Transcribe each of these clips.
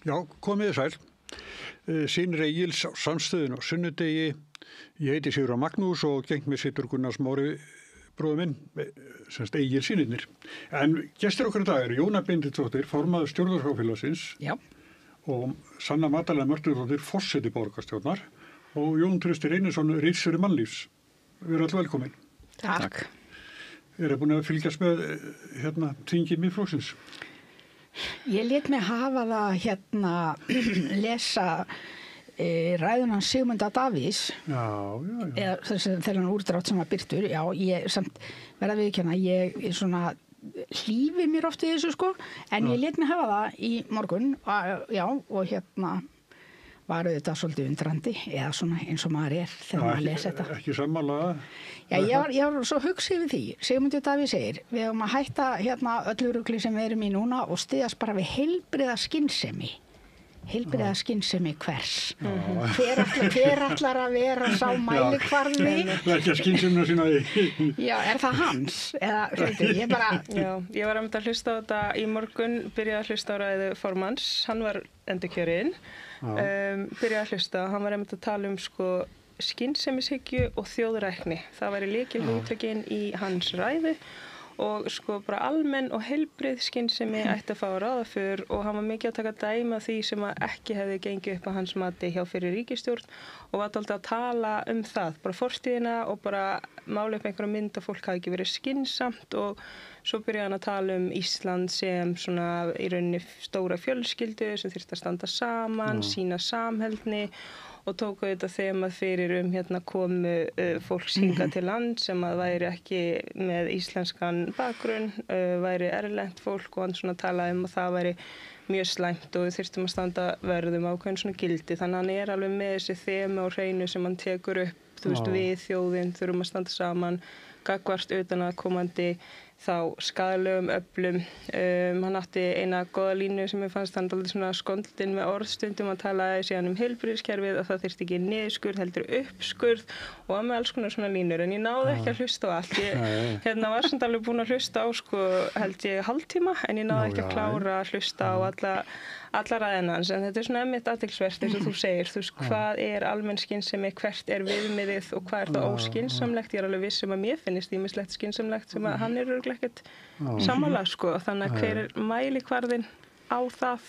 Já, komið sæl. Sýnir Egils á Samstöðin á sunnudegi. Ég heiti Sigurður Magnús og gegnt mér situr Gunnar Smári, bróðir minn, semst Egils sýnirnir. En gestir okkar í dag eru Jóna Benediktsdóttir, formaður stjórnarskrárfélagsins. Já. Og Sanna Magdalena Mörtudóttir, forseti borgarstjórnar. Og Jón Trausti Reynisson, ritstjóri Mannlífs. Við erum allir velkomin. Takk. Eru búin að fylgjast með þingi Miðflokksins? Ég lét mig hafa það lesa ræðuna Sigmundar Davíðs. Já. Eða þegar hann úrdrátt sem var birtur. Já, ég samt verða viðurkenna, ég svona hlífi mér oft í þessu sko, en ég lét mig hafa það í morgun, og var auðvitað svolítið undrandi, eða svona eins og maður þegar maður les þetta. Ekki sammála. Já, ég var svo hugsið við því. Sigmundur Davíð segir, við höfum að hætta öllu rugli sem við erum í núna og styðjast bara við heilbrigða skynsemi. Heilbrigða skynsemi hvers? Hver ætlar að vera sá mælikvarði? Ekki að skynsemina sína í. Já, það hans? Eða, ég bara... Já, ég var að hlusta á þetta í morgun, byrjaði að hlusta á ræðu formanns, hann var endurkjörinn. Byrjaði að hlusta, hann var að tala um skynsemishyggju og þjóðrækni. Það væri lykilhugtökin í hans ræðu og bara almenn og heilbrigð skynsemi ætti að fá að ráða för, og hann var mikið að taka dæmi af því sem ekki hefði gengið upp á hans mati hjá fyrir ríkisstjórn og var alltaf að tala um það, bara fortíðina og bara mála upp einhverja mynd að fólk hafi ekki verið skynsamt, og svo byrjaði hann að tala um Ísland sem svona í rauninni stóra fjölskyldu sem þyrfti að standa saman, sína samheldni, og tóku þetta þemað fyrir komu fólks hingað til land sem að væri ekki með íslenskan bakgrunn, væri erlent fólk, og hann svona talaði um að það væri mjög slæmt og við þyrftum að standa vörðum ákveðin svona gildi. Þannig að hann er alveg með þessi þema og hreinu sem hann tekur upp, við þjóðin þurfum að standa saman, gagnvart utan að komandi þá skaðlegum öflum. Hann átti eina góða línu sem ég fannst hann alveg svona skondin með orðstundum, að talaði síðan heilbrigðiskerfið og það þyrfti ekki niðurskurð heldur uppskurð, og var með alls konar svona línur, en ég náði ekki að hlusta á allt. Ég var samt alveg búin að hlusta á held ég hálftíma, en ég náði ekki að klára að hlusta á alla ræðina hans, en þetta er svona einmitt athyglisvert eins og þú segir, hvað er almenn skynsemi, hvert er viðmiðið og hvað er það óskynsamlegt. Ég er alveg viss að mér finnist ýmislegt skynsamlegt sem að hann er örugglega ekkert sammála, þannig að hver er mælikvarðinn á það?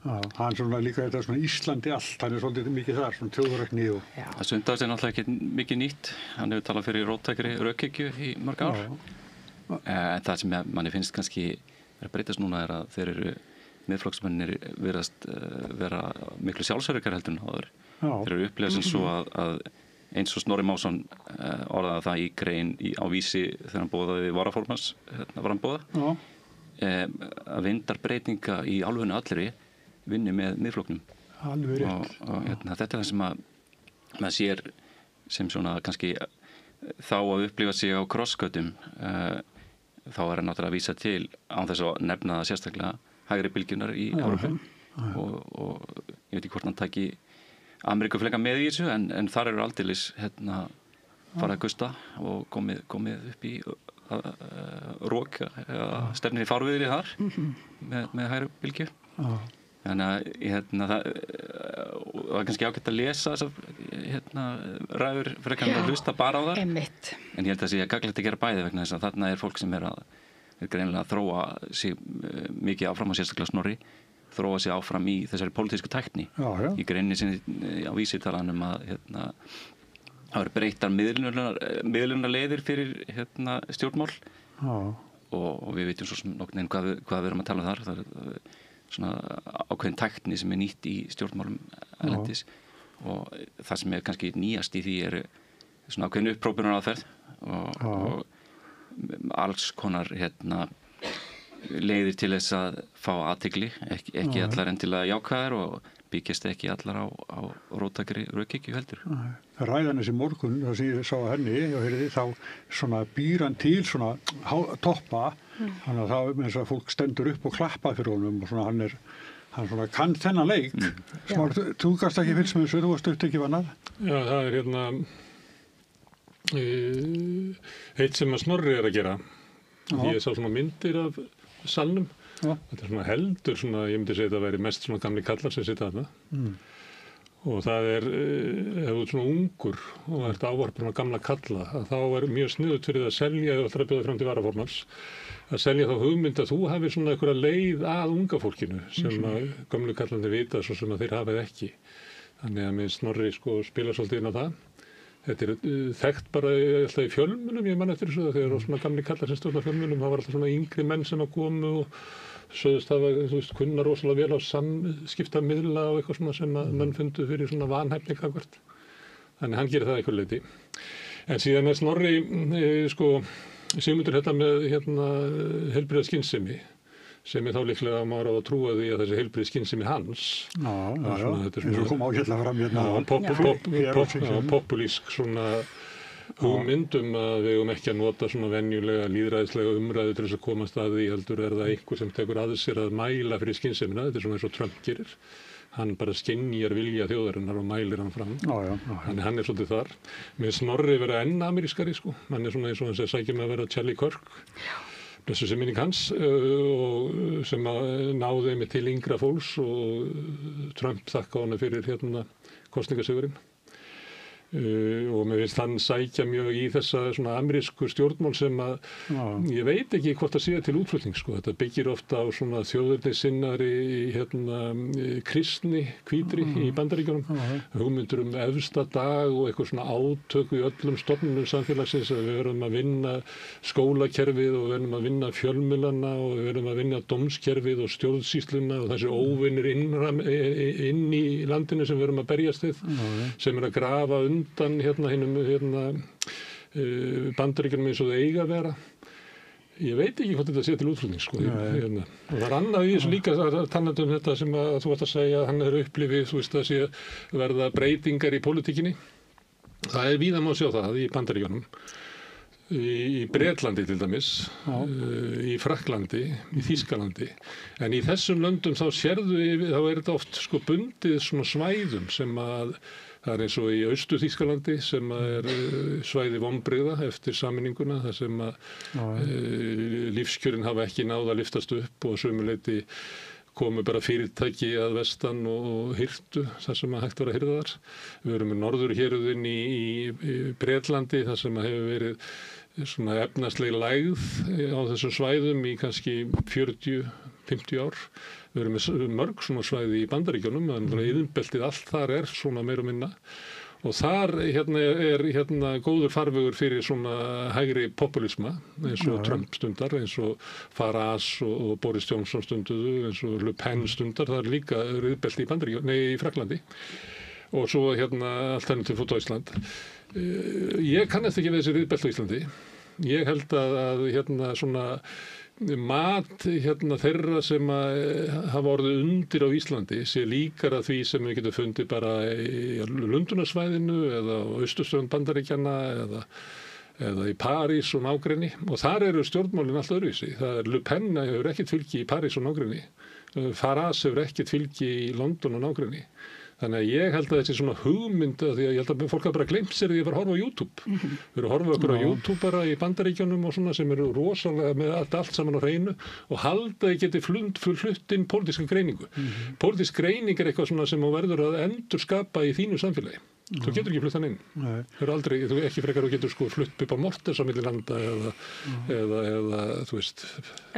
Já, hann svona líka þetta svona Íslandi allt, hann er svolítið mikið þar, svona þjóðrækni og... Það Sundaðs er náttúrulega ekki mikið nýtt, hann hefur talað fyrir róttækri rökhyggju í mörg ár. Það sem manni finnst kannski að breytast núna er að þeir eru Miðflokksmennir virðast vera miklu sjálfsörugar heldur en áður. Þeir eru upplifað sem svo að eins og Snorri Másson orðaði það í grein á Vísi þegar hann boðaði varaformans, var hann boða, að vindar breytinga í álfunni allri vinni með Miðflokknum. Alveg rétt. Og þetta er það sem að maður sér sem svona kannski þá að upplifa sig á krossgötum, þá er hann náttúrulega að vísa til án þess að nefna það sérstaklega hægri bylgjunar í Evrópu, og ég veit ekki hvort hann taki Ameríku fleika með í þessu, en þar eru aldeilis farið að gusta og komið upp í rók, stefnir í farviðri þar með hægri bylgju. Þannig að það var kannski ágætt að lesa þessar ræður frekar en að hlusta bara á þar. En ég held að það sé gagnlegt að gera bæði, vegna þess að þarna er fólk sem er greinilega að þróa sig mikið áfram, og sérstaklega Snorri þróa sig áfram í þessari pólitísku tækni. Í greininni sinni á Vísi talaði hann að það eru breyttar miðlunarleiðir fyrir stjórnmál, og við veitum svo sem nokkuð hvað við erum að tala um þar. Það er svona ákveðin tækni sem er nýtt í stjórnmálum erlendis, og það sem er kannski nýjast í því er svona ákveðin upprópunaraðferð og alls konar leiðir til þess að fá athygli, ekki allar endilega jákvæðar, og byggjast ekki allar á róttækri rökhyggju heldur. Ræðan þessi morgun, það sem ég sá henni og heyrði, þá svona býr hann til svona toppa, þannig að það er eins og fólk stendur upp og klappa fyrir honum, og svona hann svona kann þennan leik. Þú gast ekki fylgst með þessu, þú varst upptekið annað? Já, það er eitt sem að Snorri er að gera. Ég sá svona myndir af salnum Þetta svona heldur svona, ég myndi segja að væri mest svona gamli kallar sem sita þarna. Og það ef þú ert svona ungur og ert ávarpur á gamla kalla, þá mjög sniðugt fyrir að selja, ef þú ætlar að bjóða fram til varaformanns, að selja þá hugmynd að þú hafi svona einhverja leið að unga fólkinu sem að gömlu kallandi vita svo sem að þeir hafið ekki. Þannig að með Snorri spila svolítið inn á það. Þetta þekkt bara alltaf í fjölmunum, ég man eftir þessu þegar það var svona gamli kallar sem stjórna fjölmunum, það var alltaf svona yngri menn sem að komu og sögðust hafa, kunna rosalega vel á samskiptamiðla og eitthvað svona sem að menn fundu fyrir svona vanhæfni gagnvart. Þannig hann gerir það eitthvað leyti. En síðan er Snorri, Sigmundur þetta með heilbrigða skynsemi, sem þá líklega maður á að trúa því að þessi heilbrigða skynsemi hans. Eins og kom ágætlega fram populísk svona hugmyndum að við eigum ekki að nota svona venjulega lýðræðislega umræðu til þess að komast að því, heldur það einhver sem tekur að sér að mæla fyrir skynsemina, þetta svona eins og Trump gerir. Hann bara skynjar vilja þjóðarinnar og mælir hann fram. Þannig hann svolítið þar. Með Snorri vera enn amerískari, Hann svona eins og hann sækir með að vera Charlie Kirk. Blessuð sé minning hans og sem náði með til yngra fólks og Trump þakka honum fyrir kosningasigurinn. Og mér finnst hann sækja mjög í þessa svona amerísku stjórnmál sem að ég veit ekki hvort það sé til útflutning. Þetta byggir ofta á svona þjóðernissinnari kristni, hvítri í Bandaríkjunum. Hugmyndur efsta dag og eitthvað svona átök í öllum stofnunum samfélagsins að við verðum að vinna skólakerfið og við verðum að vinna fjölmiðlana og við verðum að vinna dómskerfið og stjórnsýsluna og þessi óvinir inn í landinu sem við verðum að berjast við, sem að grafa undan Bandaríkjunum eins og það eiga að vera. Ég veit ekki hvort þetta sé til útflutning. Og það annað í þessu líka talandi þetta sem að þú ætti að segja að hann upplifið, það sé verða breytingar í pólitíkinni. Það víða má sjá það í Bandaríkjunum. Í Bretlandi til dæmis, í Frakklandi, í Þýskalandi. En í þessum löndum þá þá þetta oft bundið svona svæðum sem að það eins og í Austur-Þýskalandi sem svæði vonbrigða eftir sameininguna, þar sem lífskjörin hafa ekki náð að lyftast upp og sömuleyti komu bara fyrirtæki að vestan og hirtu þar sem hægt var að hirða þar. Við erum með norðurhéruðin í Bretlandi þar sem hefur verið svona efnaðsleg lægð á þessum svæðum í kannski 40-50 ár. Við erum með mörg svona svæði í Bandaríkjunum, þannig að iðnbeltið allt þar svona meira og minna. Og þar góður farvegur fyrir svona hægri populisma, eins og Trump stundar, eins og Farage og Boris Johnson stunduðu, eins og Le Pen stundar, það líka iðnbeltið í Frakklandi. Og svo Alternative for Deutschland. Ég kannast ekki við þessi iðnbelti á Íslandi. Ég held að svona mat þeirra sem hafa orðið undir á Íslandi sé líkara því sem við getum fundið bara í Lundunarsvæðinu eða á austurströnd Bandaríkjanna eða í París og nágrenni. Og þar eru stjórnmálin allt öðruvísi. Le Pen hefur ekkert fylgi í París og nágrenni. Farage hefur ekkert fylgi í London og nágrenni. Þannig að ég held að þessi svona hugmynd, því að ég held að fólk hafa bara gleymt sér því að fara að horfa á YouTube. Við erum að horfa okkur á YouTubera í Bandaríkjunum og svona sem eru rosalega með allt saman á hreinu og halda að geti flutt inn pólitíska greiningu. Pólitísk greining eitthvað svona sem þú verður að endurskapa í þínu samfélagi. Þú getur ekki flutt hann inn. Þú ekki frekar þú getur flutt upp á Mortens á milli landa eða þú veist.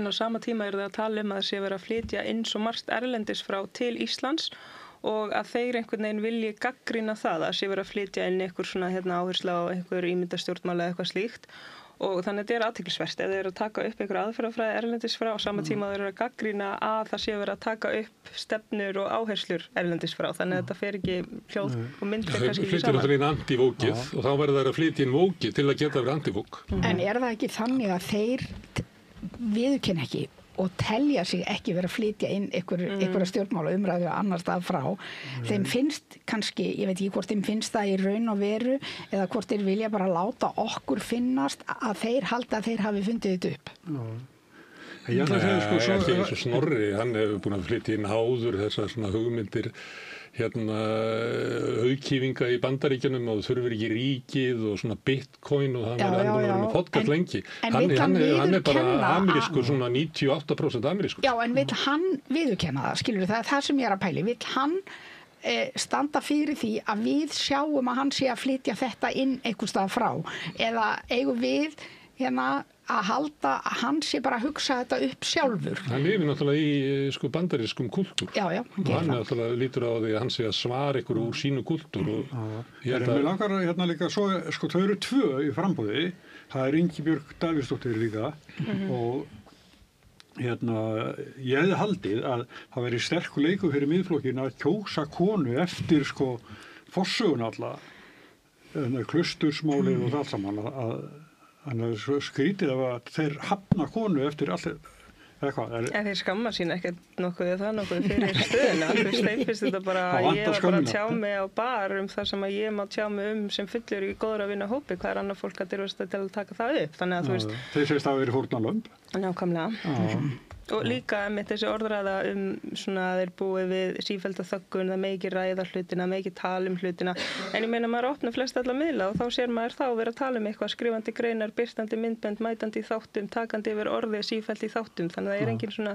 En á sama tíma eru þið að tala að það sé verið að flytja inn svo margt erlendis frá til Íslands og að þeir einhvern veginn vilji gagnrýna það að sé verið að flytja inn einhver svona áhersla á einhver ímyndastjórnmála eða eitthvað slíkt og þannig að þetta athyglisvert ef þeir eru að taka upp einhver aðferðafræði erlendis frá á sama tíma þeir eru að gagnrýna að það sé verið að taka upp stefnur og áherslur erlendis frá þannig að þetta fer ekki hljóð og mynd fer kannski ekki saman. Það flyttir náttúrulega inn antivókið og þá verður þær að flytja inn vókið til að geta verið antivók. En það ekki þannig að þeir viðurkenna ekki og telja sig ekki vera að flytja inn einhverja stjórnmála umræðu annar stað frá. Þeim finnst kannski, ég veit ekki hvort þeim finnst það í raun og veru eða hvort þeir vilja bara láta okkur finnast að þeir halda að þeir hafi fundið þetta upp. Ég ætla að segja ekki eins og Snorri, hann hefur búin að flytja inn áður þessar svona hugmyndir auðkýfinga í Bandaríkjunum og þurfir ekki ríkið og svona bitcoin og hann var með podcast lengi. Hann bara amerískur, svona 98% amerískur. Já, en vill hann viðurkenna það, skilur það er það sem ég er að pæli. Vill hann standa fyrir því að við sjáum að hann sé að flytja þetta inn einhvers staðar frá? Eða eigum við að halda að hann sé bara að hugsa þetta upp sjálfur? Hann lifir náttúrulega í bandarískum kultúr. Já, og hann náttúrulega lítur á því að hann sé að svara ykkur úr sínu kultúr. Mér langar líka svo, þau eru 2 í framboði. Það er Ingibjörg Davíðsdóttir líka og ég hefði haldið að það veri sterkur leikur fyrir Miðflokkin að kjósa konu eftir forsögun alla, Klaustursmálið og það allt saman Þannig að skrítið að þeir hafna konu eftir allir eitthvað. En þeir skamma sín ekkert nokkuð fyrir stöðuna. Þeim finnst þetta bara að ég var bara að tjá mig á bar það sem að ég má tjá mig sem fullur í góður að vinna hópi. Hvað er annað fólk að til að taka það upp? Þannig að þú veist... Þeir segist að vera fórnarlömb. Nákvæmlega. Og líka með þessi orðræða svona að þeir búið við sífellda þöggun, það með ekki ræða hlutina, með ekki tala hlutina. En ég meina maður opnar flest alla miðla og þá sér maður þá vera að tala eitthvað, skrifandi greinar, birtandi myndbönd, mætandi í þáttum, takandi yfir orðið sífellt í þáttum. Þannig að það engin svona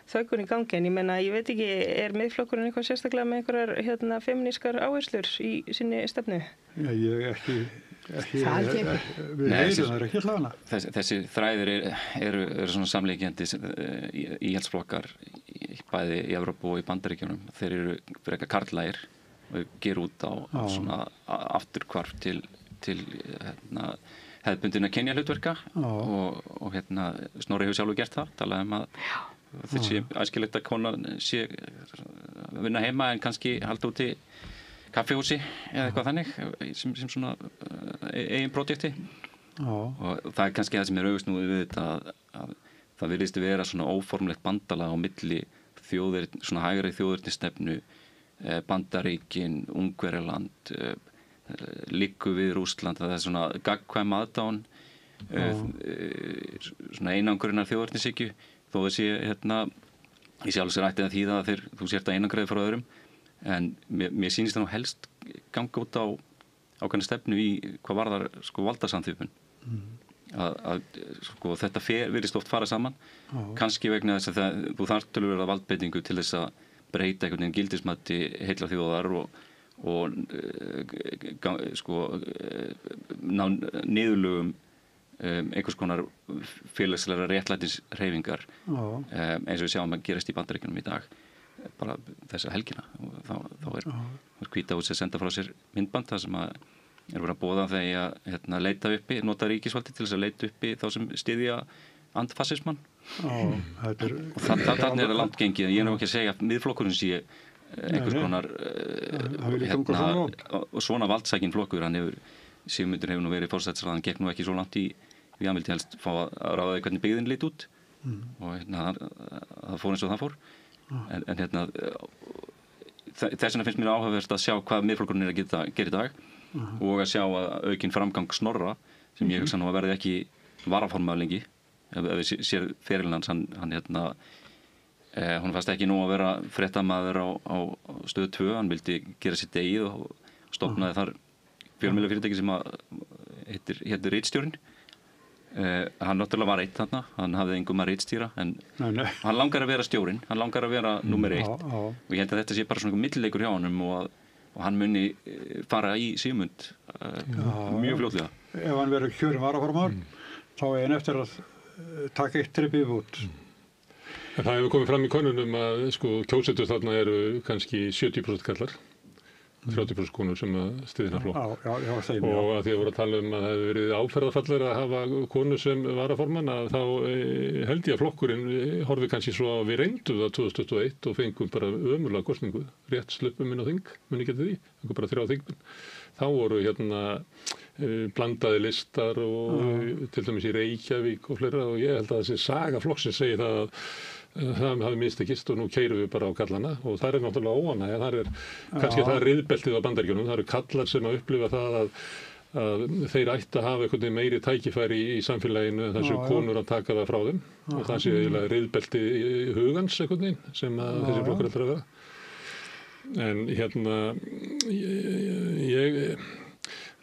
þöggun í gangi. En ég meina, ég veit ekki, Miðflokkurinn eitthvað sérstaklega með einhverjar feminískar áherslur í sinni stefnu? Já, ég ekki hlana. Þessi þræðir eru svona samleikjandi íhaldsflokkar bæði í Evrópu og í Bandaríkjunum. Þeir eru frekar karllægir og gera út á svona afturhvarf til hefðbundinna kynjahlutverka og Snorri hefur sjálfur gert það, talaði að það sé æskilegt að konan sé vinna heima en kannski halda úti kaffihúsi eða eitthvað þannig sem svona eigin projekti og það er kannski það sem er auðvitað við þetta að það virðist vera svona óformlegt bandalag á milli þjóðir, svona hægri þjóðernisstefnu Bandaríkin, Ungverjaland liggur við Rússland, það er svona gagnkvæm aðdáun svona einangrunar þjóðernishyggju þó það sé í sjálfsögur ætti að þýða að þú sért að einangraði frá öðrum en mér sýnist það nú helst ganga út á ákveðna stefnu í hvað varðar valdasamþjöppun að þetta virðist oft fara saman kannski vegna þess að þú þarft töluverða valdbeitingu til þess að breyta einhvern veginn gildismati heilla þjóðar og ná niðurlögum einhvers konar félagslega réttlætishreyfingar eins og við sjáum að gerast í Bandaríkjunum í dag bara þessa helgina og þá er Hvíta húsið að senda frá sér myndband þar sem að er verið að boða þegar að leita uppi, nota ríkisvaldi til þess að leita uppi þá sem styðja antifassismann og þannig er það langt gengið ég er ekki að segja að miðflokkurinn sé einhvers konar og svona valdsækin flokkur Sigmundur hefur nú verið forsætisráðan gekk nú ekki svo langt í hann vildi helst fá að ráða hvernig byggðin leit út og það fór eins og það fór en þess vegna finnst mér áhugavert að sjá hvað miðflokkurinn er að gera í dag og að sjá að aukinn framgang Snorra sem ég hugsa nú að verði ekki varaformaður lengi ef við sér ferilinn hans hún fannst ekki nú að vera fréttamaður á stöð 2 hann vildi gera sitt eigið og stofnaði þar fjölmiðlafyrirtæki sem heitir Ritstjórinn hann náttúrulega var eitt þarna hann hafði engum að ritstýra en hann langar að vera stjórinn, hann langar að vera númer 1 og ég held að þetta sé bara svona millileikur hjá honum og hann muni fara í Sigmund mjög fljótlega. Ef hann verður kjörinn varaformaður þá er hann eftir að taka eitt tripp yfirbót. Það hefur komið fram í könnunum að kjósendur þarna eru kannski 70% kallar 30% konur sem styðja þennan flokk og að því að voru að tala að það hefur verið áferðarfallar að hafa konu sem varaformann að þá held ég að flokkurinn horfið kannski svo að við reyndum það 2021 og fengum bara ömurlega kosningu rétt sluppum inn á þing, muni getið því fengum bara 3 þingmenn þá voru blandaði listar og til dæmis í Reykjavík og fleira og ég held að þessi saga flokksins segir það að það hafi mistekist og nú keyrum við bara á kallana og það er náttúrulega óánægja, það er kannski það riðbeltið á Bandaríkjunum, það eru kallar sem að upplifa það að þeir ætti að hafa einhvern meiri tækifæri í samfélaginu þessu konur að taka það frá þeim og það sé riðbeltið hugans einhvern veginn sem að þessi flokkur ætlar að vera. En ég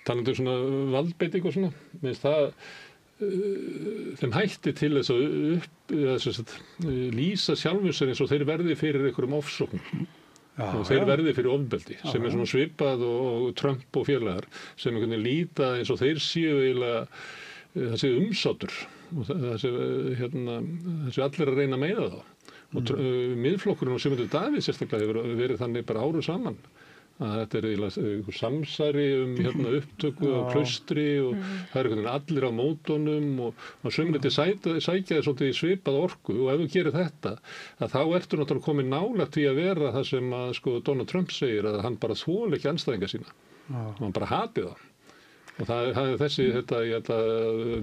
talandi svona valdbeiting og svona, minnst það þeim hætti til þess að lýsa sjálfum sér eins og þeir verði fyrir einhverjum ofsóknum. Og þeir verði fyrir ofbeldi sem svona svipað og Trump og félagar sem einhvern veginn líta eins og þeir séu eiginlega þessi umsátur og þessi allir að reyna að meiða þá. Og miðflokkurinn og Sigmundur Davíð sérstaklega hefur verið þannig bara árum saman að þetta eiginlega samsæri upptöku á klaustri og það einhvern veginn allir á mótunum og sömuleyti sækja þér svolítið í svipað orku og ef þú gerir þetta að þá ertu náttúrulega komin nálægt því að vera það sem að Donald Trump segir að hann bara þoli ekki andstæðinga sína og hann bara hati það. Og það þetta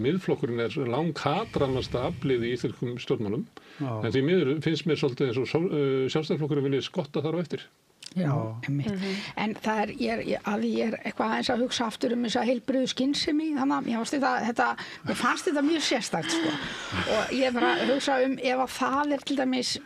miðflokkurinn langhatramasta aflið í íslenskum stjórnmálum en því miður finnst mér svolítið eins og sjálfstæðisflokkurinn vilja skotta þar á eftir. Já, en það ég er eitthvað aðeins að hugsa aftur þessa heilbrigðu skynsemi þannig að mér fannst þetta mjög sérstakt og ég bara hugsa ef að það er til dæmis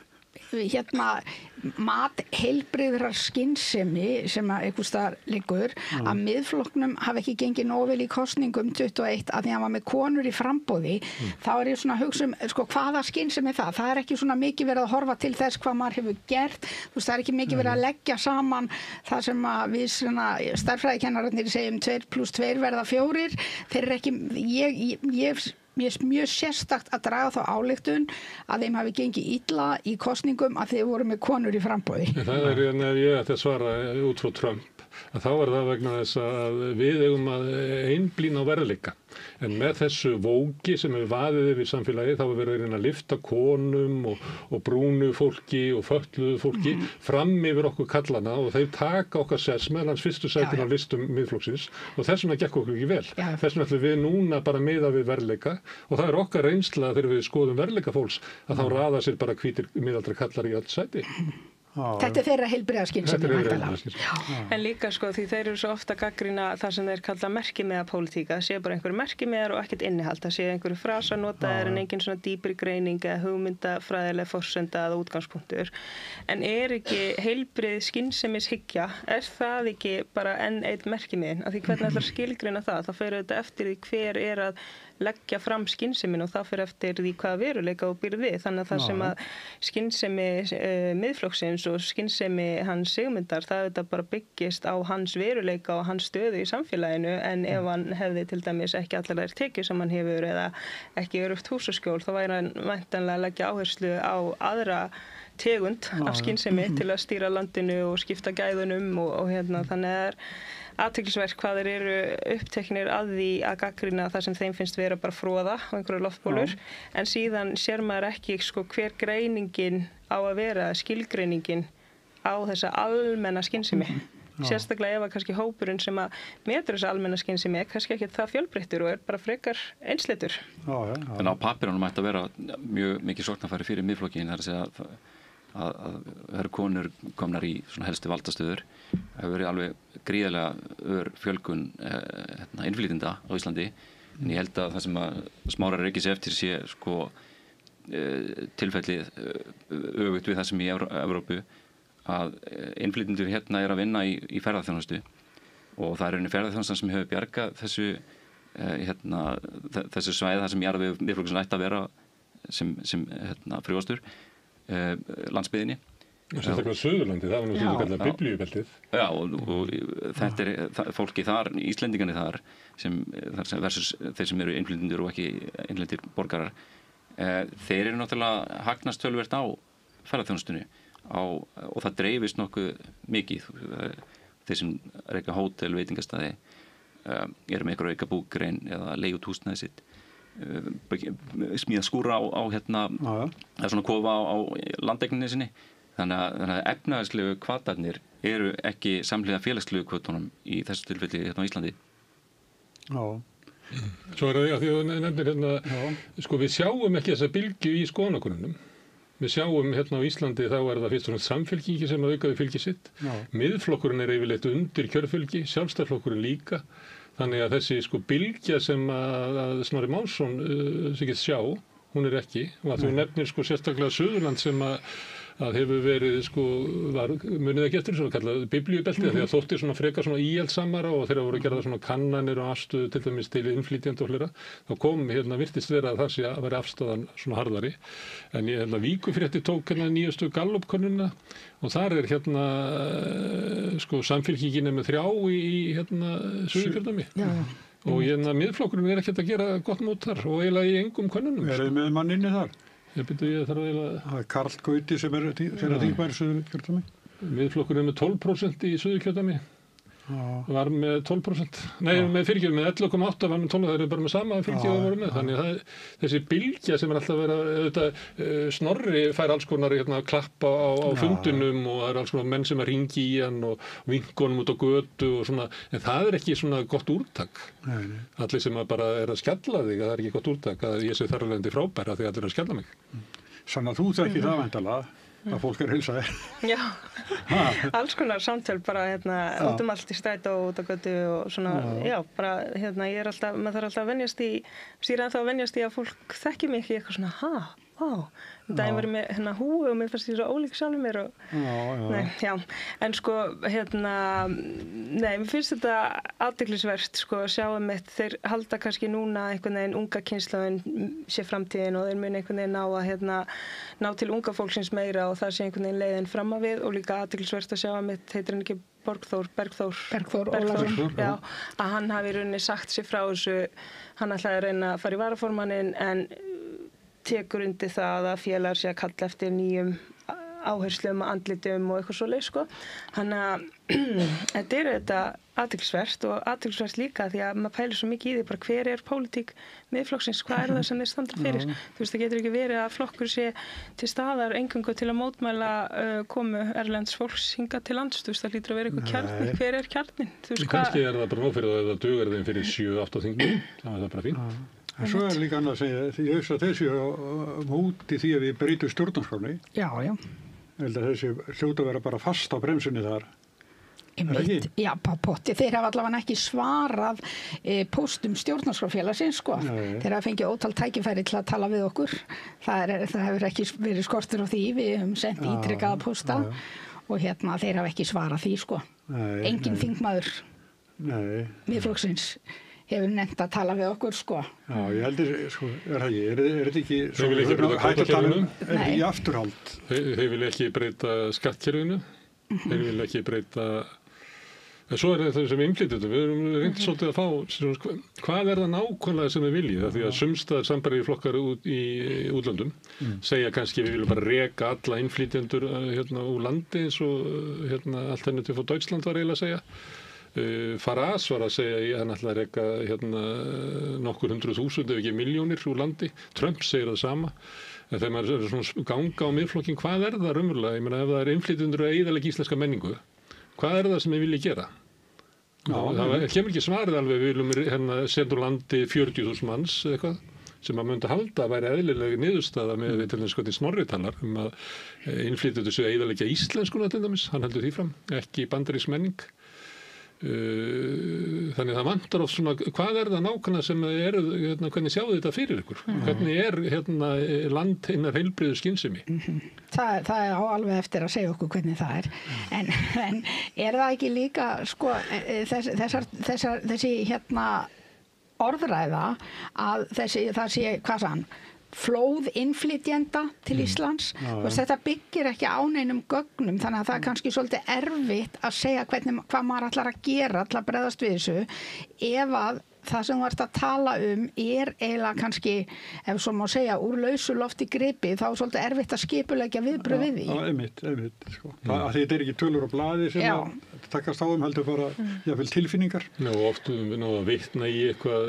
mat heilbrigðrar skynsemi sem að einhvers staðar liggur að miðflokknum hafi ekki gengið nógu vel í kosningum 21 að því að hann var með konur í framboði þá er ég svona að hugsa hvaða skynsemi það er ekki svona mikið verið að horfa til þess hvað maður hefur gert það er ekki mikið verið að leggja saman það sem að við stærðfræðikennararnir segjum 2 + 2 verða 4 þeir eru ekki mér er mjög sérstakt að draga þá ályktun að þeim hafi gengið illa í kosningum að þeir voru með konur í framboði. Það ef ég ætti að svara út frá Trump að þá það vegna þess að við eigum að einblína á verðleika. En með þessu vóki sem við vaðið yfir samfélagi þá verið að reyna að lyfta konum og brúnu fólki og fötluðu fólki fram yfir okkur kallana og þeir taka okkar sess meðal hans fyrstu sætin á listum miðflokksins og þess vegna gekk okkur ekki vel. Þess vegna ætlum við núna bara miða við verðleika og það okkar reynsla þegar við skoðum verðleika fólks að þá raða sér bara hvítir miðaldra kallar í öll sæti. Þetta er þeirra heilbrigða skynsemi. En líka því þeir eru svo ofta gagnrýna það sem þeir kalla merkimiða pólitíka, það sé bara einhverju merkimiðar og ekkert innihald, það sé einhverju frasa notaðir en engin svona dýpri greining eða hugmyndafræðileg forsenda eða útgangspunktur. En er ekki heilbrigð skynsemishyggja, er það ekki bara enn eitt merkimiðin? Af því hvernig ætlar skilgreina það? Það fer auðvitað eftir því hver er að leggja fram skynsemin og það fyrir eftir því hvaða veruleika og býr við. Þannig að það sem að skynsemi miðflokksins og skynsemi hans Sigmundar, það þetta bara byggist á hans veruleika og hans stöðu í samfélaginu en ef hann hefði til dæmis ekki allar þær tekjur sem hann hefur eða ekki öruggt húsaskjól, þá væri hann væntanlega að leggja áherslu á aðra tegund af skynsemi til að stýra landinu og skipta gæðunum og þannig að athyglisvert hvað þeir eru uppteknir að því að gagnrýna það sem þeim finnst vera bara froða og einhverju loftbólur en síðan sér maður ekki hver greiningin á að vera skilgreiningin á þessa almenna skynsemi. Sérstaklega ef að kannski hópurinn sem að metur þessa almenna skynsemi er kannski ekki það fjölbreyttur og er bara frekar einsleitur. En á pappírunum ætti að vera mjög mikið sóknarfæri fyrir miðflokkin, það er að segja að það eru konur komnar í svona helstu valdastöður. Það hefur verið alveg gríðarlega fjölgun innflytjenda á Íslandi en ég held að það sem að Smára reykir sig eftir sé tilfellið öfugt við það sem í Evrópu að innflytjendur hérna er að vinna í ferðaþjónustu og það er rauninni ferðaþjónustan sem hefur bjargað þessu svæði þar sem jarðvegur miðflokksins ætti að vera sem frjóastur landsbyggðinni. Sérstaklega Suðurlandi, það var nú sem kallar biblíubeltið. Já, og þetta er fólki þar, Íslendingarnir þar versus þeir sem eru innflytjendur og ekki innlendir borgarar. Þeir eru náttúrulega hagnast töluvert á ferðaþjónustunni og það dreifist nokkuð mikið. Þeir sem reka hótel, veitingastæði eru með eitthvað auka búgrein eða leigja út húsnæði sitt. Smíða skúra á eða svona kofa á landeigninni sinni þannig að efnahagslegu hvatarnir eru ekki samhliða félagslegu hvatunum í þessu tilfelli hérna á Íslandi. Svo er það því að nefnir við sjáum ekki þessa bylgju í skoðanakönnunum. Við sjáum hérna á Íslandi þá er það fyrst og fremst samfylkingi sem að aukaði fylgi sitt. Miðflokkurinn er yfirleitt undir kjörfylgi, sjálfstæðisflokkurinn líka. Þannig að þessi bylgja sem að Snorri Másson sem get sjá, hún er ekki. Og að þú nefnir sérstaklega Suðurland sem að að hefur verið sko, munið ekki eftir þessu að kalla biblíubelti því að þótti svona frekar svona íhaldsamara og þegar voru gerða svona kannanir og afstöðu til dæmis til innflytjenda og flera, þá kom virtist vera að það sé að vera afstöðan svona harðari. En ég Víkufrétti tók nýjastu Gallup-könnuna og þar sko Samfylkingin með 3 í Suðurkjördæmi. Og Miðflokkurinn ekkert að gera gott mót þar og eiginlega í engum könnunum. Þið með mann inni þar? Ég þarf eiginlega... Það Karl Gauti sem þeirra þingmaður í Suðurkjördæmi? Miðflokkurinn með 12% í Suðurkjördæmi. Var með 12%. Nei, með 11,8 var með 12%. Það bara með sama fylgi og voru með. Þannig að þessi bylgja sem alltaf verið Snorri fær alls konar klappa á fundunum og það alls konar menn sem ringi í hann og vinkonum út á götu og svona. En það ekki svona gott úrtak. Allir sem bara að skella þig, það ekki gott úrtak að ég sé þarlegandi frábæra því allir að skella mig. Sann að þú þekkir það væntanlega. Að fólk hilsa þér. Já, alls konar samtöl bara út allt í strætó og út á götu og svona, já, bara ég alltaf, maður þarf alltaf að venjast í, ennþá að venjast í að fólk þekki mig ekki eitthvað svona, daginn var ég með húu og mér fannst ég svo ólík sjálfur mér og, en sko, mér finnst þetta athyglisvert, sko, að sjá þeir halda kannski núna einhvern veginn unga kynslóðin sé framtíðin og þeir muni einhvern veginn ná að ná til unga fólksins meira og það sé einhvern veginn leiðin fram að við og líka athyglisvert að sjá heitir hann ekki Bergþór Ólason, já, að hann hafi í rauninni sagt sér frá þessu, hann ætlaði að reyna að fara í varaformanninn en tekur undir það að félagar sé að kalla eftir nýjum áherslum og andlitum og eitthvað svoleið, sko. Þannig að þetta þetta athyglisvert og athyglisvert líka því að maður pælir svo mikið í því bara hver pólitík Miðflokksins, hvað það sem þeir standa fyrir. Þú veist, það getur ekki verið að flokkur sé til staðar eingöngu til að mótmæla komu erlends fólks hingað til lands. Þú veist, það hlýtur að vera eitthvað kjarni. Hver kjarnin? Kannski það bara nóg fyrir að það dugar þeim fyrir 7-8 þingum. Það er bara fínt. En svo líka annað að segja, því ég veist að þessi móti því að við breytum stjórnarskránni. Já. Ég held að þessi hljóta að vera bara fast á bremsunni þar. Já, potti. Þeir hafa allavega ekki svarað póstum stjórnarskráfélagsins, sko. Þeir hafa fengið ótal tækifæri til að tala við okkur. Það hefur ekki verið skortur á því. Við höfum sendt ítrekkaða pósta og þeir hafa ekki svarað því, sko. Engin þingmaður Miðflokksins hefur nefnt að tala við okkur, sko. Já, ég heldur, sko, er þetta ekki Þeir vilja ekki breyta kvótakerfinu? Er þetta ekki afturhald? Þeir vilja ekki breyta skattkerfinu? Þeir vilja ekki breyta... En svo þetta sem innflytjendur, við erum reynt svolítið að fá, hvað það nákvæmlega sem við viljið? Því að sumstaðar sambæriðir flokkar í útlöndum segja kannski við viljum bara reka alla innflytjendur úr landi eins og Alternative for Deutschland var eiginlega að segja. Farage var að segja hann ætlaði að reka nokkur 100.000 ef ekki milljónir úr landi. Trump segir það sama. En þegar maður er svona ganga á Miðflokkinn, hvað það raunverulega? Ég meina ef það er innflytjendur að eyðileggja íslenska menningu, hvað það sem við viljum gera? Það kemur ekki svarið alveg, við viljum senda úr landi 40.000 manns eitthvað sem maður myndi halda að væri eðlilega niðurstaða með til þess hvernig Snorri talar að innflytjendur séu að eyðileggja íslenskuna til dæmis, hann heldur því fram, ekki bandarísk menning. Þannig það vantar oft svona, hvað það nákvæmlega sem hvernig sjáðu þetta fyrir ykkur? Hvernig land hinnar heilbrigðu skynsemi? Það á alveg eftir að segja okkur hvernig það er. En er það ekki líka, sko, þessi orðræða að það sé, hvað sann? Flóð innflytjenda til Íslands. Þetta byggir ekki á neinum gögnum þannig að það er kannski svolítið erfitt að segja hvað maður ætlar að gera til að bregðast við þessu ef að það sem þú ert að tala eiginlega kannski, ef svo má segja, úr lausu lofti gripið, þá er svolítið erfitt að skipuleggja viðbrögð við því. Einmitt, sko. Þetta er ekki tölur og blaði sem að takast á heldur bara jafnvel tilfinningar. Já, og oft við náðum að vitna í eitthvað,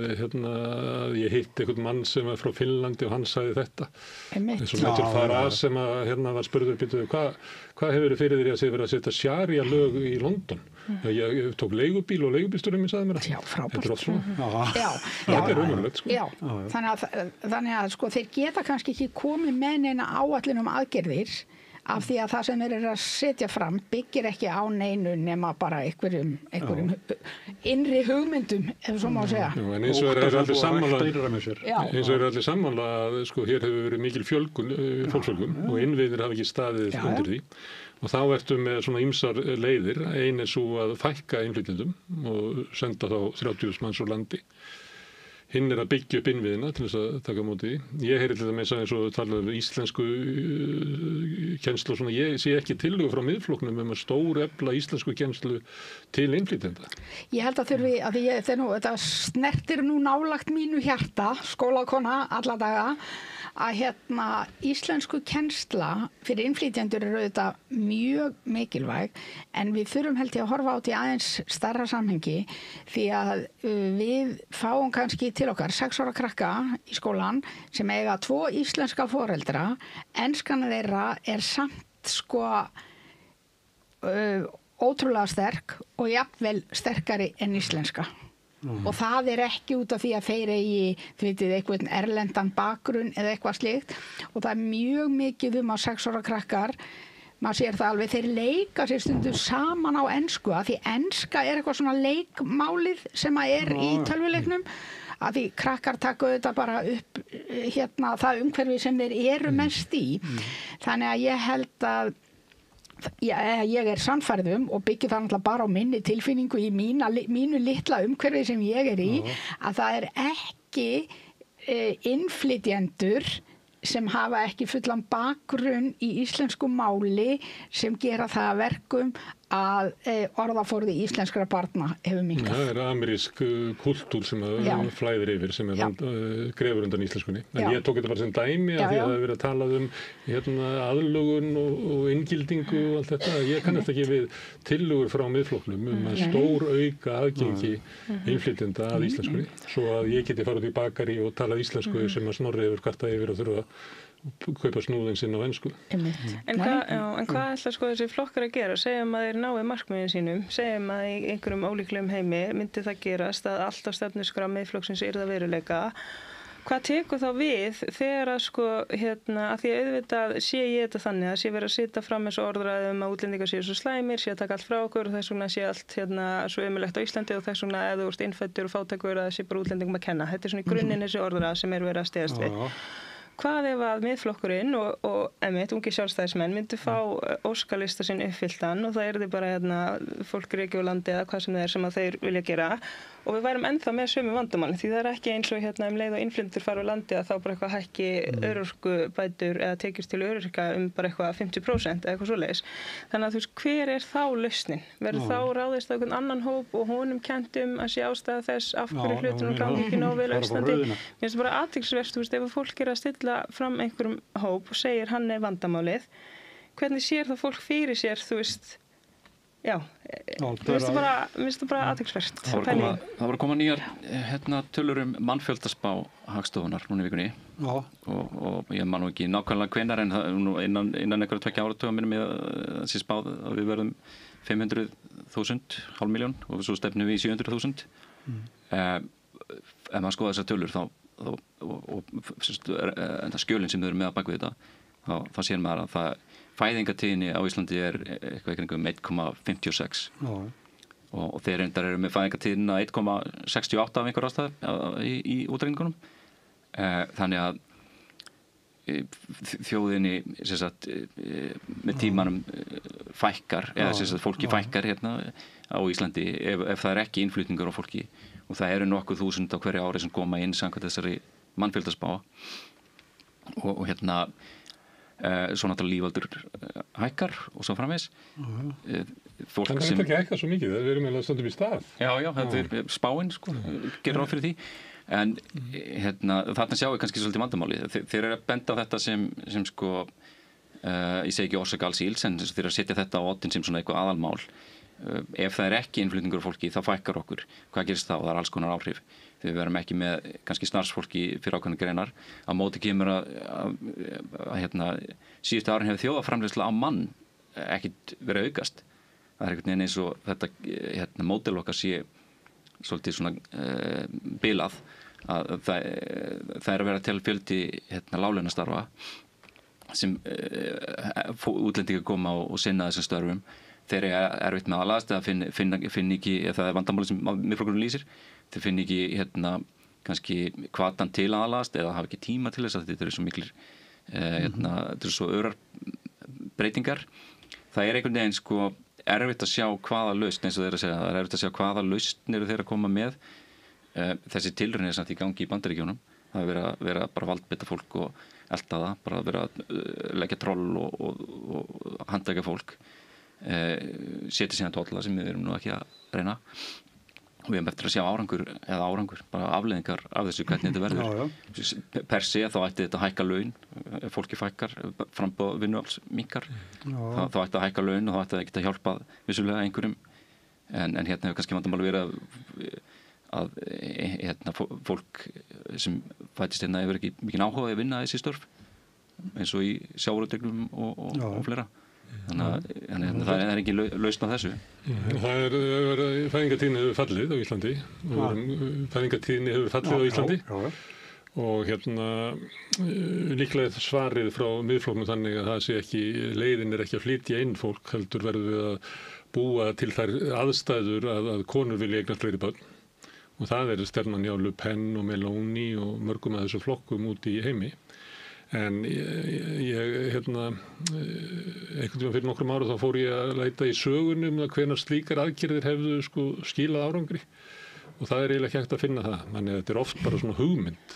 að ég hitt einhvern mann sem var frá Finnlandi og hann sagði þetta. Eins og Mætur Farage sem að var spurður, hvað hefur verið fyrir því að segja verið að setja sharia lög í London? Ég tók leigubíl og leigubílstjórinn minn sagði mér það. Já, frábært. Þetta er raunverulegt, sko. Já, þannig að sko, þeir geta kannski ekki komið með neina áætlun aðgerðir af því að það sem þeir eru að setja fram byggir ekki á neinu nema bara einhverjum innri hugmyndum, ef svo má segja. En eins og eru allir sammála Já. eins og eru allir sammála að sko hér hefur verið mikil fólksfjölgun og innviðir hafa ekki staðið undir því. Og þá ertu með svona ýmsar leiðir, ein er svo að fækka innflytjendum og senda þá 30.000 manns úr landi. Hinn er að byggja upp innviðina til þess að taka á móti því. Ég heyri til dæmis eins og talað um íslensku kennslu og svona, ég sé ekki tillögu frá Miðflokknum að stórefla íslensku kennslu til innflytjenda. Ég held að þurfi, að þetta snertir nú nálagt mínu hjarta, skólakona alla daga, að íslensku kennsla fyrir innflytjendur eru auðvitað mjög mikilvæg, en við þurfum held ég að horfa á því aðeins stærra samhengi, því að við fáum kannski til okkar 6 ára krakka í skólan sem eiga 2 íslenska foreldra, enskan þeirra er samt sko ótrúlega sterk og jafnvel sterkari en íslenska. Og það er ekki út af því að þeir eigi, þið vitið, einhvern erlendan bakgrunn eða eitthvað slíkt, og það er mjög mikið að 6 ára krakkar, maður sér það alveg, þeir leika sér stundum saman á ensku, að því enska er eitthvað svona leikmálið sem að er í tölvuleiknum, að því krakkar taka þetta bara upp það umhverfi sem þeir eru mest í. Þannig að ég held að ég er sannfærð og byggir það náttúrulega bara á minni tilfinningu í mínu litla umhverfi sem ég er í, að það er ekki innflytjendur sem hafa ekki fullan bakgrunn í íslensku máli sem gera það að verkum að orðaforði íslenskra barna hefur minnkað. Það er amerísk kultúr sem flæðir yfir, sem grefur undan íslenskunni. En ég tók þetta bara sem dæmi að því að það hefur verið að tala um aðlögun og inngildingu og allt þetta. Ég kannast ekki við tillögur frá Miðflokknum að stór auka aðgengi innflytjenda að íslenskunni, svo að ég geti farið út í bakari og talað íslensku sem að Snorri hefur kvartað yfir og þurfa kaupa snúðin sinn á ensku. En hvað ætla sko þessi flokkar að gera? Segjum að þeir nái markmiðin sínum, segjum að í einhverjum ólíklegum heimi myndi það gerast að allt á stefnuskrá Miðflokksins yrði að veruleika. Hvað tekur þá við þegar að sko að því auðvitað sé ég þetta þannig að sé verið að sitja fram eins og orðræðum að útlendingar séu svo slæmir, sé að taka allt frá okkur og þess vegna sé allt svo ömurlegt á Íslandi og þess vegna ef þú ert innfæddur og fátækur að það sé bara útlendingum að kenna. Þetta er svona í grunninn þessi orðræða sem er verið að styðjast við. Hvað ef að Miðflokkurinn og ungi sjálfstæðismenn myndi fá óskalista sinn uppfylltan og það yrði bara fólk í landi eða hvað sem það er sem að þeir vilja gera og við værum ennþá með sömu vandamálin því það er ekki eins og leið og innflytjendur fara á landi að þá bara eitthvað hækki örorkubætur eða tekjur til örorka bara eitthvað 50% eða eitthvað svoleiðis. Þannig að þú veist, hver er þá lausnin? Verður þá ráðist á einhvern annan hóp og honum kennt að sé ástæða þess af hverju hlutunum gangi ekki nógu vel á Íslandi? Mér finnst það bara athyglisvert, þú veist, ef fólk er að stilla fram einhverjum hóp og segir hann er vandamálið, hvernig sér það fólk fyrir sér, þú veist, mér finnst það bara athyglisvert. Það var að koma nýjar tölur mannfjöldaspá Hagstofunnar núna í vikunni og ég man nú ekki nákvæmlega hvenær en innan einhverja 2 áratuga minnum ég að sé spáð að við verðum 500.000, 500.000 og svo stefnum við í 700.000. Ef maður skoða þessar tölur og skjölin sem þau eru með að baka við þetta þá sér maður að fæðingatíðni á Íslandi er eitthvað kringum 1,56 og þeir reyndar eru með fæðingatíðina 1,68 af einhver ástæð í útreiningunum. Þannig að þjóðinni með tímanum fækkar eða fólki fækkar á Íslandi ef það er ekki innflutningur á fólki og það eru nokkuð þúsund á hverju ári sem koma inn samkvæmt þessari mannfjöldaspá og svo náttúrulega lífaldur hækkar og svo framvegis. Þannig að þetta ekki hækkar svo mikið, við erum eiginlega stundum í stað. Já, þetta er spáin gerir ráð fyrir því. En þarna sjáum við kannski svolítið vandamáli. Þeir eru að benda á þetta sem ég segi ekki orsök alls íls, en þeir eru að setja þetta á oddinn sem svona eitthvað aðalmál. Ef það er ekki innflutningur á fólki, þá fækkar okkur. Hvað gerist þá? Það er alls konar áhrif. Við verðum ekki með kannski starfsfólki fyrir ákveðnar greinar. Á móti kemur að síðustu árin hefur þjóðarframleiðsla á mann ekkit verið aukast. Það er einhvern veginn eins og þetta módel okkar sé svolítið svona bilað að það er að vera til fjöldi láglaunastarfa sem útlendingar koma og sinna þessum störfum, þeir eru erfitt með aðlagast eða finna ekki, eða það vandamáli sem Miðflokkurinn lýsir, þeir finna ekki kannski hvatan til að aðlagast eða hafa ekki tíma til þess að þetta eru svo miklir þetta eru svo örar breytingar. Það er einhvern veginn sko erfitt að sjá hvaða lausn, eins og þeir að segja, það er erfitt að sjá hvaða lausn eru þeir að koma með. Þessi tilraun samt í gangi í Bandaríkjunum, það er vera bara valdbeita fólk og elta það, bara vera að leggja troll og handtaka fólk, setja síðan tolla sem við erum nú ekki að reyna. Og við erum eftir að sjá árangur, bara afleiðingar af þessu hvernig þetta verður. Per se þá ætti þetta að hækka laun, ef fólki fækkar, framboð vinnuafls minnkar, þá ætti að hækka laun og þá ætti það ekki að hjálpa vissulega einhverjum. En hérna hefur kannski vandamál verið að fólk sem fættist hérna hefur ekki mikinn áhuga að vinna þessi störf, eins og í sjávarútveginum og fleira. Þannig að það er ekki lausn á þessu. Fæðingartíðni hefur fallið á Íslandi og líklega svarið frá Miðflokknum þannig að það sé ekki, leiðin er ekki að flytja inn fólk, heldur verður við að búa til þær aðstæður að konur vilja eignast fleiri börn, og það er stefnan hjá Le Pen og Meloni og mörgum af þessum flokkum úti í heimi. En einhvern tímann fyrir nokkrum ára þá fór ég að leita í sögunum að hvenær slíkar aðgerðir hefðu skilað árangri, og það er eiginlega ekki hægt að finna það. Þannig að þetta er oft bara svona hugmynd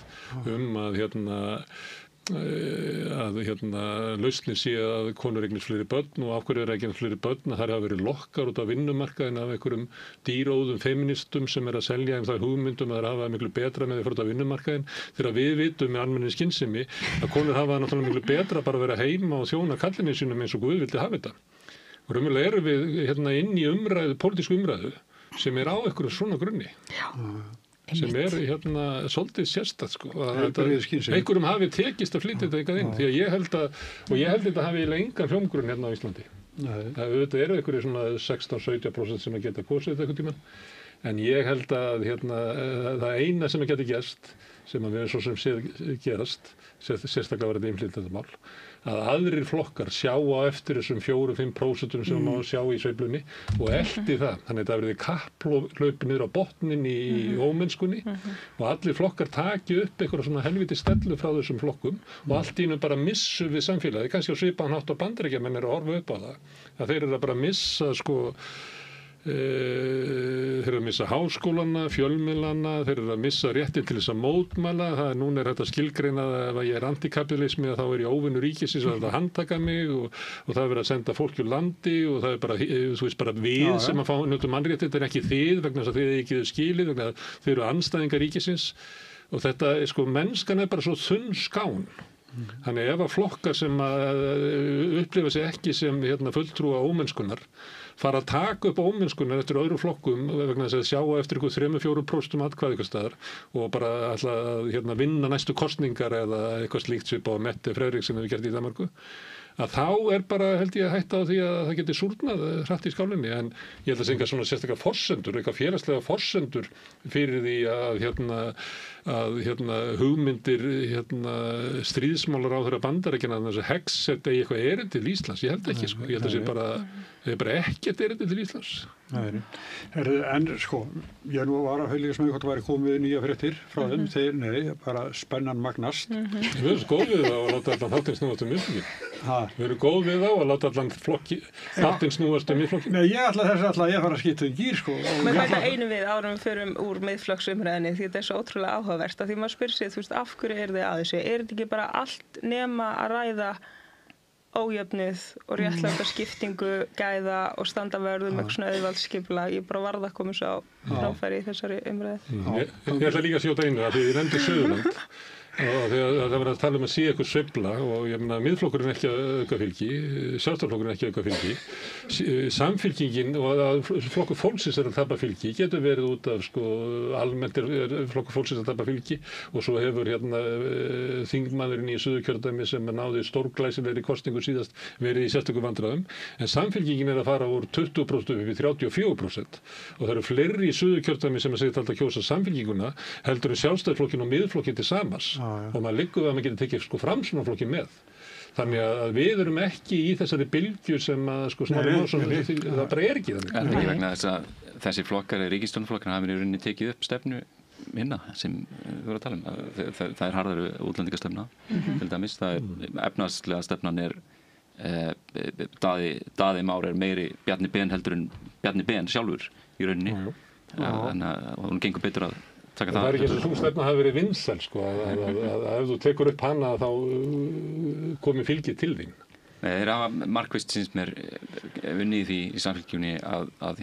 að lausnin sé að konur eignast fleiri börn, og af hverju er eignast fleiri börn, að það hafa verið lokkar út af vinnumarkaðin af einhverjum dýróðum feministum sem er að selja það hugmyndum að það hafa miklu betra með því að fara út af vinnumarkaðin, þegar við vitum með almennri skynsemi að konur hafa náttúrulega miklu betra bara að vera heima og þjóna kallinu sínum eins og Guð vildi hafa þetta. Og raunverulega erum við inn í pólitísku umræðu sem er á einhverju svona grunni. Sem er svolítið sérstætt sko, að einhverjum hafi tekist að flytja þetta eitthvað inn, því að ég held þetta hafi engan hljómgrunn hérna á Íslandi. Þetta eru einhverju svona 16-17% sem að geta kosið þetta eitthvað tímann, en ég held að það eina sem að geta gerst, sem að við erum svo sem séð gerast, sérstaklega var þetta innflytja þetta mál, að aðrir flokkar sjá á eftir þessum 4-5% sem má sjá í sveiflunni og elti það. Þannig að það verði kapplaup niður á botnin í ómennskunni og allir flokkar taki upp einhverja svona helviti stellu frá þessum flokkum og allt í einu bara missu við samfélagi. Kannski á svipaðan hátt á Bandaríkjamenn eru að horfa upp á það. Að þeir eru að bara missa þeir eru að missa háskólana, fjölmiðlana, þeir eru að missa réttin til þess að mótmæla. Núna er þetta skilgreina að ef ég er antikapitalismi þá er ég óvinur ríkisins og það handtaka mig og það er verið að senda fólk úr landi og það er bara, bara við sem að fá njótum mannrétti, þetta er ekki þið vegna þess að þið ekki skilið, vegna að þið eru andstæðingar ríkisins og þetta er mennskan er bara svo þunn skán. Þannig ef að flokkar sem upplifa sig ekki sem fulltrúa ómennskunar fara að taka upp ómennskunar eftir öðrum flokkum vegna þess að sjá eftir 3-4% atkvæði eitthvað staðar og bara ætla að vinna næstu kosningar eða eitthvað slíkt svipað á Mette Frederiksen hefur gert í Danmarku, að þá er bara held ég að hætta á því að það geti súrnað hratt í skálinni. En ég held að segja svona sérstaklega forsendur, eitthvað félagslega forsendur fyrir því að hugmyndir stríðsmálar á þeirra Bandaríkjanna þess að Hegseth eigi eitthvað erindi til Íslands. Ég held ekki sko, ég held að það sé bara ekkert erindi til Íslands. En sko, ég nú var að fylgjast með hvort það væri komið nýja fréttir frá þeim, þeir, nei, bara spennan magnast. Við erum góð við þá að láta allan þáttinn snúast miðflokkinn. Við erum góð við þá að láta allan þáttinn snúast miðflokkinn. Nei, ég ætla að ég fara að skipta gír, sko. Mér bæta einu við árum við förum úr miðflokksumræðinni, því þetta er svo ótrúlega áhugavert, að því maður spyr sig, af hverju er þið að þessu? Er þetta ekki bara allt nema að ræða ójöfnuð og réttláta skiptingu gæða og standa vörðum eitthvað svona auðvaldsskipulag? Ég bara varð að koma svo á framfæri í þessari umræðu. Ég ætla líka að skjóta einu að því ég nefndi Suðurland og þegar það var að tala um að sé eitthvað sveifla og ég meina miðflokkurinn ekki að auka fylgi, sjálfstæðisflokkurinn ekki að auka fylgi, samfylkingin og að flokkur fólksins er að tapa fylgi getur verið út af almennt er flokkur fólksins að tapa fylgi og svo hefur þingmaðurinn í Suðurkjördæmi sem náði stórglæsilegri kosningu síðast verið í sérstökum vandræðum, en samfylkingin er að fara úr 20% upp í 34% og það eru fleiri í Suðurkjördæmi sem að segja alltaf kjósa samfylkinguna heldur en sjálfstæðisflokkinn og miðflokkinn til samans. Og maður liggur að maður getur tekið Framsóknarflokkinn með. Þannig að við erum ekki í þessari bylgju sem að sko Snorri Másson, það bara ekki þannig. En ekki vegna þess að þessi flokkar, ríkisstjórnarflokkar, hafa í rauninni tekið upp stefnu hinna sem við vorum að tala um. Það er harðari útlendingastefna, til dæmis. Það er efnahagslega stefnan er Daði Már er meiri Bjarni Ben heldur en Bjarni Ben sjálfur í rauninni. Þannig að hún gengur betur að taka það. Það er ekki eins og sú stefna hafi verið vinsæl, sko, að ef þú tekur upp hana þá komi fylgið til þín. Nei, þeir hafa markvisst syns mér unnið því í samfélgjunni að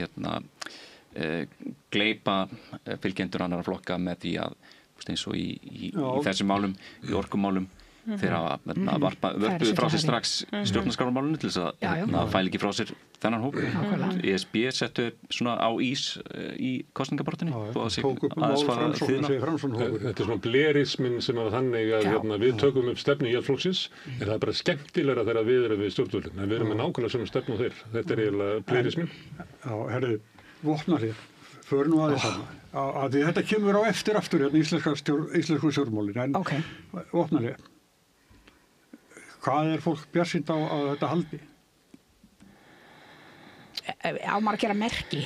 gleypa fylgjendur annarra flokka með því að eins og í þessum málum, í orkumálum, þeir hafa vörpuðu frá sér strax stjórnarskrármálunum til þess að fæla ekki frá sér þennan hóp. ESB settu svona á ís í kosningabaráttunni. Tók upp mál Framsóknarhópur. Þetta er svona blerismin sem að þannig að við tökum upp stefnu í Íhaldsflokksins, en það er bara skemmtilegra þegar við erum við stjórnvölinn, en við erum með nákvæmlega sömu stefnu og þeir. Þetta er eiginlega blerismin. Já, herri, vopnahlið, förum nú aðeins að því þetta kemur á eftir aftur hérna íslensku stjórnmálin, en vopnahlið. Hvað er fólk bjartsýnt á að þetta haldi? Á maður að gera merki.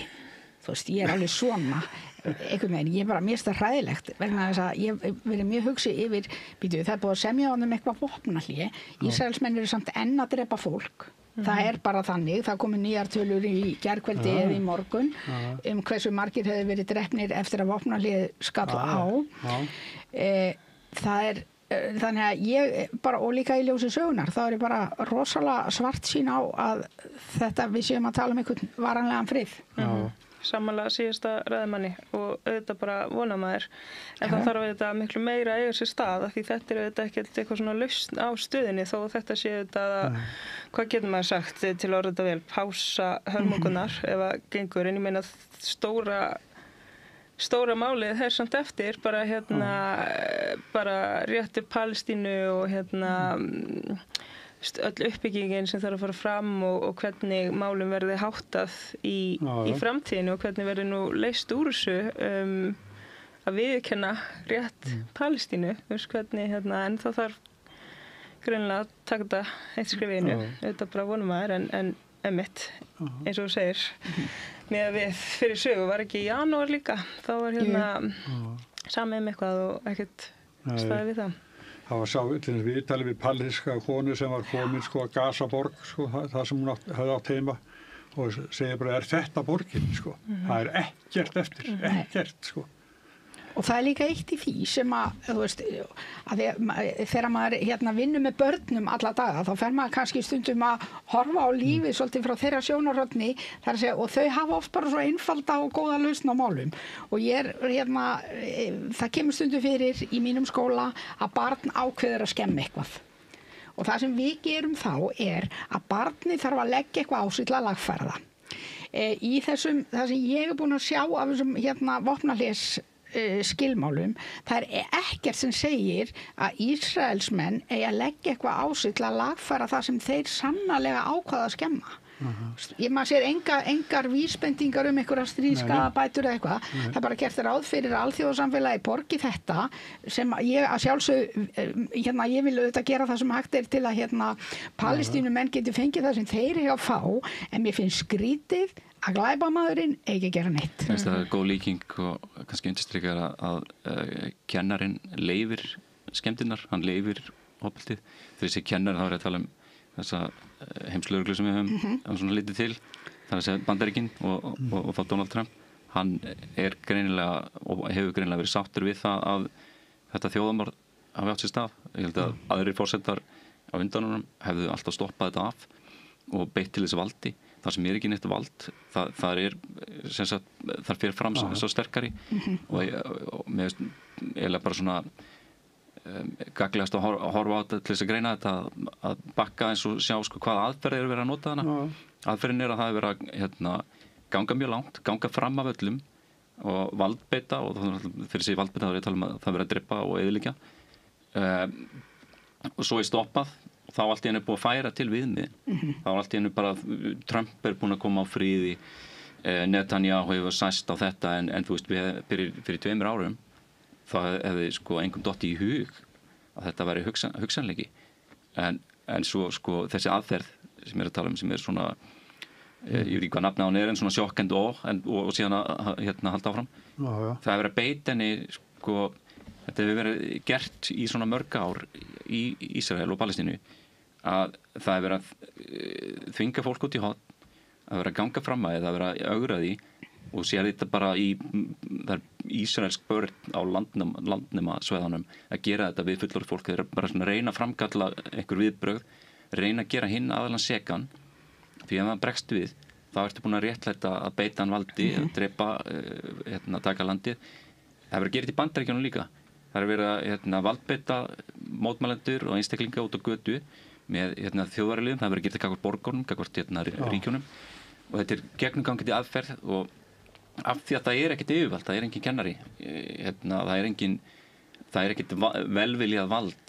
Þú veist, ég er alveg svona einhvern veginn, ég bara, mér finnst það hræðilegt vegna þess að ég verið mjög hugsi yfir, það er búið að semja eitthvað vopnahlé. Ísraelsmenn eru samt enn að drepa fólk. Það er bara þannig, það komu nýjar tölur í gærkveldi eða í morgun hversu margir hefði verið drepnir eftir að vopnahlé skall á. Það er þannig að ég bara, og líka í ljósi sögunar, þá er ég bara rosalega svartsýn á að við séum að tala um einhvern varanlegan frið. Samanlega síðasta ræðumanni og auðvitað bara vona maður, en það þarf auðvitað miklu meira að eiga sér stað, af því þetta er auðvitað ekki eitthvað svona lausn á stöðinni, þó þetta sé auðvitað að, hvað getur maður sagt til orða þetta vel, pása hörmungunar ef að gengur, en ég meina stóra málið er samt eftir, bara bara réttur Palestínu og öll uppbyggingin sem þarf að fara fram og hvernig málum verði háttað í framtíðinu og hvernig verði nú leyst úr þessu að viðurkenna rétt Palestínu, hvernig, en það þarf greinilega að taka þetta eitt skref í einu, þetta bara vonum maður, en einmitt, eins og þú segir, með við fyrir sögu var ekki í janúar líka, þá var samið eitthvað og ekkert staðið við það. Það var sá viðtalið við palestíska konu sem var komin að Gazaborg, það sem hún hafði átt heima, og segir bara, er þetta borgin? Það er ekkert eftir, ekkert. Og það er líka eitt í því sem að, þú veist, þegar maður vinnur með börnum alla daga, þá fer maður kannski stundum að horfa á lífið svolítið frá þeirra sjónarhorni, og þau hafa oft bara svo einfalda og góða lausn á málum. Og það kemur stundum fyrir í mínum skóla að barn ákveður að skemma eitthvað. Og það sem við gerum þá er að barni þarf að leggja eitthvað á sig til að lagfæra það. Það sem ég er búin að sjá af þessum vopnahlés skilmálum, það er ekkert sem segir að Ísraelsmenn eigi að leggja eitthvað á sig til að lagfæra það sem þeir sannarlega ákvaða að skemma. Maður sér engar vísbendingar einhverja stríðskaðabætur eða eitthvað. Það er bara gert ráð fyrir að alþjóðasamfélagi borgi þetta sem ég að sjálfsög ég vil auðvitað gera það sem hægt er til að Palestínumenn geti fengið það sem þeir eiga að fá, en mér finnst skrítið að glæpamaðurinn eigi að gera neitt. Það er góð líking og kannski undirstrikar að kennarinn leyfir skemmdirnar, hann leyfir ofbeldið. Þegar þessi kennar, þá er að tala um þessa heimslögreglu sem við höfum svona litið til, það er að segja Bandaríkin og þá Donald Trump, hann er greinilega og hefur greinilega verið sáttur við það að þetta þjóðamorð hafi átt sér stað. Ég held að aðrir forsetar á undanunum hefðu alltaf stoppað þetta af og beitt til þessu valdi. Það sem er ekki neitt vald, það fyrir fram svo sterkari og mér veist eiginlega bara svona gagnlegast að horfa á þetta til þess að greina þetta, að bakka eins og sjá hvaða aðferð er verið að nota hana. Aðferðin er að það er verið að ganga mjög langt, ganga fram af öllum og valdbeita, og fyrir sig valdbeita þá er ég að tala um að það verið að drepa og eyðileggja, og svo er stoppað. Þá allt í hennu búið að færa til viðmið. Þá allt í hennu bara, Trump er búin að koma á fríði, Netanyahu hefur sæst á þetta, en þú veist, fyrir 2 árum, þá hefði engum dottið í hug að þetta væri hugsanleiki. En en svo sko þessi aðferð sem að tala sem svona ég veit ekki hvað nafna hún en svona shock and awe og síðan að halda áfram. Það hefur verið að beita henni sko, þetta hefur verið gert í svona mörg ár í Ísrael og Palestínu að það hefur verið að þvinga fólk út í horn, að vera að ganga fram að það, að vera að ögra því og sér þetta bara það er ísraelsk börn á landnema sveðanum að gera þetta við fullorðið fólk. Þeir eru bara svona að reyna að framkalla einhver viðbrögð, reyna að gera hinn aðalann sekan, því ef það bregst við þá ertu búin að réttlæta að beita hann valdi, að drepa, taka landið. Það hefur verið að gera þetta í Bandaríkjunum líka. Það hefur verið að valdbeita mótmælendur og einstaklinga út á götu með þjóðarliðum. Það hefur verið að gera þetta gagnvart borgurnum, gagnvart ríkjunum og þetta er gegnumgangandi aðferð og af því að það er ekkert yfirvald, það er engin kennari, það er ekkert velviljað vald,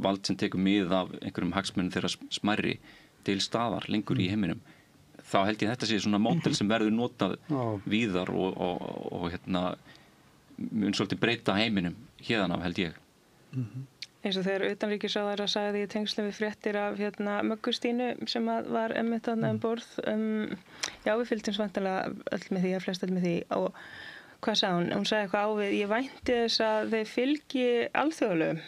vald sem tekur mið af einhverjum hagsmunum þeirra smærri til staðar lengur í heiminum. Þá held ég þetta sé svona módel sem verður notað víðar og mun svolítið breyta heiminum hérðan af held ég. Eins og þegar utanríkisráðherra sagði í tengslum við fréttir af Möggu Stínu sem var einmitt þarna borð. Já, við fylgdumst væntanlega öll með því, flest öll með því og hvað sagði hún? Hún sagði eitthvað á við, ég vænti þess að þeir fylgi alþjóðalögum.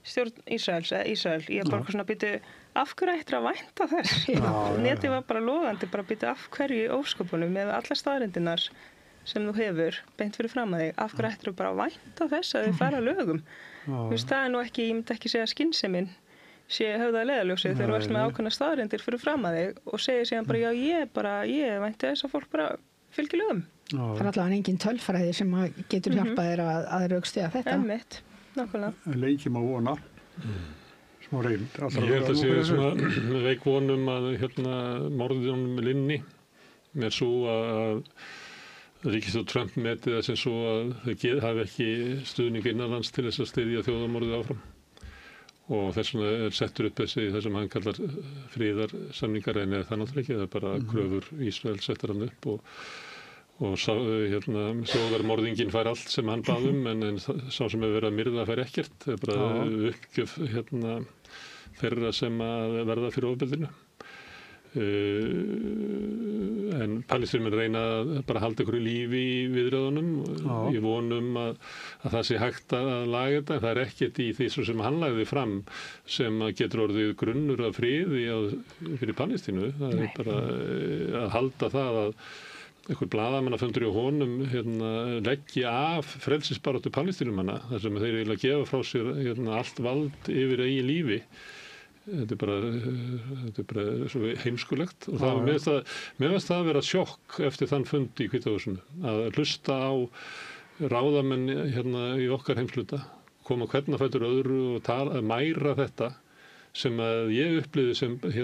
Stjórn Ísrael, ég bara svona býtu af hverju ættir að vænta þess? Netið var bara logandi, bara býtu af hverju ósköpunum með alla staðreyndirnar sem þú hefur beint fyrir fram að þig, af hverju ættir þú bara að vænta þess að þið fara lögum? Það er nú ekki, ég myndi ekki segja skynsemin sé höfða leiðaljósið þegar þú ert með ákveðna staðreyndir fyrir fram að þig og segir síðan bara ég vænti þess að fólk bara fylgi lögum. Það er allavega engin tölfræði sem getur hjálpað þér að rökstyðja þetta. Einmitt, nákvæmlega. Lengi má vona. Smá reynd. Ég held að sé svona veik vonum að morðunum Linni með svo að ríkisstjórn Trump meti það sem svo að þau hafi ekki stuðning innanlands til þess að styðja þjóðarmorðið áfram og þess vegna er settur upp þessi það sem hann kallar friðarsamningar en það náttúrulega ekki, það er bara kröfur Ísrael settur hann upp og þjóðarmorðinginn fær allt sem hann bað en sá sem hefur verið að myrða fær ekkert, það er bara uppgjöf þeirra sem að verða fyrir ofbeldinu. En Palestínumenn reyna að bara halda ykkur í lífi í viðræðunum í vonum að það sé hægt að laga þetta, en það er ekkert í því sem hann lagði fram sem getur orðið grunnur af friði fyrir Palestínu. Það er bara að halda það að einhver blaðamannafundur í honum leggja af frelsisbaráttu Palestínumanna þar sem þeir vilja gefa frá sér allt vald yfir eigin lífi. Þetta er bara svo heimskulegt og það mér finnst það að vera sjokk eftir þann fund í Hvíta húsinu að hlusta á ráðamenn í okkar heimsluta koma hvern að fætur öðru og að mæra þetta sem að ég upplifði sem að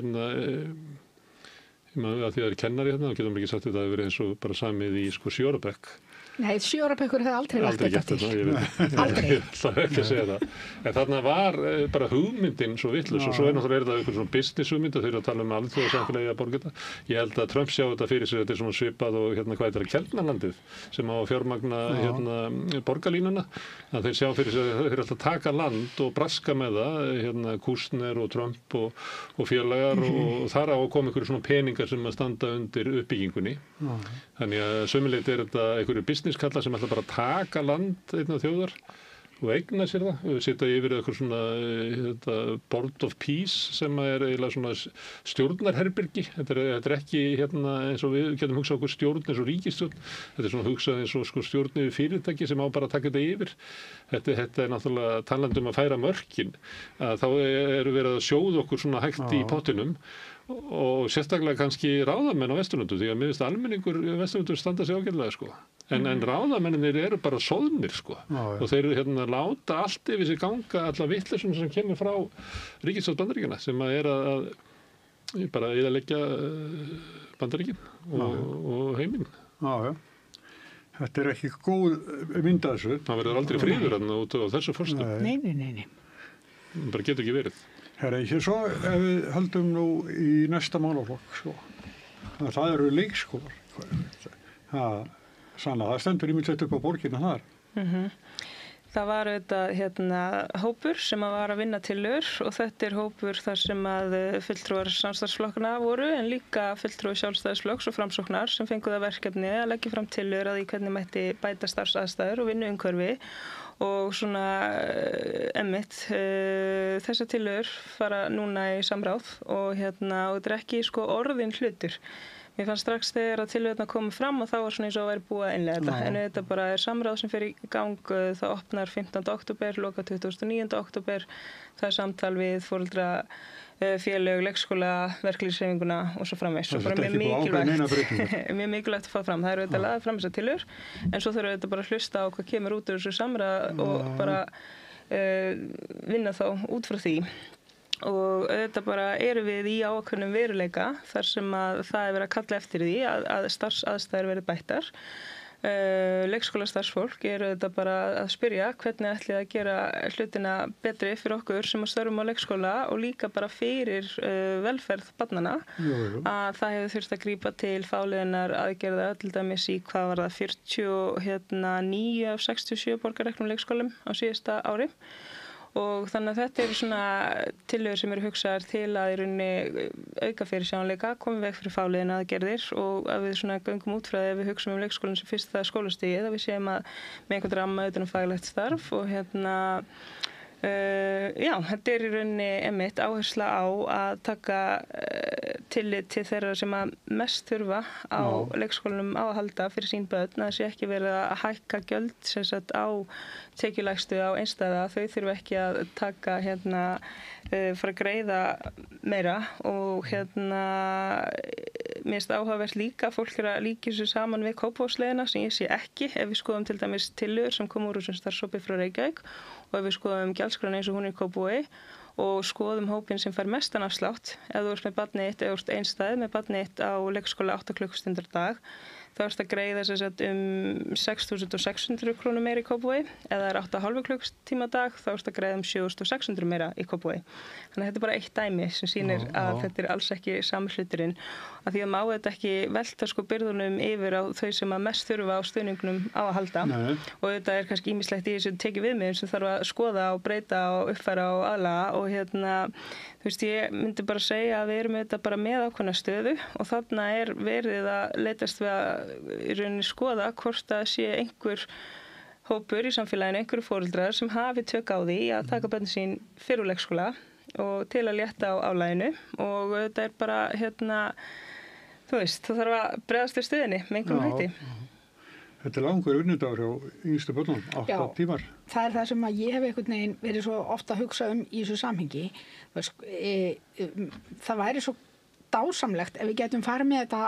því að það er kennari þá getum við ekki sagt þetta að vera eins og bara samið í Sjórabekk. Nei, Sjórabekkur hefði aldrei lagt þetta til. Aldrei. Það er ekki að segja það. En þarna var bara hugmyndin svo vitlaus og svo náttúrulega það eitthvað svona business hugmynd og þeir eru að tala alþjóðasamfélagi að borga þetta. Ég held að Trump sjá þetta fyrir sig, þetta er svona svipað og hvað er þetta Keldnalandið sem á að fjármagna borgarlínuna. Að þeir sjá fyrir sig að þeir alltaf taka land og braska með það, Kushner og Trump og félagar og þar á að koma einhverju svona peningar sem að standa undir uppbyggingunni. Þannig að sömuleitt er þetta einhverju businesskalla sem ætla bara að taka land einna þjóðar og eigna sér það. Við sitja yfir eitthvað svona Board of Peace sem er eiginlega svona stjórnarherbyrgi. Þetta er ekki eins og við getum hugsað okkur stjórn eins og ríkisstjórn. Þetta er svona hugsað eins og stjórn yfir fyrirtæki sem á bara að taka þetta yfir. Þetta er náttúrulega talandi að færa mörkin. Að þá eru verið að sjóða okkur svona hægt í pottinum og sérstaklega kannski ráðamenn á Vesturlöndum því að mér finnst almenningur Vesturlöndum standa sig ágætlega sko. En ráðamennir eru bara soðnir sko og þeir láta allt yfir sig ganga alla vitleysun sem kemur frá ríkisstjórn Bandaríkjanna sem að bara eyðileggja Bandaríkin og heiminn. Já. Þetta er ekki góð mynd af þessu. Það verður aldrei friður út á þessu forstöðu. Nei. Það bara getur ekki verið. Herra, svo ef við höldum nú í næsta málaflokk sko. Það eru leikskólar. Það stendur ýmislegt upp á borginna þar. Það var auðvitað hópur sem var að vinna tillögur og þetta hópur þar sem að fulltrúar samstarfsflokkana voru en líka fulltrúi Sjálfstæðisflokks og Framsóknar sem fengu það verkefni að leggja fram tillögur að því hvernig mætti bæta starfsaðstæður og vinnuumhverfi og svona einmitt þessar tillögur fara núna í samráð og og þetta ekki sko orðin hlutur. Mér fannst strax þegar að tillögurnar komu fram og þá var svona eins og að væri búið að innleiða þetta. En þetta bara samráð sem fer í gang, það opnar 15. október, loka 29. október. Það samtal við foreldra, félög, leikskóla, verkalýðshreyfinguna og svo framvegis. Það er ekki búið ákveðin eina breytingu. Mjög mikilvægt að fá fram. Það auðvitað laðað fram þessar tillögur, en svo þurfum við bara að hlusta á hvað kemur út úr þessu samráð og bara vinna þá út frá því. Og þetta bara við í ákveðnum veruleika þar sem að það verið að kalla eftir því að starfsaðstæður verið bættar. Leikskólastarfsfólk þetta bara að spyrja hvernig ætlið að gera hlutina betri fyrir okkur sem að störfum á leikskóla og líka bara fyrir velferð barnanna. Að það hefur þurft að grípa til fáliðinnar aðgerða til dæmis í hvað var það 49 af 67 borgarreknum leikskólum á síðasta ári. Og þannig að þetta svona tillögur sem hugsaðar til að í rauninni auka fyrirsjáanleika, komum veg fyrir fáliðin aðgerðir og að við svona göngum út frá því að við hugsum leikskólann sem fyrst það skólastigið, að við séum að með einhvern ramma utan faglegt starf og þetta í rauninni einmitt áhersla á að taka tillit til þeirra sem að mest þurfa á leikskólanum á að halda fyrir sín börn, að það sé ekki verið að hækka gjöld sem sagt á tekjulægstu á einstæða, þau þurfa ekki að taka fara að greiða meira og mér finnst áhugavert líka fólk að líkja þessu saman við Kópavogsleiðina sem ég sé ekki ef við skoðum til dæmis tillögur sem kom úr þessum starfshópi frá Reykjavík og ef við skoðum gjaldskrána eins og hún í Kópavogi og skoðum hópinn sem fær mestan afslátt ef þú ert með barnið þitt eða þú ert einstæð með barnið þitt á leikskóla 8 klukkustundar á dag þá ert að greiða um 6.600 krónur meira í Kópavogi eða er 8,5 klukkutíma á dag þá ert að greiða 7.600 meira í Kópavogi. Þannig að þetta er bara eitt dæmi sem sýnir að þetta er alls ekki sami hluturinn af því að má þetta ekki velta sko byrðunum yfir á þau sem að mest þurfa á stuðningnum á að halda og þetta er kannski ýmislegt í þessu tekið viðmiðum sem þarf að skoða og breyta og uppfæra og aðlaga og þú veist, ég myndi bara segja að við erum þetta bara með ákveðna stöðu og þarna er verið að leitast við að í rauninni skoða hvort að sé einhver hópur í samfélaginu, einhverju foreldrar sem hafi tök á því að taka börnin sín fyrir úr leikskóla og til að létta á álaginu og þetta er bara þú veist, það þarf að bregðast við stöðinni með einhverjum hætti. Þetta er langur vinnudagur hjá yngstu börnum, 8 tímar. Það er það sem að ég hef einhvern veginn verið svo ofta að hugsa í þessu samhengi. Það væri svo dásamlegt ef við getum farið með þetta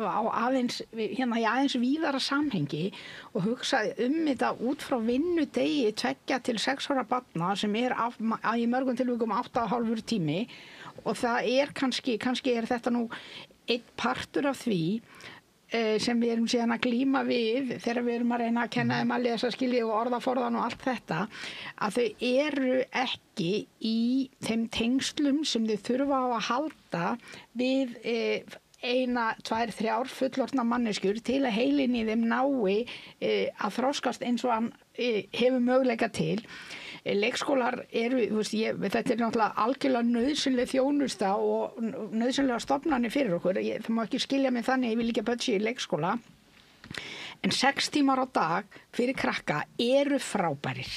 á aðeins, í aðeins víðara samhengi og hugsa þetta út frá vinnudegi 2 til 6 ára barna sem í mörgum tilvikum 8,5 tími og það er kannski er þetta nú einn partur af því sem við erum síðan að glíma við þegar við erum að reyna að kenna þeim að lesa skilji og orðaforðan og allt þetta að þau eru ekki í þeim tengslum sem þau þurfa á að halda við 1, 2, 3 fullorðna manneskjur til að heilinn í þeim nái að þroskast eins og hann hefur möguleika til. Leikskólar þetta er náttúrulega algjörlega nauðsynleg þjónusta og nauðsynlega stofnanir fyrir okkur. Það má ekki skilja mig þannig, ég vil ekki börn sér í leikskóla. En 6 tímar á dag fyrir krakka eru frábærir.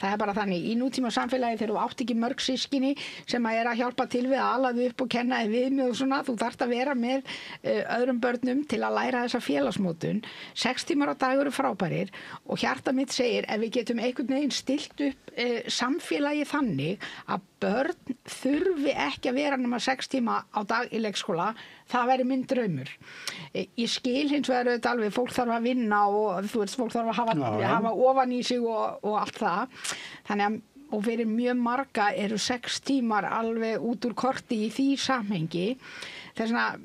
Það er bara þannig, í nútíma samfélagi þegar þú átt ekki mörg systkini sem að hjálpa til við að ala þau upp og kenna þau viðmið og svona, þú þarft að vera með öðrum börnum til að læra þessa félagsmótun. 6 tímar á dag eru frábærir og hjarta mitt segir ef við getum einhvern veginn stilt upp samfélagi þannig að börn þurfi ekki að vera nema 6 tíma á dag í leikskóla, það væri minn draumur. Ég skil hins vegar auðvitað alveg, fólk þarf að vinna og þú veist, fólk þarf að hafa ofan í sig og allt það. Þannig að, og fyrir mjög marga eru 6 tímar alveg út úr korti í því samhengi. Þess vegna,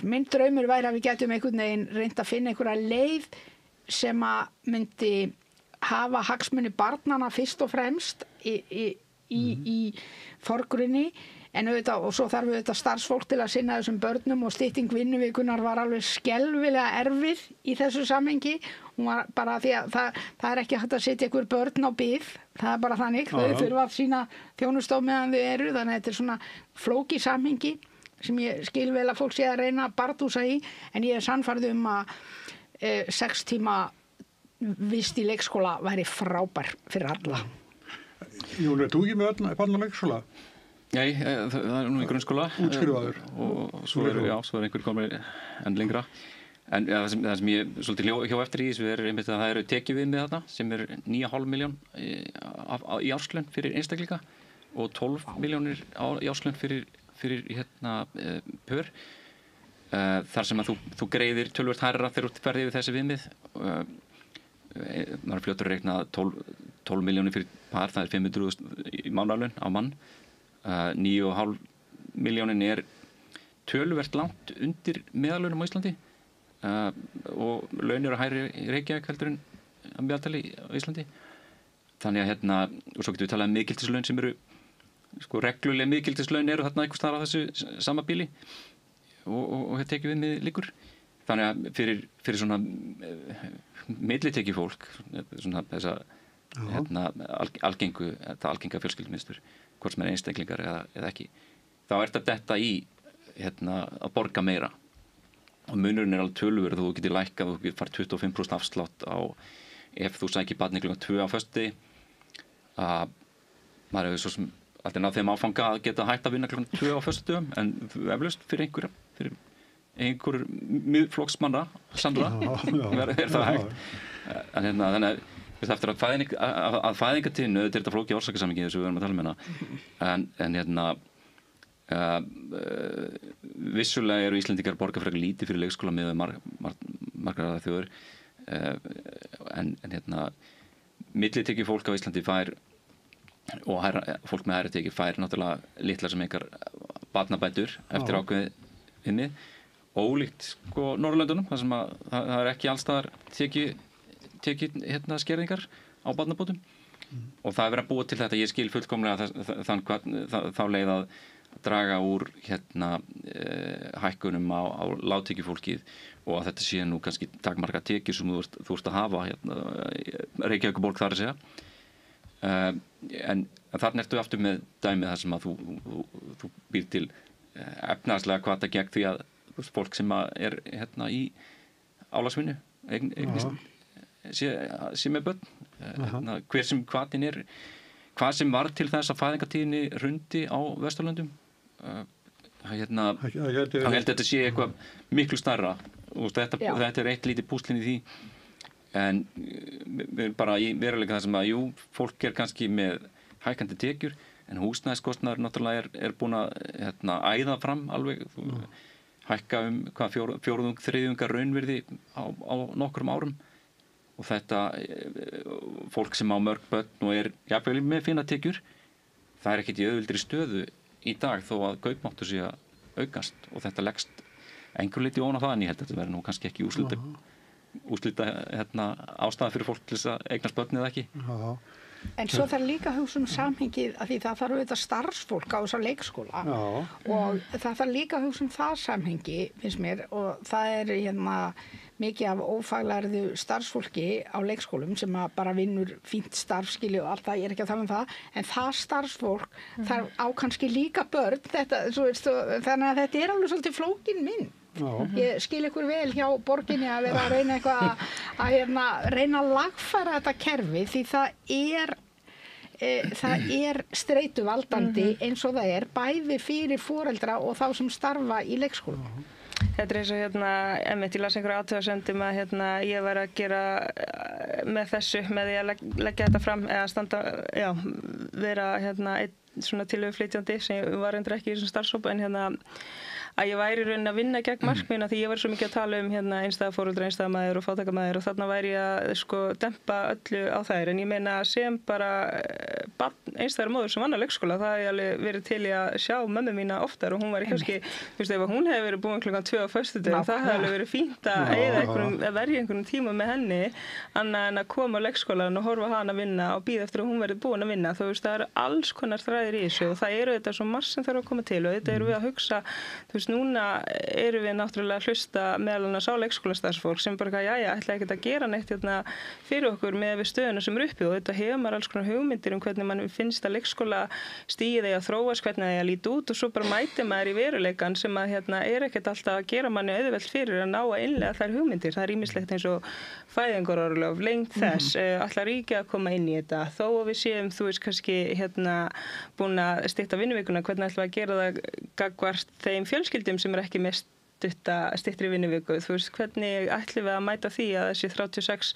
minn draumur væri að við getum einhvern veginn reynt að finna einhverja leið sem að myndi hafa hagsmuni barnanna fyrst og fremst í forgrunni En auðvitað, og svo þarf auðvitað starfsfólk til að sinna þessum börnum og stytting vinnuvikunar var alveg skelfilega erfið í þessu samhengi. Hún var bara því að það er ekki hægt að setja ykkur börn á bið, það er bara þannig, þau þurfa að sína þjónustof meðan þau eru, þannig að þetta er svona flókið samhengi sem ég skil vel að fólk sé að reyna að bardúsa í, en ég er sannfærð að 6 tíma vist í leikskóla væri frábær fyrir alla. Jón, er þú ekki með barn á leikskóla? Nei, það er nú í grunnskóla. Útskrifaður. Og svo er einhver komið enn lengra. En það sem ég svolítið hjá eftir í þessu er einmitt að það eru tekjuviðmið þarna sem er 9,5 milljón í árslaun fyrir einstaklinga og 12 milljónir í árslaun fyrir pör. Þar sem að þú greiðir töluvert hærra þegar þú ferð yfir þessi viðmið. Maður er fljótur að reikna 12 milljónir fyrir par, það er 500.000 í mánaðarlaun á mann. 9,5 milljónin er töluvert langt undir meðallaunum á Íslandi og laun eru hærri í Reykjavík heldur en að meðaltali á Íslandi. Þannig að og svo getum við talað um miðgildislaun sem eru reglulega miðgildislaun eru þarna einhvers staðar á þessu sama bíli og tekjum við með líkur. Þannig að fyrir svona millitekju fólk, svona þessa algenga fjölskyldumynstur, hvort sem er einstaklingar eða ekki, þá er þetta í að borga meira og munurinn er alveg töluverð, þú getur lækkað, þú getur farið 25% afslátt ef þú sækir barnið klukkan 2 á föstudag. Maður hefur svo sem alltaf náð þeim áfanga að geta hætt að vinna klukkan 2 á föstudögum, en eflaust fyrir einhver miðflokksmanna Sandra er það hægt. En þannig að eftir að fæðingartíðinu, þetta er þetta flókið orsakasamhengi þessu við erum að tala um hérna, vissulega eru Íslendingar borga frekar lítið fyrir leikskóla miðað margar aðrar þjóðir, en millitekju fólk á Íslandi fær og fólk með hærri tekjur fær náttúrulega litlar sem einhver barnabætur eftir ákveðið viðmið, ólíkt Norðurlöndunum þar sem að það er ekki alls staðar tekið skerðingar á barnabótum og það er verið að búa til þetta. Ég skil fullkomlega þá leið að draga úr hækkunum á lágtekjufólkið og að þetta sé nú kannski takmarka tekjur sem þú ert að hafa Reykjavíkurborg þar að segja. En þarna ertu aftur með dæmið þar sem að þú býr til efnahagslega hvata gegn því að fólk sem er í álagsvinnu sé með börn, hver sem hvatin er, hvað sem var til þess að fæðingartíðinni hrundi á Vesturlöndum. Þá held þetta sé eitthvað miklu stærra og þetta er eitt lítið púslinn í því, en við erum bara í veruleika það sem að fólk er kannski með hækkandi tekjur, en húsnæðiskostnaður náttúrulega er búin að æða fram alveg, hækka fjórðung, þriðjungar raunvirði á nokkrum árum. Og þetta fólk sem á mörg börn og er jafnvel með fína tekjur, það er ekkert í auðvildri stöðu í dag þó að kaupmáttur sé að aukast og þetta leggst einhver liti ofan á það, en ég held að þetta verður nú kannski ekki úrslita ástæða fyrir fólk til þess að eignast börn eða ekki. En svo þarf líka að hugsa samhengið, af því það þarf auðvitað starfsfólk á þessa leikskóla og það þarf líka að hugsa það samhengi, finnst mér, og það er mikið af ófaglærðu starfsfólki á leikskólum sem bara vinnur fínt starfskili og allt það, ég er ekki að tala um það, en það starfsfólk þarf á kannski líka börn, þannig að þetta er alveg svolítið flókin mynd. Ég skil ykkur vel hjá borginni að vera að reyna eitthvað að reyna að lagfæra þetta kerfi, því það er streituvaldandi eins og það er bæði fyrir foreldra og þá sem starfa í leikskólum. Þetta er eins og einmitt ég las einhverja athugasemdum að ég væri að gera með þessu, með því að leggja þetta fram eða vera einn svona tillöguflytjandi sem var endur ekki í þessum starfshóp, en að ég væri raunin að vinna gegn markmiðina því ég var svo mikið að tala hérna einstæða foreldra, einstæða maður og fátækamaður og þarna væri ég að sko dempa öllu á þær en ég meina sem bara einstæðar móður sem vann á leikskóla það hef alveg verið til í að sjá mömmu mína oftar og hún var kannski, þú veist, ef hún hefði verið búin klukkan 2 á föstudögum, það hefði alveg verið fínt að verja einhverjum tíma með henni annað en að koma á leikskólan og horfa hana að vinna og bíða eftir að hún verið búin að vinna. Þú veist, það eru alls konar þræðir í þessu og það eru þetta svo margt sem þarf að koma til og þetta eru við að hugsa, þú veist, núna eru við náttúrulega að hlusta meðal annars á leikskólastarfsfólk sem bara, ætla ekkert að gera neitt hérna fyrir okkur með við stöðuna sem eru uppi og þetta hefur maður alls konar hugmyndir hvernig mann finnst að leikskóla stigið eigi að þróast, hvernig það eigi að líta út og svo bara mæti maður í veruleikann sem að hérna ekkert alltaf að gera manni auðvelt fyrir að ná að innlega þær hugmyndir. Það ýmislegt eins og fæðingarorlof, lengd þess, ætlar ríkið að koma inn í þetta. Þó að við séum, þú veist, kannski hérna búin að stytta vinnuvikuna, hvernig ætlum við að gera það gagnvart þeim fjölskyldum sem ekki með styttri vinnuviku. Þú veist, hvernig ætlum við að mæta því að þessi 36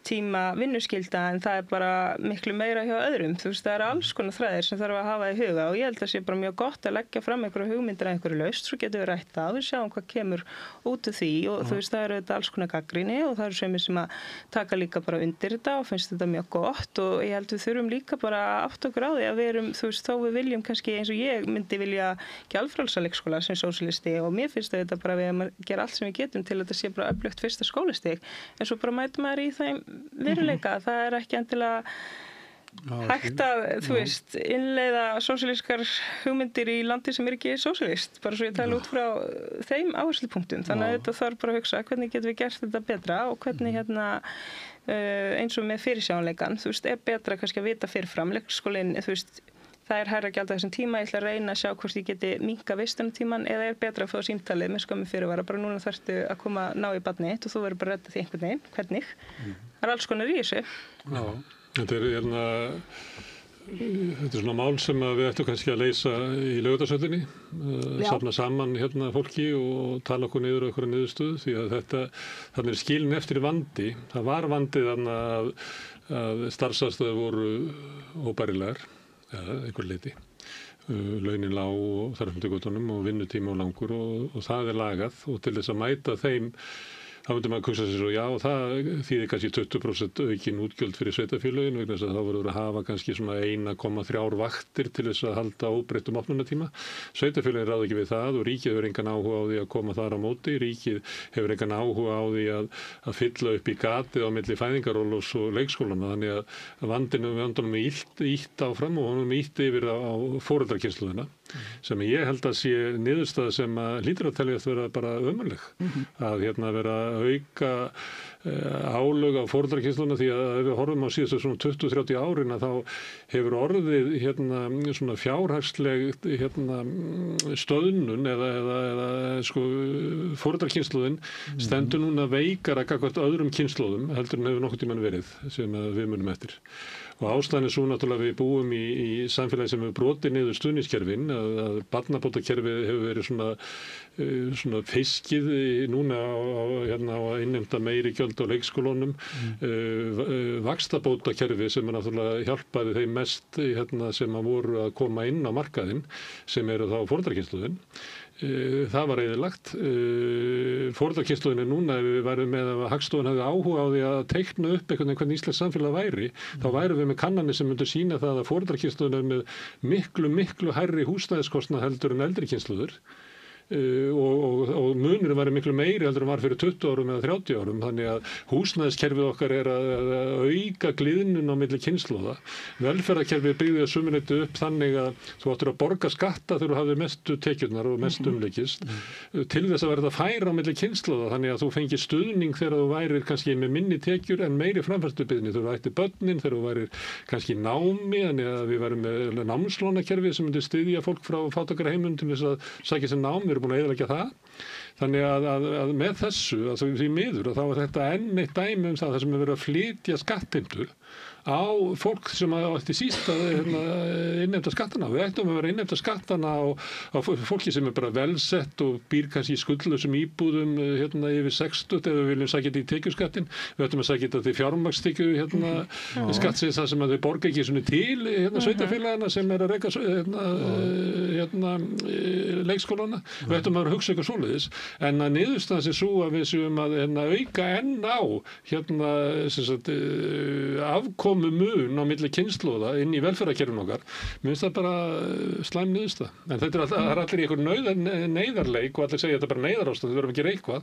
tíma vinnuskylda en það bara miklu meira hjá öðrum. Þú veist, það eru alls konar þræðir sem þarf að hafa í huga og ég held að sé bara mjög gott að leggja fram einhverja hugmyndir að einhverju laust, svo getum við rætt það og við sjáum hvað kemur út úr því og þú veist, það eru þetta alls konar gagnrýni og það eru sumir sem að taka líka bara undir þetta og finnst þetta mjög gott og ég held við þurfum líka bara að átta okkur á því að við erum, þú veist, þó við viljum kannski eins og ég myndi vilja gjaldfrjálsa leikskóla sem sósíalisti og mér finnst þetta bara við að gera allt sem við getum til að þetta sé bara öflugt fyrsta skólastig en svo bara mætum maður í þeim veruleika, það ekki endilega hægt að, þú veist, innleiða sósíalískar hugmyndir í landi sem ekki sósíalist, bara svo ég tala út frá þeim áherslupunktum, þannig að þetta þarf bara að hugsa hvernig getum við gert þetta betra og hvernig hérna eins og með fyrirsjáanleikan, þú veist, betra kannski að vita fyrirfram, leikskólinn, þú veist það hærra gjald á þessum tíma, ég ætla að reyna að sjá hvort ég geti minnka vistunartíman eða betra að fá símtalið með skömmu fyrirvara, bara núna þarftu að koma ná í barnið og þú verður bara að redda því einhvern veginn, hvernig. Það alls konar í þessu. Já, þetta er svona mál sem við ættum kannski að leysa í Laugardalshöllinni, safna saman fólki og tala okkur niður á einhverja niðurstöðu því að þannig skilin eftir vandi. Það var vandið þannig að starfsaðstöður voru óbærilegar eða einhver leiti. Launin lág og þarfumtökutunum og vinnutíma og langur og það lagað og til þess að mæta þeim þá myndi maður hugsa sér svo, já, það þýðir kannski 20% aukin útgjöld fyrir sveitarfélögin vegna þess að þá verður að hafa kannski svona 1,3 vaktir til þess að halda óbreyttum opnunartíma. Sveitarfélögin ráða ekki við það og ríkið hefur engan áhuga á því að koma þar á móti. Ríkið hefur engan áhuga á því að fylla upp í gatið á milli fæðingarorlofs og leikskólana þannig að vandinum ítt áfram og honum ítt yfir á foreldrakynslóðina sem ég held að sé niðurstaða sem hlýtur að teljast vera bara ömurleg að vera auka álög á foreldrakynsluna því að ef við horfum á síðustu svona 20-30 árin að þá hefur orðið svona fjárhagsleg stöðnun eða sko foreldrakynslóðin stendur núna veikara gagnvart öðrum kynslóðum heldur en hefur nokkurn tímann verið sem við munum eftir. Og ástæðan svo náttúrulega við búum í samfélagi sem hefur brotið niður stuðningskerfin að barnabótakerfið hefur verið svona fiskið núna á að innheimta meiri gjöld á leikskólunum vaxtabótakerfið sem náttúrulega hjálpaði þeim mest sem að voru að koma inn á markaðinn sem eru þá foreldrakynslóðin. Það var eyðilagt. Foreldrakynslóðin núna ef við værum með að Hagstofan hefði áhuga á því að teikna upp hvernig íslenskt samfélag væri, þá værum við með kannanir sem myndu sýna það að foreldrakynslóðin er með miklu hærri húsnæðiskostnað heldur en eldri kynslóður. Og munurinn væri miklu meiri heldur en var fyrir 20 árum eða 30 árum þannig að húsnæðiskerfið okkar er að auka gliðnun á milli kynslóða. Velferðarkerfið byggði að sumuleyti upp þannig að þú áttir að borga skatta þegar þú hafðir mestu tekjurnar og mest umleikist til þess að verða færa á milli kynslóða þannig að þú fengir stuðning þegar þú værir kannski með minni tekjur en meiri framfærslubiðni þegar þú ættir börnin, þegar þú værir kannski námi þannig að við værum með námslánakerfið sem myndi styðja fólk frá fátækraheimum til þess að sækja sér nám, við erum búin að eyðileggja það. Þannig að með þessu, því miður, þá er þetta enn eitt dæmi það sem er verið að flytja skattheimtu á fólk sem ætti síst að innheimta skattana. Við ættum að vera innheimta skattana á fólki sem bara velsett og býr kannski í skuldlausum íbúðum yfir 60 ef við viljum sækja þetta í tekjuskattin. Við ættum að sækja þetta til fjármagnstekju skattsins þar sem að þau borga ekki svona til sveitarfélagana sem að reka leikskólana. Við ættum að vera að hugsa eitthvað svoleiðis. En að niðurstaðan sé svo að við séum að auka enn á afkomu mun á milli kynslóða inn í velferðarkerfinu okkar. Mér finnst það bara slæm niðurstaða. En þetta það er allir í einhver neyðarleik og allir segja þetta bara neyðarástand, við verðum að gera eitthvað.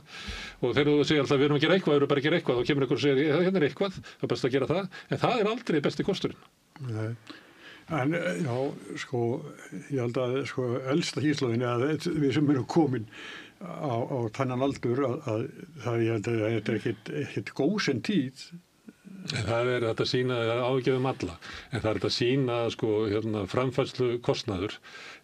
Og þegar þú segir alltaf við verðum að gera eitthvað, við verðum bara að gera eitthvað, þá kemur einhver og segir hérna er eitthvað, það er best að gera það. En það er aldrei besti kosturinn. Nei. En já, sko, ég held að elsta kynslóðin að við sem erum komin á þennan aldur að það ég held að þetta er ekkert góðsend tíð. Það er þetta að sýna, það er ágjöfum alla, en það er þetta að sýna framfærslu kostnaður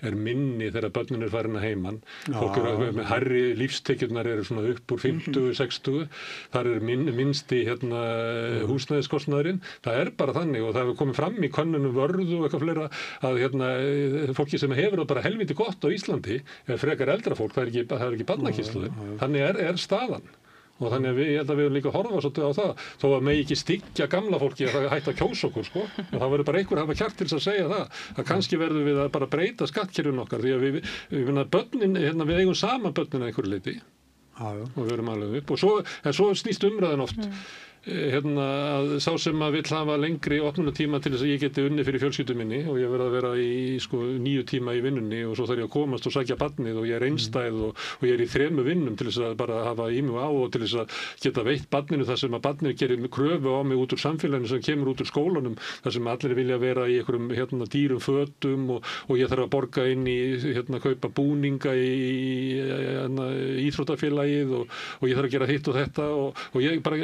er minni þegar börnin er farin að heiman. Fólk eru með hærri lífstekjurnar eru svona upp úr 50-60, þar er minnsti húsnæðiskostnaðurinn. Það er bara þannig og það hefur komið fram í könnunum Vörðu og eitthvað fleira að fólki sem hefur það bara helviti gott á Íslandi er frekar eldra fólk, það er ekki barnakynslóðin. Þannig er staðan. Og þannig að ég held að við erum líka að horfa svolítið á það, þó að megi ekki styggja gamla fólki að það hætta að kjósa okkur, sko. En það verður bara einhver að hafa kjark til þess að segja það, að kannski verðum við að bara breyta skattkerfinu okkar, því að við eigum sama börnin að einhverju leyti og við erum alveg upp. En svo snýst umræðan oft. Að sá sem að vill hafa lengri opnunartíma til þess að ég geti unni fyrir fjölskyldu minni og ég verð að vera í 9 tíma í vinnunni og svo þarf ég að komast og sækja barnið og ég er einstæð og ég er í 3 vinnum til þess að bara hafa í mig á og til þess að geta veitt barninu þar sem að barnið gerir kröfu á mig út úr samfélaginu sem kemur út úr skólanum þar sem allir vilja vera í einhverjum dýrum fötum og ég þarf að borga inn í kaupa búninga í íþróttafélagið og ég þarf að gera hitt og þetta og ég bara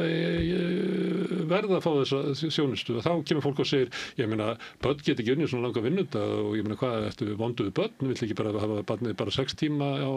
verða að fá þessa þjónustu og þá kemur fólk og segir, ég meina börn get ekki unnið svona langa vinnudag og ég meina hvað ertu vonduðu börn, vill ekki bara hafa barnið bara 6 tíma á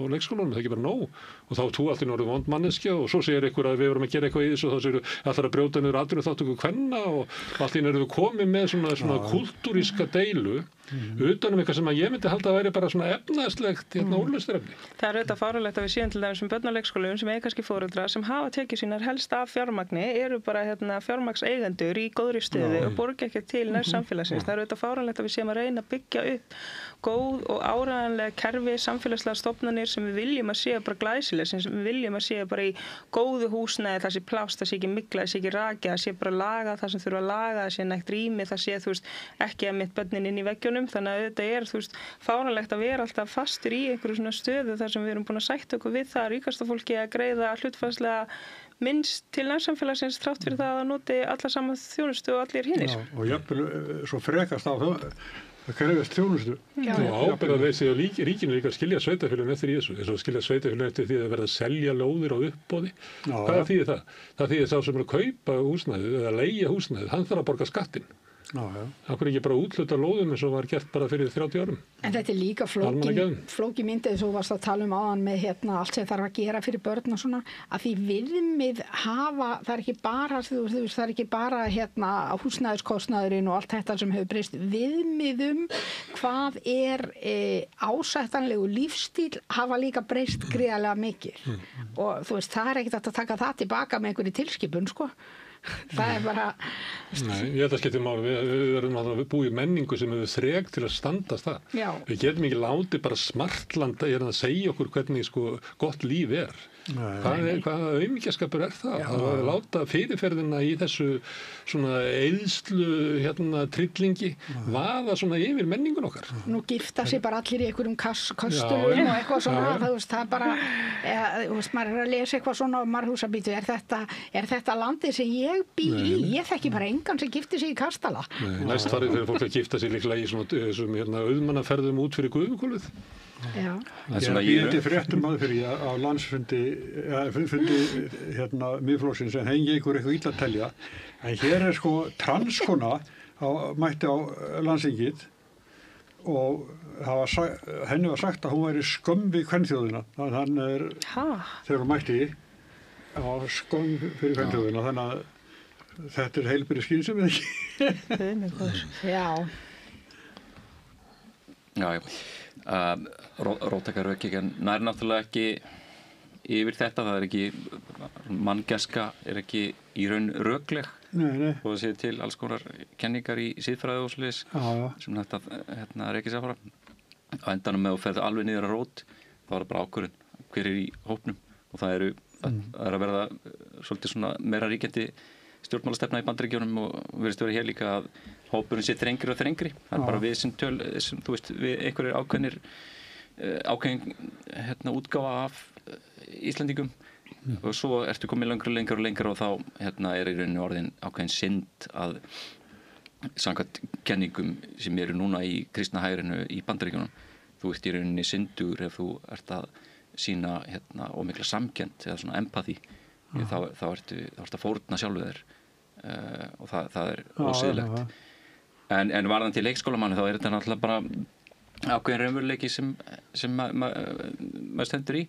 leikskólanum, það er ekki bara nóg og þá þú allir orðið vond manneskja og svo segir einhver að við verum að gera eitthvað í þessu og þá segir allar að brjóta niður atvinnuþátttöku kvenna og allt í einu erum við komið með svona kultúríska deilu utanum eitthvað sem að ég myndi halda að væri bara svona efnahagslegt úrlausnarefni. Það er auðvitað fáránlegt að við séum til dæmis börn á leikskólum sem eiga kannski foreldra sem hafa tekið sínar helst af fjármagni, eru bara fjármagnseigendur í góðri stöðu og borga ekki til nær samfélagsins. Það er auðvitað fáránlegt að við séum að reyna að byggja upp góð og áreiðanlega kerfi, samfélagslega stofnanir sem við viljum að séu bara glæsileg, sem við viljum að séu bara í góðu húsnæði, það sé pláss, það sé ekki mygla, það sé ekki rakið, það sé bara laga það sem þurfa að laga, það sé nægt rými, það sé ekki að mitt börnin inn í veggjunum, þannig að þetta er fáránlegt að vera alltaf fastur í einhverju svona stöðu þar sem við erum búin að sætta okkur við það ríkasta fólki að greiða hlutfallslega minnst til nærsamfélagsins þrátt fyrir það að noti alla saman þjónustu og allir hinnir. Og jafnvel svo frekast á það krefjast þjónustu. Og ábyrgðarleysi á ríkinu líka að skilja sveitarfélögin eftir í þessu, eins og skilja sveitarfélögin eftir því að verða að selja lóðir á uppboði. Hvað þýðir það? Það þýðir sá sem er að kaupa húsnæðið eða leigja húsnæðið, hann þarf að borga skattinn. Akkur ekki bara útluta lóðum eins og var gert bara fyrir 30 árum. En þetta er líka flóki myndið svo varst að tala áðan með allt sem þarf að gera fyrir börn og svona að því viðmið hafa, það er ekki bara það er ekki bara húsnæðiskostnaðurinn og allt þetta sem hefur breyst viðmiðum hvað er ásættanlegu lífstíl hafa líka breyst gríðarlega mikið og það er ekkert að taka það tilbaka með einhverju tilskipun sko. Það er bara Nei, ég held að skipta máli við verðum að búa í menningu sem hefur þrek til að standast það. Við getum ekki látið bara smartlanda að segja okkur hvernig gott líf er. Hvaða aumingjaskapur er það? Að láta fyrirferðina í þessu svona eyðslu trillingi vaða svona yfir menningun okkar. Nú gifta sig bara allir í einhverjum köstum og eitthvað svona, það er bara maður er að lesa eitthvað svona og maður hugsa býtu, er þetta landið sem ég bý í? Ég þekki bara engan sem gifti sig í kastala. Næst farið fyrir fólk að gifta sig líklega í svona auðmannaferðum út fyrir guðukólfið. Ég býtti fréttum fyrir á landsfundi Miðflokksins en hengi ykkur eitthvað illa að telja en hér er transkona mætti á landsþingið og henni var sagt að hún væri skömm við kvenþjóðina þegar hún mætti skömm fyrir kvenþjóðina þannig að þetta heilbrigð skynsemi ekki. Já. Já. Róttækar rökhyggjan nær náttúrulega ekki yfir þetta, það ekki, manngæska ekki í raun rökleg. Nei. Og það sé til alls konar kenningar í siðfræði og svoleiðis sem þetta rekið sér fara. Á endanum með að ferðu alveg niður að rót, þá er það bara ákvörðun hver í hópnum og það er að verða svolítið svona meira ríkjandi stjórnmálastefna í Bandaríkjunum og virðist vera hér líka að hópurinn sé þrengri og þrengri. Það er bara við sem þú veist, við einhverjir ákveðin útgáfa af Íslendingum og svo ertu komið lengur og þá er í rauninu orðin ákveðin synd að samkvæmt kenningum sem eru núna í kristna hægrinu í Bandaríkjunum, þú ert í rauninni syndur ef þú ert að sýna ómikla samkennd eða svona empathy, þá ertu að fórna sjálfu þér og það er ósiðlegt. En varðandi leikskólamanni þá er þetta náttúrulega bara ákveðin raunveruleiki sem maður stendur í.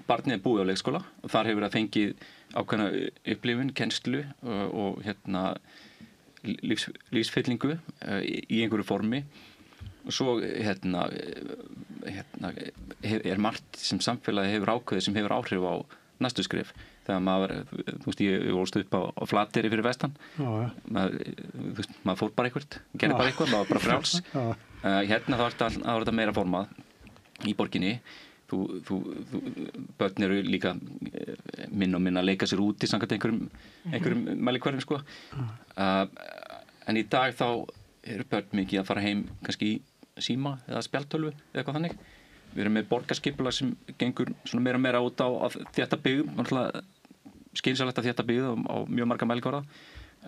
Barnið er búið á leikskóla og þar hefur það fengið ákveðna upplifun, kennslu og lífsfyllingu í einhverju formi og svo er margt sem samfélagi hefur ákveðið sem hefur áhrif á næstu skref. Þegar maður, þú veist, ég volst upp á Flateyri fyrir vestan, maður fór bara eitthvað, gerði bara eitthvað, maður var bara frjáls. Hérna þá er þetta meira formað í borginni. Börn eru líka minna og minna að leika sér úti samkvæmt einhverjum mælikvörðum sko. En í dag þá eru börn mikið að fara heim kannski í síma eða spjaldtölvu eða eitthvað þannig. Við erum með borgarskipulag sem gengur svona meira og meira út á þétta byggð, skynsamlegt að þétta byggð á mjög marga mælikvarða.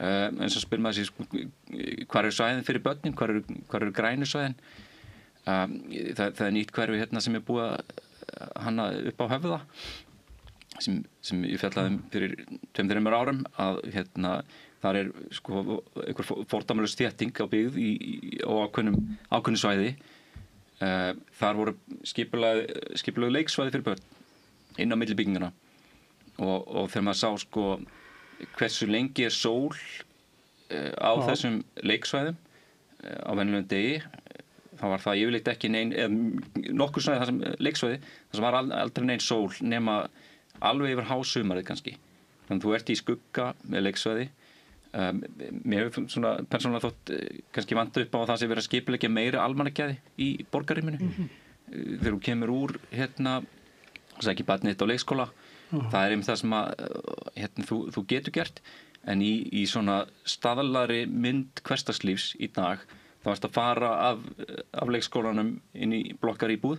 En svo spyr maður sér hvar eru svæðin fyrir börnin, hvar eru grænu svæðin. Það er nýtt hverfi sem er búið að hanna upp á Höfða sem ég fjallaði fyrir 2-3 árum að þar er sko einhver fordæmalaus þétting á byggð á ákveðnu svæði. Þar voru skipulögð leiksvæði fyrir börn inn á milli byggingana og þegar maður sá sko hversu lengi er sól á þessum leiksvæðum á venjulegum degi, þá var það yfirleitt ekki nokkur svona það sem leiksvæði, það sem var aldrei nein sól nema alveg yfir hásumarið kannski. Þannig að þú ert í skugga með leiksvæði. Mér hefur svona persónulega þótt kannski vanta upp á það sem verið að skipuleggja meira almannagæði í borgarrýminu. Þegar þú kemur úr sækir barnið þitt á leikskóla, það er einmitt það sem að þú getur gert, en í svona staðlaðri mynd hversdagslífs í dag þá ertu að fara af leikskólanum inn í blokkaríbúð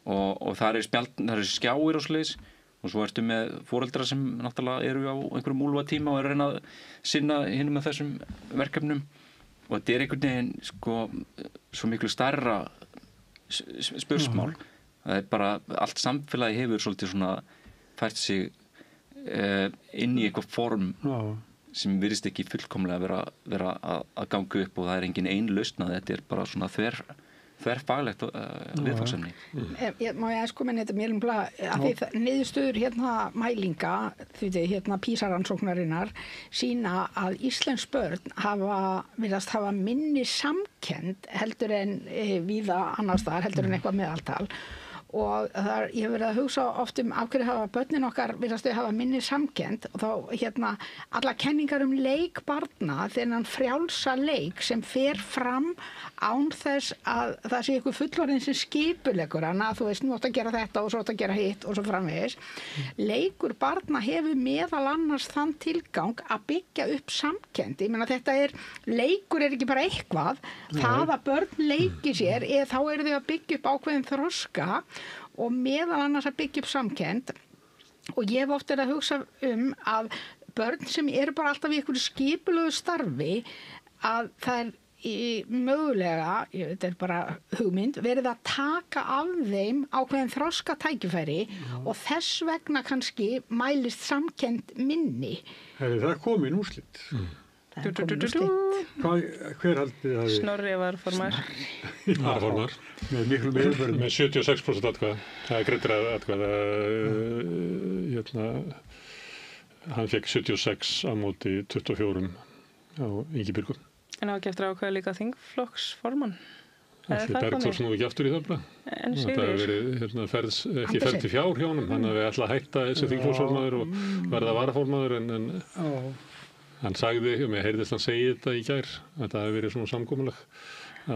og það eru skjáir og svoleiðis og svo ertu með foreldra sem náttúrulega eru á einhverjum úlfatíma og eru að reyna að sinna hinum með þessum verkefnum og þetta er einhvern veginn sko svo miklu stærra spursmál. Það er bara allt samfélagi hefur svolítið svona fært sig inn í eitthvað form sem virðist ekki fullkomlega vera að ganga upp og það er engin ein lausn að þetta er bara svona þverfaglegt viðfangsefni. Má ég aðeins koma inn þetta mér að því niðurstöður mælinga PISA-rannsóknarinnar sýna að íslensk börn virðast hafa minni samkennd heldur en víða annars staðar, heldur en eitthvað meðaltal. Og ég hef verið að hugsa oft af hverju hafa börnin okkar virðast þau hafa minni samkennd og þá alla kenningar leik barna, þennan frjálsa leik sem fer fram án þess að það sé ykkur fullorðin sem skipuleggur hana, þú veist, nú átt að gera þetta og svo átt að gera hitt og svo framvegis. Leikur barna hefur meðal annars þann tilgang að byggja upp samkennd. Ég meina leikur er ekki bara eitthvað, það að börn leiki sér, þá eru þau að byggja upp ákveðin þroska og meðal annars að byggja upp samkennd og ég hef oft að hugsa að börn sem eru bara alltaf í einhverju skipulögu starfi að það er mögulega, þetta er bara hugmynd, verið að taka af þeim ákveðin þroska tækifæri og þess vegna kannski mælist samkennd minni. Það komin úrslit. Hver haldið það? Snorri var formar. Með miklu meðverðum. Með 76% atkvæða. Það er greittir atkvæða. hann fekk 76 á móti 24 á Ingibjörgu. En á ekki eftir að ákveða líka þingflokksformann? Allir Bergþórs nú ekki aftur í það bara. En Það hefur verið ekki ferð til fjár hjá honum, hann hefði ætlað að hætta þessi þingflokksformaður og verða varaformaður en hann sagði, og mér heyrðist hann segja þetta í gær, að það hefði verið svona samkomulag,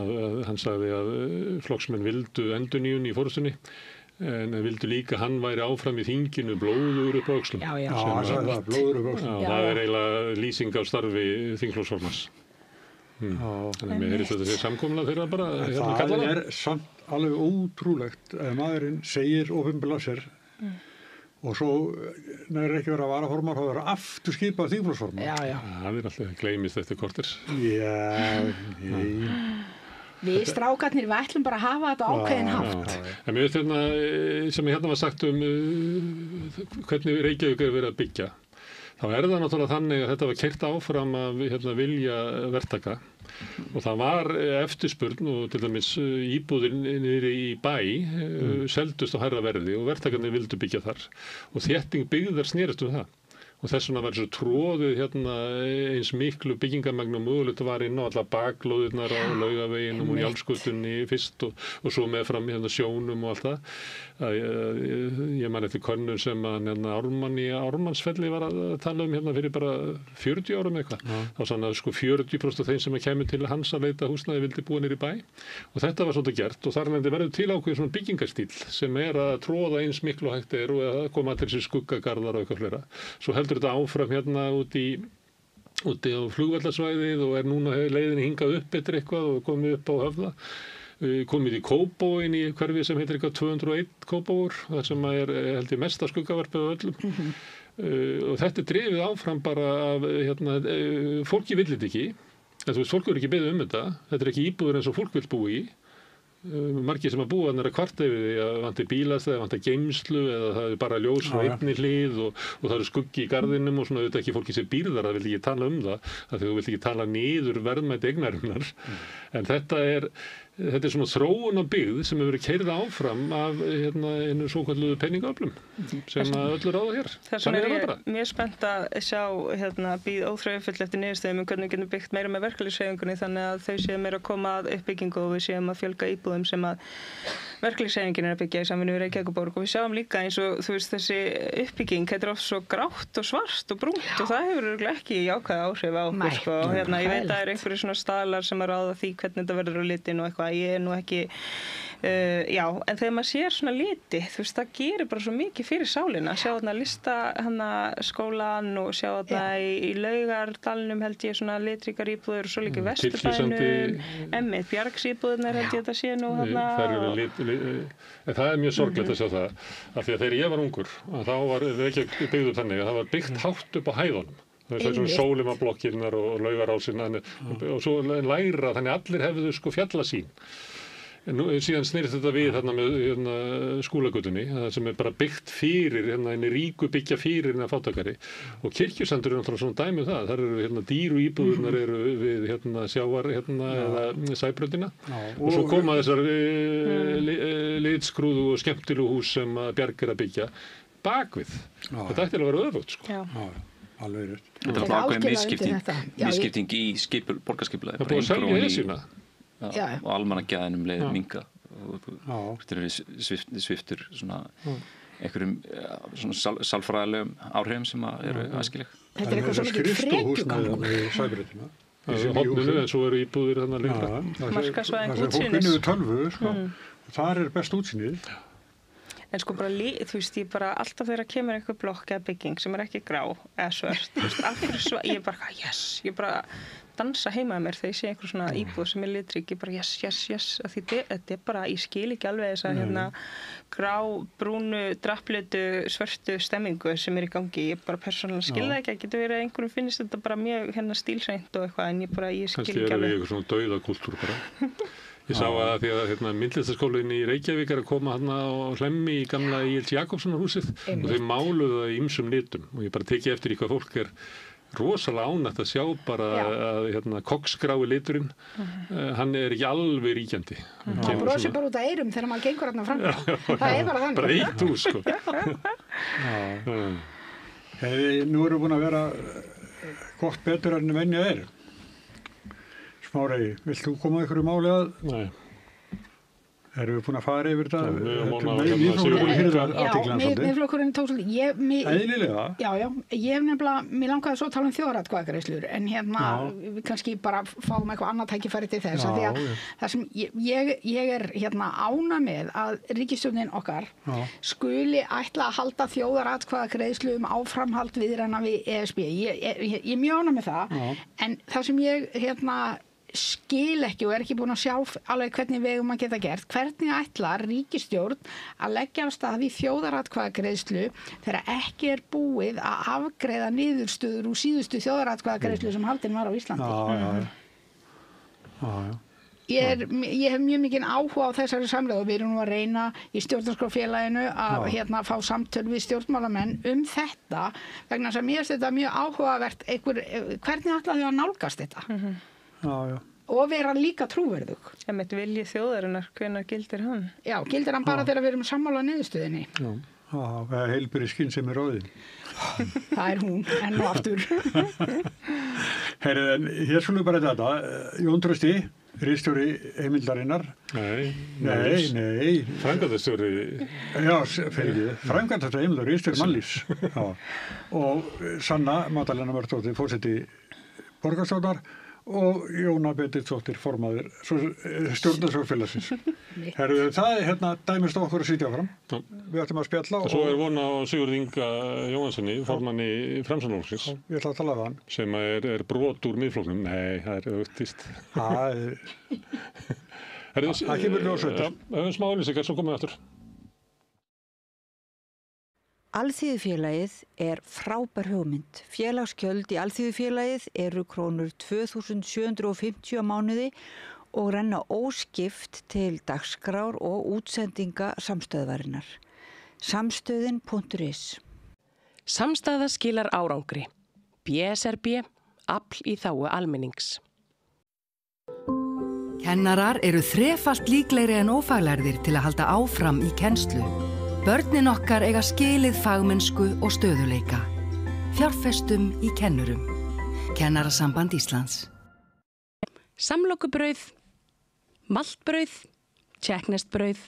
að hann sagði að flokksmenn vildu endurnýjun í forystunni, en vildu líka hann væri áfram í þinginu blóður upp á öxlum. Já, blóður upp á öxlum. Það er eiginlega lýsing á starfi þingflokksformanns. Þannig að mér heyrðist þetta sé samkomulag þeirra bara það er samt alveg ótrúlegt að maðurinn segir opinberlega sér og svo nær ekki verið að varaformar þá verið aftur skipað þingflokksformar. Já. Það er alltaf gleymist eftir kortir. Við strákarnir, við ætlum bara að hafa þetta ákveðin hátt. En mér veist sem ég var sagt hvernig Reykjavík er verið að byggja. Þá það náttúrulega þannig að þetta var keyrt áfram af vilja verktaka og það var eftirspurn og til dæmis íbúðir niðri í bæ seldust á hærra verði og verktakarnir vildu byggja þar og þétting byggðar snerist það. Og þess vegna var svo tróðið eins miklu byggingamagn og mögulegt var inn á alla baklóðirnar á Laugaveginum og Njálsgötunni fyrst og svo meðfram sjónum og allt það. Ég man eftir könnun sem Ármann í Ármannsfelli var að tala fyrir bara 40 árum eitthvað. Þá sann að 40% af þeim sem kemur til hans að leita húsnæði vildi búa niður í bæ. Og þetta var svolítið gert og þar verður til ákveðið svona byggingastíl sem að tróða eins miklu hægt og að koma til þessi skuggagarðar og eitthvað fleira. Svo heldur þetta áfram úti á flugvallarsvæðið og núna leiðinni hingað upp eftir eitthvað og komið upp á Höfða. Komið í Kópavoginn í hverfi sem heitir eitthvað 201 Kópavogur, þar sem held ég mesta skuggavarpið af öllum. Og þetta drifið áfram bara af, fólki vill þetta ekki. Fólk ekki beðið þetta. Þetta ekki íbúður eins og fólk vill búa í. Margir sem að búa að kvarta yfir því að vanti bílastæði, vanti geymslu eða það er bara ljós frá einni hlið og það eru skuggi í garðinum og svona auðvitað ekki fólki sem býr þar að vil ekki tala það af því þú vilt ekki tala niður verðmæti eignarinnar en þetta er svona þróun á byggð sem hefur verið keyrð áfram af einu svokölluðu penningaöflum sem að öllu ráða hér. Þess vegna er ég mjög spennt að sjá býð óþreyjufull eftir niðurstöðum hvernig við getum byggt meira með verkalýðshreyfingunni þannig að þau séu meira að koma að uppbyggingu og við séum að fjölga íbúðum sem að verkalýðshreyfingin er að byggja í samvinnu við Reykjavíkurborg og við sjáum líka eins og þú veist þessi uppbygging þetta er oft svo grátt og svart og brúnt og það hefur örugglega ekki jákvæð áhrif á okkur sko. Ég veit að það eru einhverju svona staðlar sem að ráða því hvernig þetta verður á litin og eitthvað ég er nú ekki en þegar maður sér svona liti þú veist það gerir bara svo mikið fyrir sálina sjá þarna lista skólan og sjá þarna í Laugardalnum held ég svona litríkar íbúður og svo líka Vesturbænum Bjargsíbúðurnar held ég þetta sé nú það er mjög sorglegt að sjá það af því að þegar ég var ungur þá var ekki byggður þannig að það var byggt hátt upp á hæðunum það er svona Sólimablokkinnar og Laugarásina og svo læra þannig allir hefðu fjallasýn síðan snýrist þetta við þarna með Skúlagötunni það sem er bara byggt fyrir henni ríku byggja fyrir henni fátækari og Kirkjusandur er náttúrulega svona dæmi það eru dýru íbúðurnar eru við sjávar eða Sæbrautina og svo koma þessar litskrúðu og skemmtilegu hús sem Bjarg er að byggja bakvið þetta ætti að vera öfugt sko. Alveg rétt. Þetta er ákveðin misskipting í borgarskipulagi. Það búið að selja þessina. Og almannagæðinum leið minga. Þetta eru sviftur svona einhverjum svona sálfræðilegum áhrifum sem eru æskileg. Þetta er eitthvað svo mikið frekjugangur. Í Sæbrautina. Hópninu en svo eru íbúðir þarna lengra. Markaðsvæðing útsýnis. Fólk vinnur við tölvu, þar er best útsýnið. En sko bara, þú veist, ég bara alltaf þegar kemur einhver blokk eða bygging sem er ekki grá eða svört, þú veist, af hverju ég bara, ég bara dansa heima með mér þegar ég sé einhver svona íbúð sem er litrík, ég bara yes, af því þetta er bara, ég skil ekki alveg þessa grá, brúnu, drapplitu, svörtu stemmingu sem er í gangi, ég bara persónulega skil það ekki, getur verið að einhverjum finnst þetta bara mjög stílhreint og eitthvað, en ég skil ekki alveg. Kannski er við eitthvað svona dauðakúltúr bara. Ég sá að því að myndlistaskólinn í Reykjavík er að koma á Hlemmi í gamla Egils Jakobssonar húsið og þeir máluðu það í ýmsum litum og ég bara tekið eftir í hvað fólk er rosalega ánægt að sjá bara að kokksgrái liturinn hann er ekki alveg ríkjandi. Það brosir bara út af eyrum þegar maður gengur þarna fram. Það er bara þannig. Bara eitt hús sko. Nú erum við búin að vera gott betur en venja er. Smári, vilt þú koma ykkur í máli að? Nei. Erum við búin að fara yfir þetta? Miðflokkurinn tók svolítið. Eðlilega? Já, ég hef nefnilega, mér langaði svo að tala þjóðaratkvæðagreiðslur, en við kannski bara fáum eitthvað annað tækifæri til þess. Því að það sem ég er ána með að ríkisstjórnin okkar skuli ætla að halda þjóðaratkvæðagreiðslu áframhald viðræðna við ESB. Ég er mjög ána með það, en það sem ég skil ekki og er ekki búin að sjá alveg hvernig vegum að geta gert. Hvernig ætlar ríkisstjórn að leggja af stað í þjóðaratkvæðagreiðslu þegar ekki er búið að afgreiða niðurstöður úr síðustu þjóðaratkvæðagreiðslu sem haldin var á Íslandi? Ég hef mjög mikinn áhuga á þessari samræðu og við erum nú að reyna í stjórnarskrárfélaginu að fá samtöl við stjórnmálamenn þetta vegna þess að mér finnst þetta mjög áhugavert hvernig ætla þau að nálgast þetta? Og vera líka trúverðug. Vilji þjóðarinnar, hvenær gildir hann? Já, gildir hann bara þegar við erum sammála niðurstöðinni. Það er heilbæri skynsemi ráðin. Það er hún, enn og aftur. En hér skulum bara þetta. Jón Trausti, ritstjóri Heimildarinnar. Nei. Framkvæmdastjóri. Já, framkvæmdastjóri Heimildar, ritstjóri Mannlífs. Og Sanna Magdalena Mörtóttir, forseti borgarstjórnar og Jóna Benediktsdóttir formaður stjórnarskrárfélagsins. Það er dæmist á okkur að sitja áfram. Við ætlum að spjalla. Svo er von á Sigurði Inga Jóhanssoni, formanni Framsóknarflokksins. Ég ætla að tala við hann. Sem er brot úr Miðflokknum. Nei, það er auktist. Það kemur ljósveitur. Smá auglýsingar, svo komum við aftur. Alþýðufélagið er frábær hugmynd. Félagsgjöld í Alþýðufélagið eru krónur 2.750 á mánuði og renna óskipt til dagskrár og útsendinga samstöðvarinnar. Samstöðin.is. Samstæða skilar árangri. BSRB, afl í þágu almennings. Kennarar eru þrefalt líklegri en ófaglærðir til að halda áfram í kennslu. Börnin okkar eiga skilið fagmennsku og stöðuleika. Fjárfestum í kennurum. Kennarasamband Íslands. Samlokubrauð, maltbrauð, tékkneskt-brauð,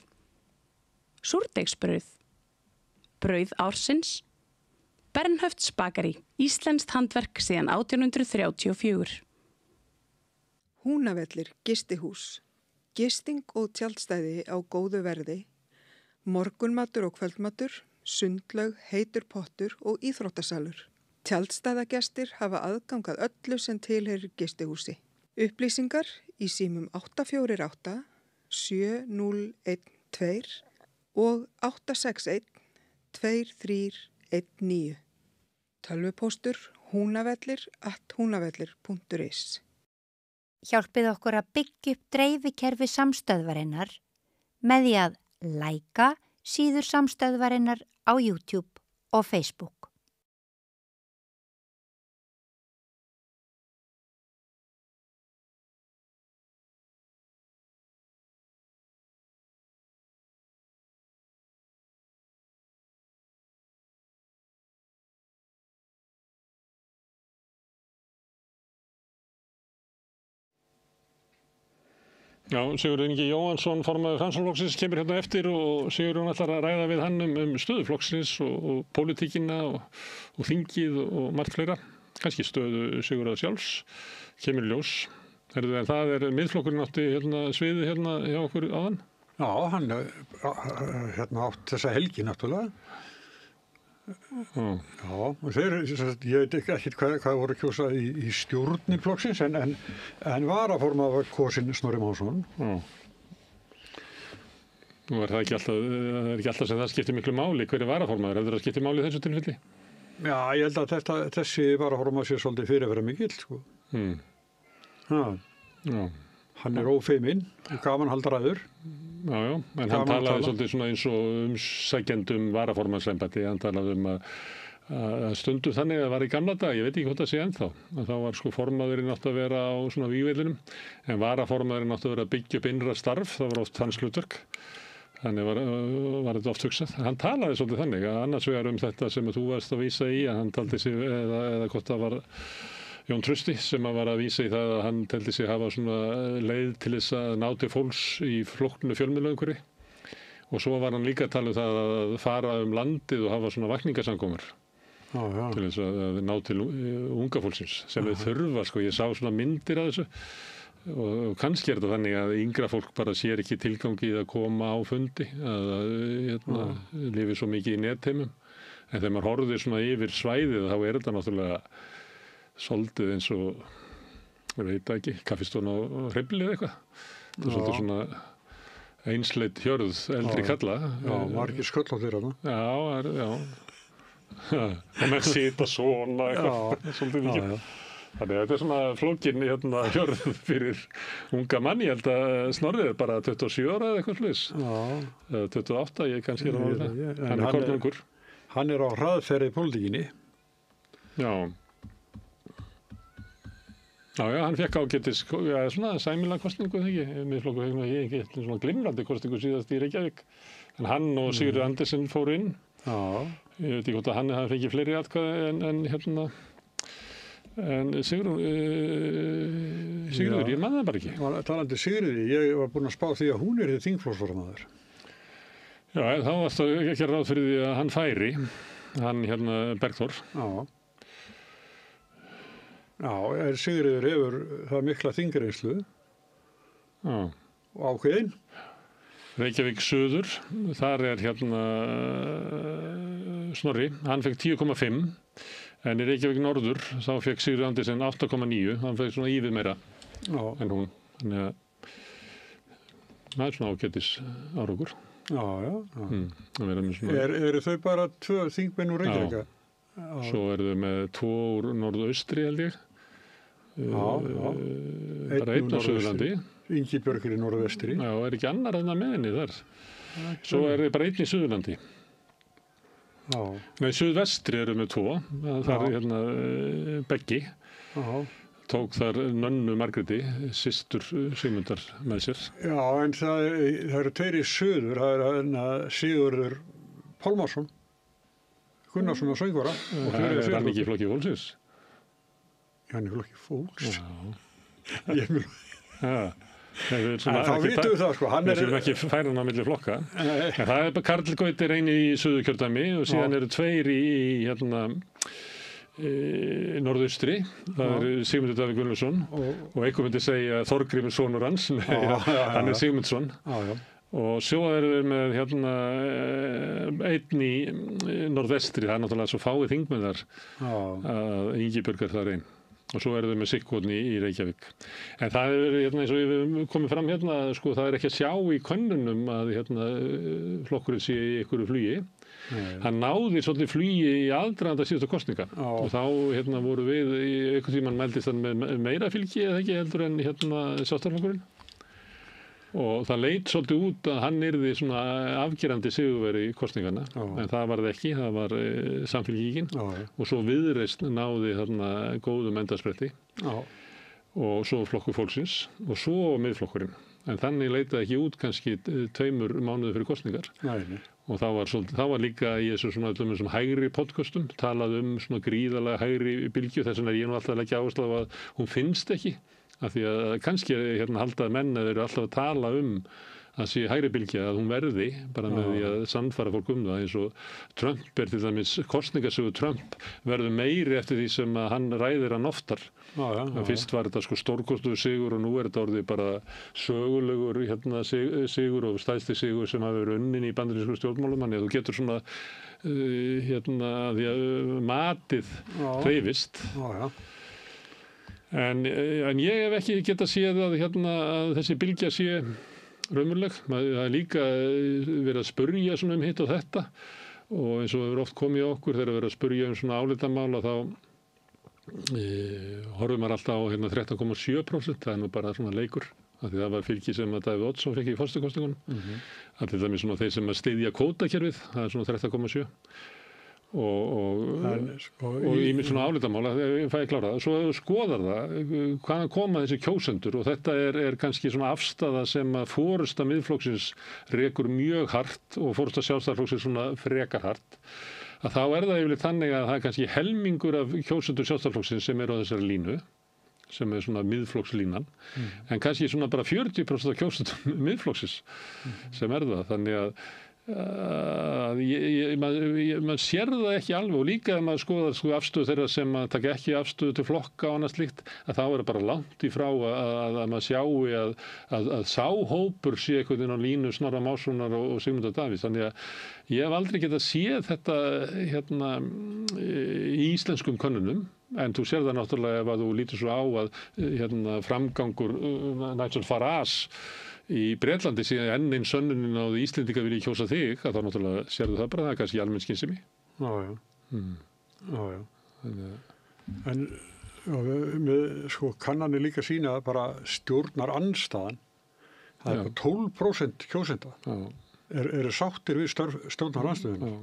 súrdeigsbrauð, brauð ársins, Bernhöfts bakari, íslenskt handverk síðan 1834. Húnavellir gistihús, gisting og tjaldstæði á góðu verði, morgunmatur og kvöldmatur, sundlaug, heitur pottur og íþróttasalur. Tjaldstæðagestir hafa aðgangað öllu sem tilheyrir gistihúsi. Upplýsingar í símum 848 7012 og 861 2319. Tölvupóstur hunavellir@hunavellir.is. Hjálpið okkur að byggja upp dreifikerfi samstöðvarinnar með því að læka síður samstöðvarinnar á YouTube og Facebook. Já, Sigurður Ingi Jóhannsson, formaður Framsóknarflokksins, kemur hérna eftir og Sigurður ætlar að ræða við hann stöðu flokksins og pólitíkina og þingið og margt fleira. Kannski stöðu Sigurðar sjálfs, kemur ljós. En það miðflokkurinn átti sviði hjá okkur áðan? Já, hann átt þessa helgi náttúrulega. Já, og ég veit ekki hvað voru kjósa í stjórnir flokksins en varaformaður var kosinn Snorri Másson. Nú það ekki alltaf sem það skiptir miklu máli, hver er varaformaður? Heldur það skiptir máli í þessu tilfelli? Já, ég held að þessi varaformaður sé svolítið fyrirvera mikill, sko. Já. Hann er ófeiminn, gamanhaldaræður. Já, en hann talaði svolítið svona eins og umsækjendum varaformannsembætti. Hann talaði að stundu þannig að það var í gamla dag, ég veit ekki hvort það sé ennþá. Þá var sko formaðurinn átt að vera á svona vígvellinum, en varaformaðurinn átt að vera að byggja upp innra starf, það var oft hans hlutverk. Þannig var þetta oft hugsað. Hann talaði svolítið þannig að annars vegar þetta sem þú varst að vísa í að hann taldi sig, eða hvort það var Jón Trausti sem var að vísa í það að hann teldi sig hafa svona leið til þess að ná til fólks í flóknu fjölmiðlaumhverfi. Og svo var hann líka að tala það að fara landið og hafa svona vakningasamkomur til þess að ná til unga fólksins sem við þurfa, sko. Ég sá svona myndir af þessu og kannski þetta þannig að yngra fólk bara sér ekki tilgangi í að koma á fundi, að lifi svo mikið í netheimum. En þegar maður horfir svona yfir svæðið þá þetta náttúrulega svolítið eins og, ég veit ekki, kaffistofan á Hreyfli eða eitthvað. Það svolítið svona einsleit hjörð eldri kalla. Já, margir sköllóttir þarna. Já. Og menn sita svona eitthvað, svolítið mikið. Þannig að þetta svona flókin hjörð fyrir unga manni. Ég held að Snorri bara 27 ára eða eitthvað slags. 28, ég kannski á það. Hann kornungur. Hann á hraðferð í pólitíkinni. Já. Já, hann fekk ágætis, svona sæmilega kosningu, þegar ekki? Miðflokkur ekki svona glimrandi kosningu síðast í Reykjavík. En hann og Sigurður Andersen fór inn. Já. Ég veit ekki hvort að hann hafi fengið fleiri atkvæði en Sigurður, ég man það bara ekki. Talandi Sigurði, ég var búinn að spá því að hún þingflokksformaður. Já, þá varst það ekki ráð fyrir því að hann færi, hann Bergþór. Já, Sigurður hefur það mikla þingreynslu og ákveðin. Reykjavík Suður, þar Snorri, hann fekk 10,5. En í Reykjavík Norður þá fekk Sigurður Andersen 8,9. Hann fekk svona ívið meira en hún. Þannig að það svona ágætis árangur. Já. Svona... Eru þau bara 2 þingmenn úr Reykjavík? Já. Svo eru þau með 2 úr norðaustri, held ég. Bara 1 á Suðurlandi. Ingibjörg í norðvestri. Já, ekki annar en það með henni þar. Svo eru bara 1 í Suðurlandi. Nei, Suðvestri eru með 2. Það Beggi. Tók þar Nönnu Margréti, systur Sigmundar með sér. Já, en það eru 2 í Suður. Það er Sigurður Pálmarsson, Gunnarsson og söngvara. Það er hann ekki í Flokki fólksins? Hann í Flokki fólks? Já. Þá vitum við það, sko. Við séum ekki færa hann á milli flokka. En það er bara Karl Gautir einn í Suðurkjördæmi og síðan eru 2 í norðaustri. Það er Sigmundur Davíð Gunnlaugsson og einhver myndi segja Þorgrímur sonur hans. Hann er Sigmundsson. Og svo eru við með einn í norðvestri. Það er náttúrulega svo fáið þingmenn þar að Ingibjörg þar einn. Og svo eru þau með sikkotni í Reykjavík. En það eins og við komum fram sko, það er ekki að sjá í könnunum að flokkurinn sé í einhverju flugi. Hann náði svolítið flugi í aðdraganda síðustu kosninga. Og þá voru við í einhvern tímann meldist hann með meira fylgi eða ekki heldur en Sjálfstæðisflokkurinn. Og það leit svolítið út að hann yrði svona afgerandi sigurveri í kosningarna. En það var það ekki, það var Samfylkingin. Og svo Viðreisn náði góðum endaspretti. Og svo Flokkur fólksins og svo Miðflokkurinn. En þannig leitaði ekki út kannski 2 mánuði fyrir kosningar. Og það var líka í þessu svona hægri podcastum talað svona gríðarlega hægri bylgju. Þess vegna er ég nú alltaf að leggja áherslu á að hún finnst ekki. Af því að kannski halda menn að þeir eru alltaf að tala að sé hægri bylgja að hún verði bara með því að sannfæra fólk það eins og Trump til dæmis kosningasögu Trump verður meiri eftir því sem að hann ræðir hann oftar. Fyrst var þetta sko stórkostlegur sigur og nú er þetta orðið bara sögulegur sigur og stærsti sigur sem hafi verið unnin í bandarísku stjórnmálum. Þannig að þú getur svona því að matið hreyfist. En ég hef ekki getað séð að þessi bylgja sé raunveruleg. Það er líka verið að spurja svona hitt og þetta og eins og hefur oft komið okkur þegar verið að spurja svona álitamála þá horfum maður alltaf á 13,7%. Það er nú bara svona leikur. Því það var fylgi sem að Davíð Oddsson fekk í forsetakosningunum. Til dæmis svona þeir sem að styðja kvótakerfið, það er svona 13,7%. og í mér svona álitamála þegar ég fæði klára það, svo skoðar það hvaðan koma þessi kjósendur og þetta er kannski svona afstaða sem að forysta Miðflokksins rekur mjög hart og forysta Sjálfstæðisflokksins svona frekar hart, að þá það yfirleitt þannig að það kannski helmingur af kjósendur Sjálfstæðisflokksins sem á þessari línu, sem svona miðflokkslínan, en kannski svona bara 40% af kjósendum Miðflokksins sem það, þannig að maður sér það ekki alveg og líka ef maður skoðar afstöðu þeirra sem að taka ekki afstöðu til flokka og annað slíkt, að þá það bara langt í frá að maður sjái að sá hópur sé einhvern veginn á línu Snorra Mássonar og Sigmundar Davíðs, þannig að ég hef aldrei getað séð þetta í íslenskum könnunum, en þú sér það náttúrulega ef að þú lítur svo á að framgangur Nigel Farage í Bretlandi síðan enn einn sönnunin á því Íslendinga vilja kjósa þig, að þá náttúrulega sérðu það bara, það kannski almenn skynsemi. Já. En með kannanir líka sína bara stjórnar andstaðan, það er 12% kjósenda, eru sáttir við stjórnar andstaðuna.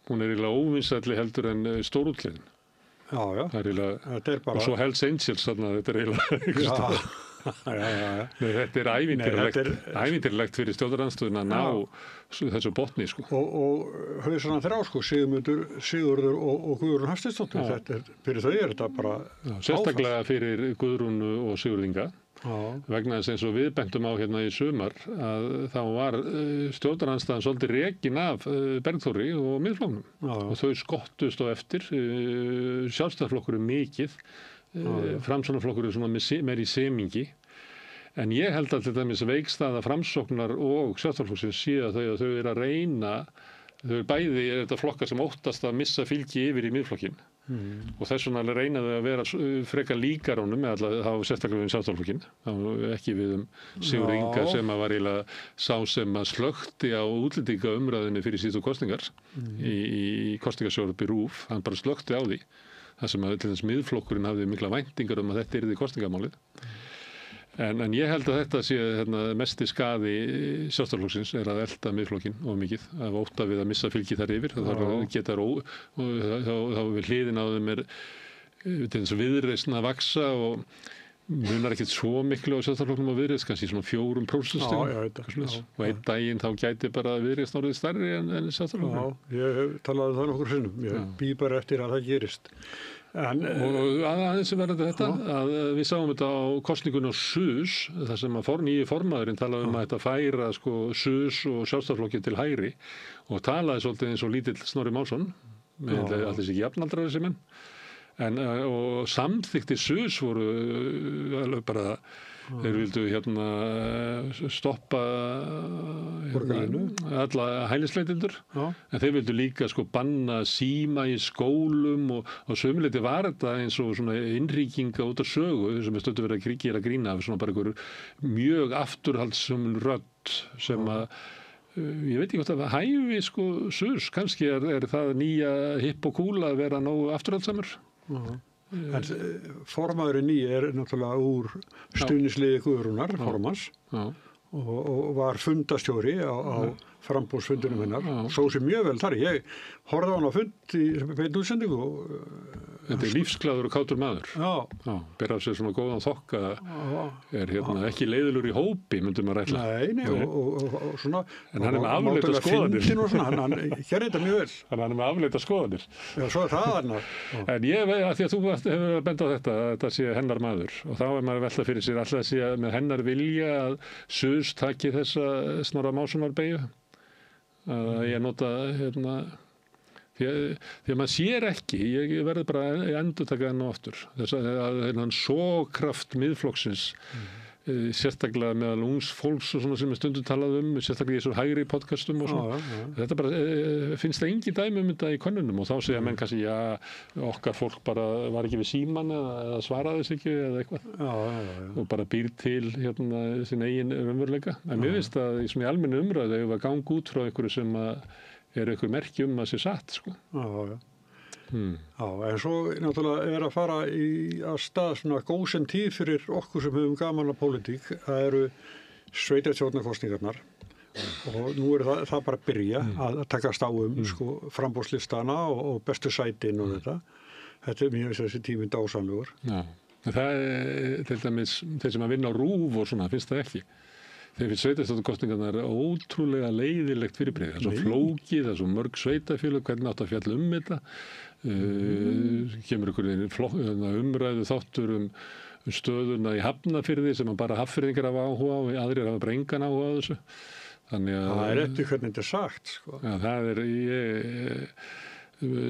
Hún eiginlega óvinsælli heldur en stórútlegin. Já. Þetta er bara... Og svo Hells Angels, þarna, þetta er eiginlega... Nei, þetta er ævintýrlegt fyrir stjórnarandstöðuna að ná þessu botni og höfðu svona þrjá Sigurður og Guðrún Hafsteinsdóttir, þetta fyrir þau þetta bara sérstaklega fyrir Guðrúnu og Sigurðinga vegna þess eins og við bentum á hérna í sumar að þá var stjórnarandstaðan svolítið rekin af Bergþóri og Miðflokknum og þau skottust á eftir Sjálfstæðisflokkurinn mikið, Framsóknarflokkurinn svona meir í semingi, en ég held að þetta með veikstaða Framsóknar og Sjálfstæðisflokksins sé að þau eru að reyna, þau bæði þetta flokkar sem óttast að missa fylgi yfir í Miðflokkinn og þess vegna reyna þau að vera frekar líkar honum með þá sérstaklega við Sjálfstæðisflokkinn, þá ekki við Sigurð Inga sem að var eiginlega sá sem að slökkti á útlendingaumræðinni fyrir síðustu kosningar í kosningasjónvarpi RÚV, hann bara slökkti á því. Það sem að til þess Miðflokkurinn hafði mikla væntingar að þetta yrði kosningamálið. En ég held að þetta sé mesti skaði Sjálfstæðisflokksins er að elta Miðflokkinn of mikið, að ótta við að missa fylgi þar yfir. Þá við hliðin á þeim til þess Viðreisn að vaksa og munar ekkert svo miklu á Sjálfstæðisflokknum á Viðreisn, kannski svona 4%. Og einn daginn þá gæti bara Viðreisn orðið stærri en Sjálfstæðisflokkurinn. Já, ég hef talað það nokkur sinnum. Ég bý bara eftir að það gerist. Og aðeins sem verður þetta, að við sáum þetta á kosningunni á SUS, þar sem að nýji formaðurinn talaði að þetta færa SUS og Sjálfstæðisflokkinn til hægri og talaði svolítið eins og lítill Snorri Másson, með allir sig jafnaldrar þessi menn. Og samþykti SUS voru alveg bara, þeir vildu stoppa alla hælisleitendur, en þeir vildu líka banna síma í skólum og sömuleyti var þetta eins og svona innríkinga út af sögu sem stöndum verið að gera grína af svona bara einhver mjög afturhaldssöm rödd sem að ég veit ekki hvort að það hæfi SUS, kannski er það nýja hipp og kúla að vera nógu afturhaldsamur. En formaðurinn nýi er náttúrulega úr stuðningsliði Guðrúnar formanns og var fundastjóri á framboðsfundunum hennar, svo sem mjög vel þar. Ég horfði á hann á fund í beinni útsendingu. Þetta er lífsglaður og kátur maður. Ber af sér svona góðan þokka, er ekki leiðilegur í hópi, myndum að rætla. Nei, og svona. En hann er með afleita skoðanir. Hann hér þetta mjög vel. Hann er með afleita skoðanir. Já, svo er það hann. En ég veit að því að þú hefur að benda á þetta sé hennar maður og þá maður velta fyrir sér alltaf að sé með hennar vilja að SUS taki þessa Snorra Mássonar beygju. Að ég nota því að maður sér ekki, ég verður bara að endurtaka enn og aftur þess að svo kraft Miðflokksins sérstaklega meðal ungs fólks og svona sem stundum talað sérstaklega í þessu hægri podcastum og svona. Þetta bara finnst það engin dæmi þetta í könnunum og þá segja menn kannski okkar fólk bara var ekki við síman eða svaraði þess ekki eða eitthvað og bara býr til sin eigin raunveruleika. En mér finnst að í svona almennu umræðu ef að ganga út frá einhverju sem er einhver merki að sé satt Já, en svo náttúrulega að fara að stað svona góðsend tíð fyrir okkur sem höfum gaman að pólitík. Það eru sveitarstjórnarkosningarnar og nú það bara að byrja að takast á sko, framboðslistana og bestu sætin og þetta er mjög þessi tíminn dásamlegur. Já, það til dæmis þeir sem að vinna á RÚV og svona finnst það ekki. Þeir finnst sveitarstjórnarkosningarnar ótrúlega leiðilegt fyrirbrigði. Það er svo flókið, það er svo mörg sveitafélög, hvernig átt að fjalla þetta. Kemur einhverjum umræðu þáttur stöðuna í Hafnarfirði sem bara Hafnfirðingar hafa áhuga á, aðrir hafa bara engan áhuga á þessu. Þannig að það eftir hvernig þetta er sagt, sko. Já, það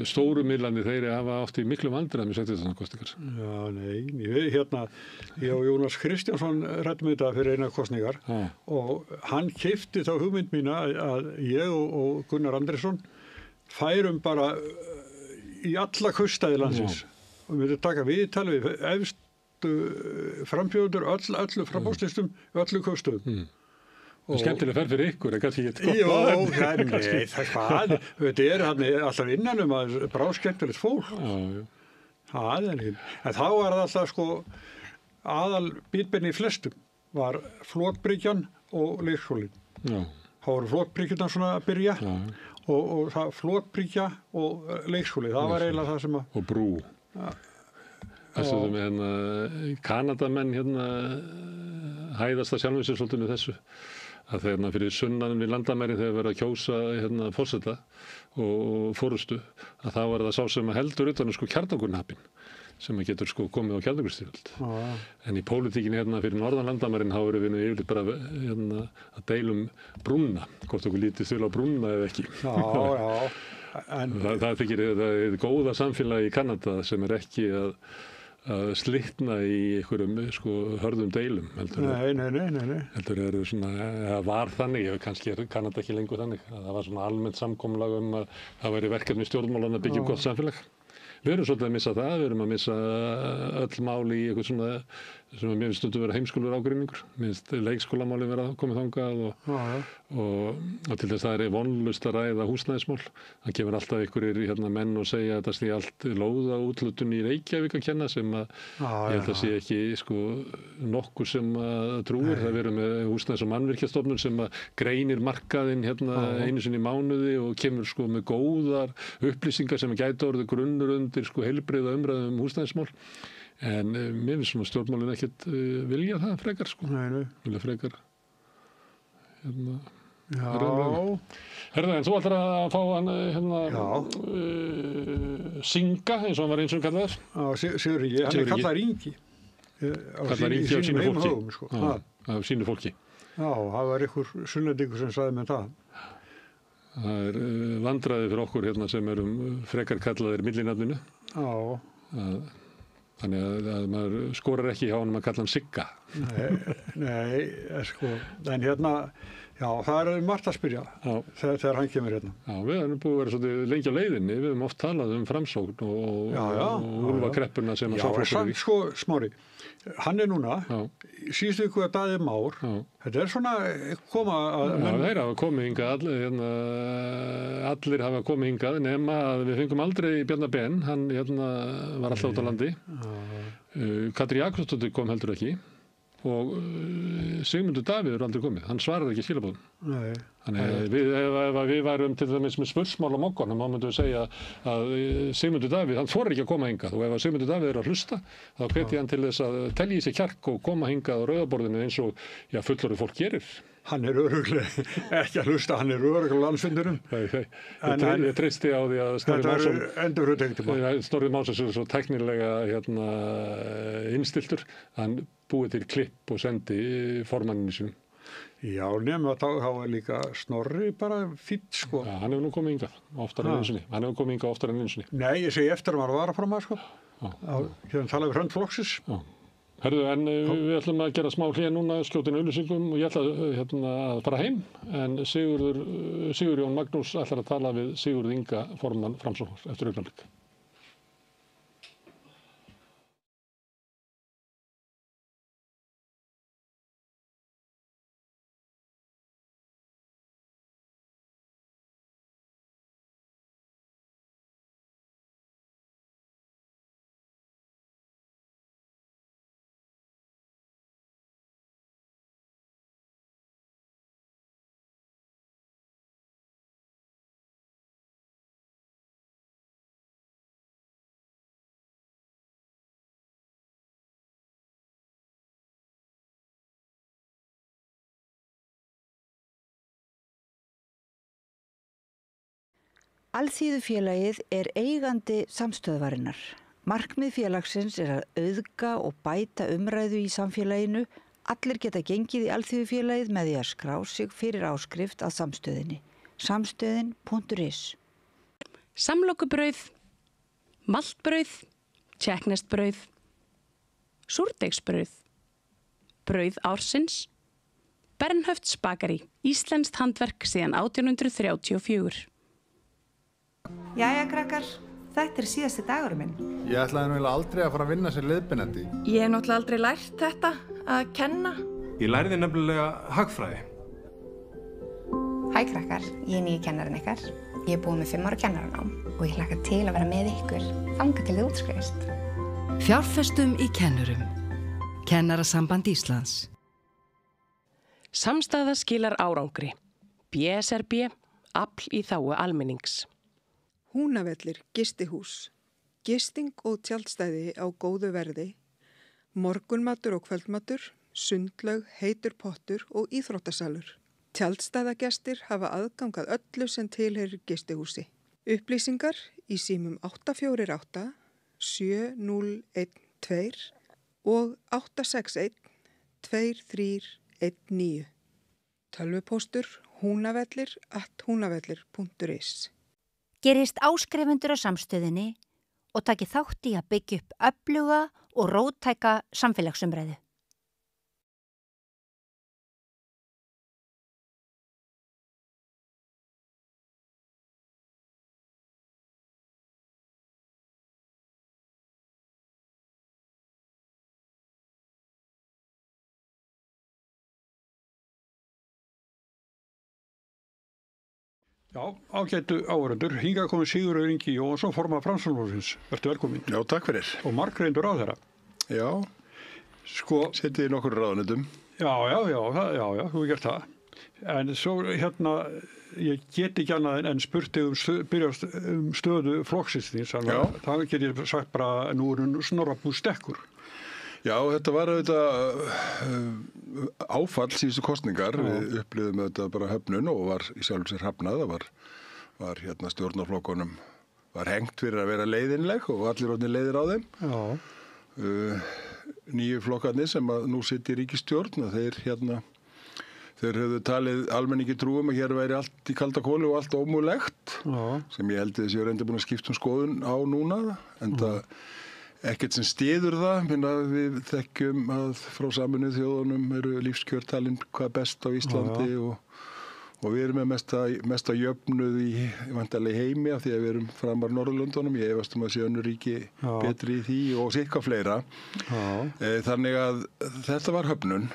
stóru miðlarnir þeir hafa átt í miklu vandræðum í sveitarstjórnarkosningar. Já, nei, ég og Jónas Kristjánsson ræddum þetta fyrir eina kosningar og hann keypti þá hugmynd mína að ég og Gunnar Andrésson færum bara í alla kaustæði landsins og við myndum taka viðtal við efstu frambjóðendur öllu framboðslistum öllu kaustöðum. Skemmtilega ferð fyrir ykkur, en kannski ekki Jó, þetta er alltaf innanum að bráskemmtilegt fólk. En þá var það alltaf sko aðal bitbeini í flestum var flotbryggjan og leikskólinn. Þá voru flotbryggjarnar svona að byrja og það flotbryggja og leikskóli, það var eiginlega það sem að... Og brú. Það stöðum við Kanadamenn hæðast að sjálfum sér svolítið með þessu. Að þegar fyrir sunnanum í landamærin þegar verið að kjósa forseta og fórustu, að þá var það sá sem heldur utan sko kjarnorkuhnappinn sem að getur sko komið á kjarnorkustyrjöld. En í pólitíkinni fyrir norðan landamærin þá erum við nú yfirleitt bara að deilum brúnna, hvort okkur lítið þurfa á brúnna eða ekki. Það þykir það góða samfélagi í Kanada sem er ekki að slitna í einhverjum sko hörðum deilum heldur. Nei. Heldur svona, var þannig, kannski Kanada ekki lengur þannig, að það var svona almennt samkomulag að það væri verkefni stjórnmálanna að byggja gott samfélag. Við erum svolítið að missa það, við erum að missa öll mál í eitthvað svona sem mér finnst stundum vera heimskulegur ágreiningur. Mér finnst leikskólamálin vera komið þangað og til þess það vonlaust að ræða húsnæðismál. Það kemur alltaf einhverjir menn og segja að það sé allt lóða útlutun í Reykjavík að kenna sem að ég held að sé ekki sko nokkur sem að trúir. Það verður með húsnæðis- og mannvirkjastofnun sem að greinir markaðinn einu sinni í mánuði og kemur sko með góðar upplýsingar sem gæti orðið grunnur undir sko heilbrigða umræðu húsnæðismál. En mér finnst svona stjórnmálin ekkert vilja það frekar sko. Vilja frekar Herðu, en þú ætlar að fá hann Singa, eins og hann var eins og kallaður. Sigurði, hann kallaður Ingi. Kallaður Ingi af sínu fólki. Sko. Af sínu fólki. Já, það var einhver sunnlendingur sem sagði með það. Það vandræði fyrir okkur sem erum frekar kallaðir millinafninu. Þannig að maður skorar ekki hjá honum að kalla hann Sigga. Nei, sko, en já, það er margt að spyrja þegar hann kemur hérna. Já, við erum búið að vera svolítið lengi á leiðinni, við höfum oft talað framsókn og úlfakreppuna sem að sáflokkur í. Já, sko, Smári, hann er núna, síðustu viku að Daði Már, þetta er svona koma að... Já, þeir hafa komið hingað, allir hafa komið hingað, nema að við fengum aldrei Bjarna Ben, hann var alltaf út á landi. Katrín Jakobsdóttir kom heldur ekki. Og Sigmundur Davíð er aldrei komið, hann svarar ekki skilabóðum. Þannig ef við værum til dæmis með spursmál á mokkanum, þá myndum við segja að Sigmundur Davíð, hann þorir ekki að koma hingað og ef Sigmundur Davíð er að hlusta, þá hvet ég hann til þess að telja í sig kjark og koma hingað á rauðaborðinu eins og fullorðið fólk gerir. Hann er örugglega ekki að hlusta, hann er örugglega landsfundurum. Ég treysti á því að Snorri Másson er svo tæknilega innstiltur, hann búið til klipp og sendi formanninu sínum. Já, nema þá er líka Snorri bara fínn, sko. Já, hann hefur nú komið hingað oftar en einu sinni. Nei, ég segi eftir að maður var að fara maður, sko. Hérna talaði við Hrönd-flokksins. Herðu, en við ætlum að gera smá hlé núna, skjótin auglýsingum og ég ætla að fara heim, en Sigurjón Magnús ætlar að tala við Sigurð Inga, formann Framsóknar, eftir augnablik. Alþýðufélagið eigandi samstöðvarinnar. Markmið félagsins að auðga og bæta umræðu í samfélaginu. Allir geta gengið í Alþýðufélagið með því að skrá sig fyrir áskrift að samstöðinni. Samstöðin.is. Samlokubrauð, maltbrauð, tékkneskt-brauð, súrdeigsbrauð, brauð ársins, Bernhöfts Bakarí, íslenskt handverk síðan 1834. Jæja, krakkar, þetta síðasti dagurinn minn. Ég ætlaði náttúrulega aldrei að fara að vinna sem leiðbeinandi. Ég hef náttúrulega aldrei lært þetta, að kenna. Ég lærði nefnilega hagfræði. Hæ krakkar, ég nýji kennarinn ykkar. Ég búið með 5 ára kennaranám og ég hlakka til að vera með ykkur þangað til þið útskrifist. Fjárfestum í kennurum. Kennarasamband Íslands. Samstaða skilar árangri. BSRB, afl í þágu almennings. Húnavellir gistihús. Gisting og tjaldstæði á góðu verði. Morgunmatur og kvöldmatur, sundlaug, heitur pottur og íþróttasalur. Tjaldstæðagestir hafa aðgangað öllu sem tilheyrir gistihúsi. Upplýsingar í símum 848 7012 og 861 2319. Tölvupóstur hunavellir@hunavellir.is. Gerist áskrifundur á samstöðinni og taki þátt í að byggja upp öfluga og róttæka samfélagsumræðu. Já, ágætu áhorfendur, hingað komið Sigurður Ingi Jóhannsson, formaður Framsóknarflokksins. Vertu velkomin. Já, takk fyrir. Og margreyndur ráðherra. Já, setið í nokkur ráðuneytum. Já, þú gert það. En svo ég get ekki annað en spurti byrjast stöðu flokksins þíns. Það get ég sagt bara, nú Snorrabúð stekkur. Já, þetta var auðvitað áfall síðustu kosningar. Við upplifðum auðvitað bara höfnun og var í sjálf sér hafnað. Það var stjórnarflokkunum var hengt fyrir að vera leiðinleg og allir orðnir leiðir á þeim. Nýju flokkarnir sem að nú sitt í ríkisstjórn, þeir höfðu talið almenningi trúum að hér væri allt í kalda koli og allt ómögulegt, sem ég held þessi var enda búin að skipta skoðun á núna, en það ekkert sem styður það. Við þekkjum að frá Sameinuðu þjóðunum eru lífskjörtalin hvað best á Íslandi og við erum með mesta jöfnuð í væntanlega heimi af því að við erum framar Norðurlöndunum. Ég efast að sé önnur ríki betri í því og sitthvað fleira. Þannig að þetta var höfnun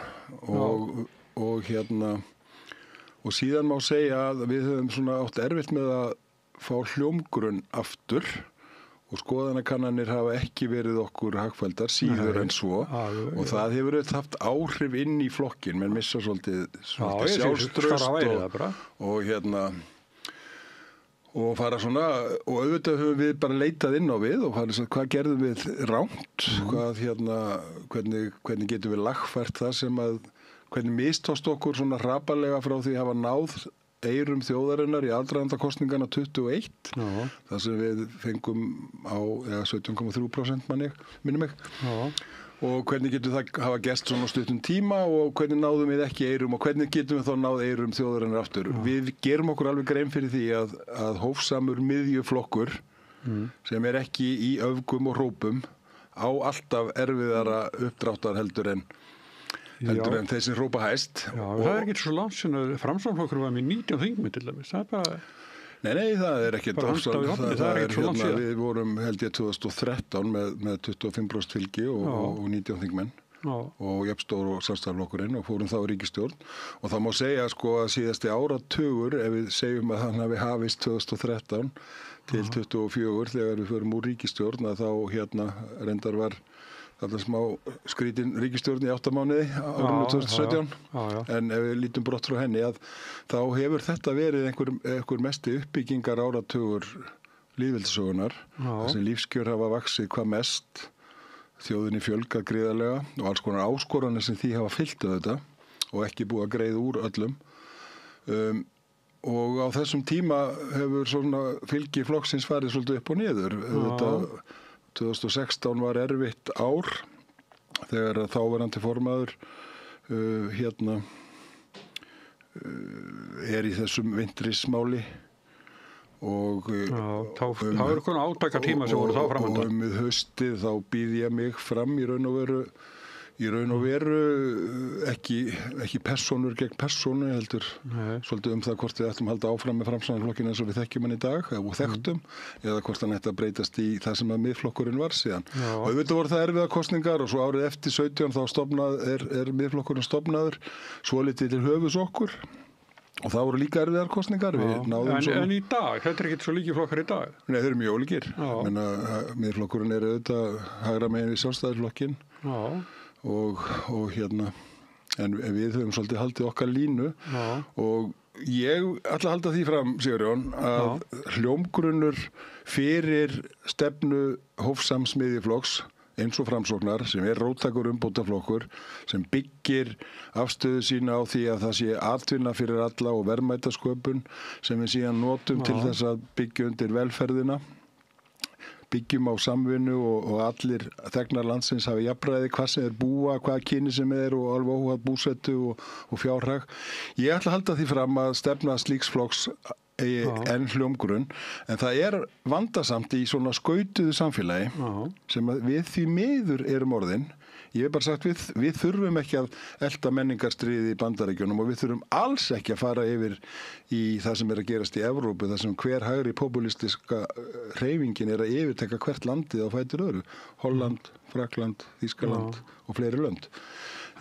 og síðan má segja að við höfum svona átt erfitt með að fá hljómgrunn aftur. Og skoðanakannanir hafa ekki verið okkur hagfelldar síður en svo og það hefur auðvitað haft áhrif inn í flokkin, menn missa svolítið sjálfstraust og fara svona, og auðvitað höfum við bara leitað inn á við og hvað gerðum við rangt, hvernig getum við lagfært það sem að, hvernig mistókst okkur svona hrapalega frá því að hafa náð eyrum þjóðarinnar í aðdragandakosningana 21, þar sem við fengum á 17,3% minnum mig. Og hvernig getur það hafa gerst svona stuttum tíma og hvernig náðum við ekki eyrum og hvernig getum við þá náð eyrum þjóðarinnar aftur. Við gerum okkur alveg grein fyrir því að hófsamur miðjuflokkur sem ekki í öfgum og hrópum á alltaf erfiðara uppdráttar heldur en þeir sem hrópa hæst. Það ekki svo langt sem að Framsóknarflokkur var með 19 þingmenn til dæmis. Það bara... Nei, það ekki við vorum held ég 2013 með 25% fylgi og 19 þingmenn og jafnstór og samstarflokkurinn og fórum þá í ríkisstjórn og það má segja að síðasti áratugur, ef við segjum að hann hafi hafist 2013 til 24 þegar við förum úr ríkisstjórn að þá reyndar var þarna smá skrítin ríkisstjórn í 8 mánuði árinu 2017 en ef við lítum brott frá henni að þá hefur þetta verið einhver mesti uppbyggingar áratugur lýðveldissögunar þar sem lífskjör hafa vaxið hvað mest, þjóðinni fjölgað gríðarlega og alls konar áskoranir sem því hafa fylgt þetta og ekki búið að greiða úr öllum Og á þessum tíma hefur svona fylgi flokksins farið svolítið upp og niður. 2016 var erfitt ár þegar þáverandi formaður er í þessum vintrismáli og þá eru konar átakatíma sem voru þá framöndan. Og haustið þá býð ég mig fram í raun og veru ekki persónur gegn persónu heldur svolítið það hvort við ættum að halda áfram með Framsóknarflokkinn eins og við þekkjum hann í dag og þekktum eða hvort hann ætti að breytast í það sem að Miðflokkurinn var síðan. Og auðvitað voru það erfiða kosningar og svo árið eftir 17 þá er Miðflokkurinn stofnaður svolítið til höfuðs okkur. Og það voru líka erfiðar kosningar. En í dag, þetta er ekki svo líki flokkar í dag? Nei, þeir eru mjög ólíkir. Miðflokkurinn er auðvitað hægra megin við Sjálfstæðisflokkinn. Og en við höfum svolítið haldið okkar línu og ég ætla að halda því fram, Sigurjón, að hljómgrunnur fyrir stefnu hófsams miðjuflokks eins og Framsóknar sem er róttækur umbótaflokkur sem byggir afstöðu sína á því að það sé atvinna fyrir alla og verðmætasköpun sem við síðan notum til þess að byggja undir velferðina. Byggjum á samvinnu og allir þegnar landsins hafa jafnræði hvað sem búa, hvað kyni sem og alveg óháð búsetu og fjárhag. Ég ætla að halda því fram að stefna slíks flokks en hljómgrunn, en það er vandasamt í svona skautuðu samfélagi sem við því miður erum orðin. Ég hef bara sagt við þurfum ekki að elta menningarstríði í Bandaríkjunum og við þurfum alls ekki að fara yfir í það sem að gerast í Evrópu, það sem hver hægri populistiska hreyfingin að yfirteka hvert landið á fætur öðru. Holland, Frakkland, Þýskaland og fleiri lönd.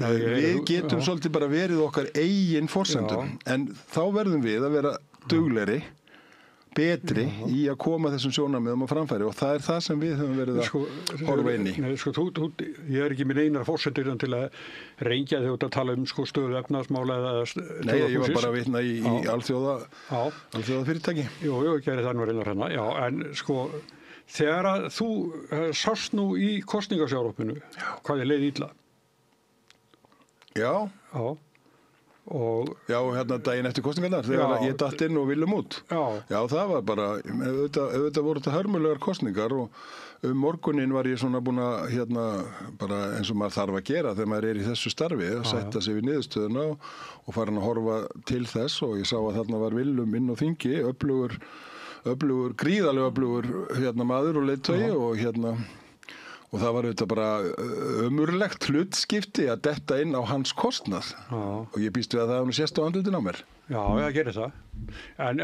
Við getum svolítið bara verið okkar eigin forsendum, en þá verðum við að vera duglegri, betri í að koma þessum sjónarmiðum á framfæri og það er það sem við höfum verið að horfa inn í. Ég er ekki minn einar forsendur til að reyngja þegar þú tala stöðu efnahagsmála eða Nei, ég var bara að vitna í alþjóða fyrirtæki. Jú, ég gerði það nú reynar hérna. Já, en þegar að þú sást nú í kosningasjárhópinu, hvað leið illa? Já. Já, daginn eftir kosningarnar þegar ég datt inn og viljum út. Já, það var bara, auðvitað voru þetta hörmulegar kosningar og morguninn var ég svona búin að bara eins og maður þarf að gera þegar maður er í þessu starfi að setja sig við niðurstöðuna og fara að horfa til þess og ég sá að þarna var Willum inn á þingi, gríðarlega öflugur maður og leiðtogi og það var auðvitað bara ömurlegt hlutskipti að detta inn á hans kostnað og ég býst við að það hefði sést á andlitin á mér. Já, það gerir það. En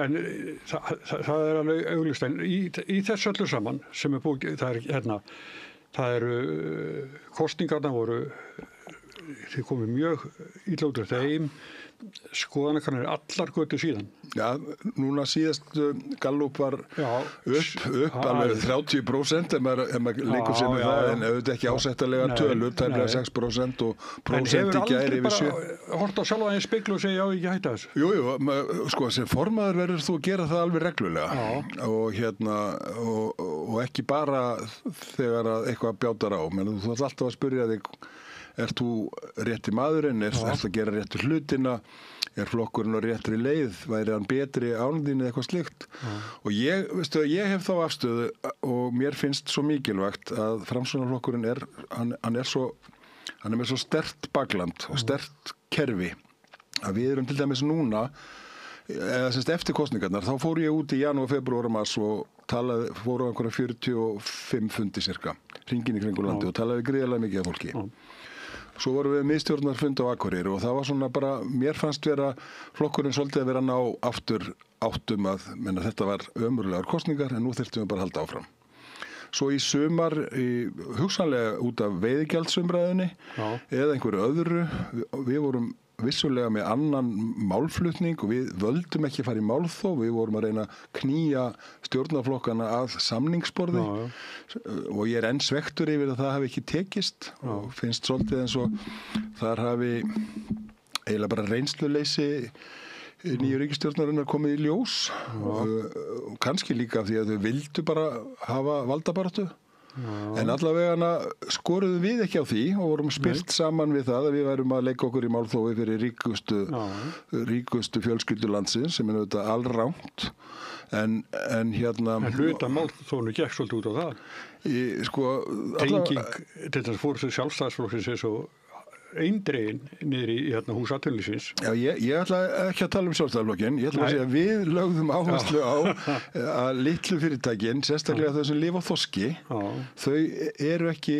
það er alveg augljóst en í þessu öllu saman sem búið, það eru kosningarna voru, þið komið mjög illa út úr þeim, skoðanakannir allar götu síðan. Já, núna síðast Gallup var upp alveg 30% ef maður leikur sér með það en auðvitað ekki ásættarlega tölur, tæmlega 6% og prósent í gæri yfir 7. En hefur aldrei bara hort á sjálfa þeim speglu og segja já, ekki hætta þessu? Jú, sem formaður verður þú að gera það alveg reglulega og ekki bara þegar eitthvað bjátar á, menn þú þarf alltaf að spyrja þig ert þú rétti maðurinn, ert að gera réttu hlutina, flokkurinn á réttri leið, væri hann betri án þín eða eitthvað slíkt. Og ég hef þá afstöðu og mér finnst svo mikilvægt að Framsóknarflokkurinn hann er með svo sterkt bakland og sterkt kerfi að við erum til dæmis núna eða semst eftir kosningarnar, þá fór ég út í janúar, febrúar og mars og fór á einhverja 45 fundi cirka, hringinn í kringu landi og talaði gríðarlega mikið af fólki. Svo vorum við miðstjórnarfund á Akureyri og það var svona bara, mér fannst vera flokkurinn svolítið að vera að ná aftur áttum að, þetta var ömurlegar kosningar en nú þyrftum við bara að halda áfram. Svo í sumar, hugsanlega út af veiðigjaldsumræðinni eða einhverju öðru, við vorum vissulega með annan málflutning og við völdum ekki að fara í málþóf, við vorum að reyna að knýja stjórnarflokkana að samningsborði og ég er enn svektur yfir að það hafi ekki tekist og finnst svolítið eins og þar hafi eiginlega bara reynsluleysi nýju ríkisstjórnarinnar komið í ljós og kannski líka því að þau vildu bara hafa valdabaráttu En allavega skoruðum við ekki á því og vorum spyrt saman við það að við værum að leika okkur í málþófi fyrir ríkustu fjölskyldu landsins sem þetta allránt. En hluta málþófinu gekk svolítið út á það. Tenging til þess fór sem Sjálfstæðisflokksins er svo eindregin niður í hús atvinnulífsins. Já, ég ætla ekki að tala Sjálfstæðisflokkinn, ég ætla að segja að við lögðum áherslu á að litlu fyrirtækin, sérstaklega þau sem lifa á þorski, þau eru ekki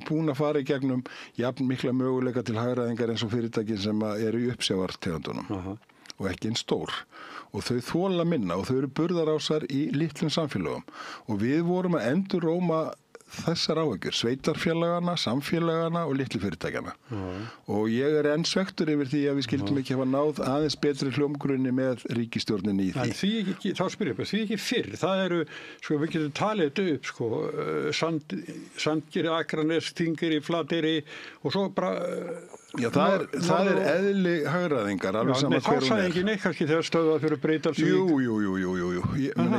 búin að fara í gegnum jafn mikla möguleika til hagræðingar eins og fyrirtækin sem eru í uppsjávartegundunum og ekki einn stór. Og þau þola minna og þau eru burðarásar í litlum samfélögum og við vorum að endurróma þessar áhyggjur, sveitarfélagana, samfélagana og litlu fyrirtækjana. Og ég er enn svektur yfir því að við skildum ekki hafa náð aðeins betri hljómgrunni með ríkisstjórninni í því. En því ekki, þá spyr ég bara, því ekki fyrr, það eru, við getum talið þetta upp, Sandgeri, Akranes, Þingeyri, Flateyri og svo bara... Já, það er eðli hagræðingar, alveg sama hver hún er. Þá sagði ekki neitt kannski þegar stöðvað fyrir Breiðdalsvík. Jú.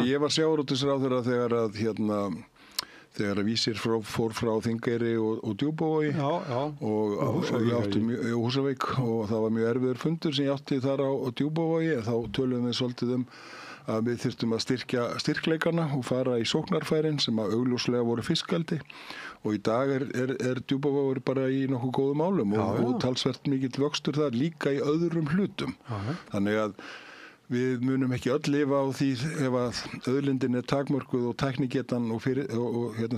Ég var sjávarútvegsráðherra þegar að Vísir fór frá Þingeyri og Djúpavogi og Húsavík og það var mjög erfiður fundur sem ég átti þar á Djúpavogi. Þá töluðum við svolítið að við þyrftum að styrkja styrkleikana og fara í sóknarfærin sem að augljóslega voru fiskeldi og í dag er Djúpavogur bara í nokkuð góðum málum og talsvert mikill vöxtur þar líka í öðrum hlutum. Þannig að við munum ekki öll lifa á því ef að auðlindin er takmörkuð og tæknigetan og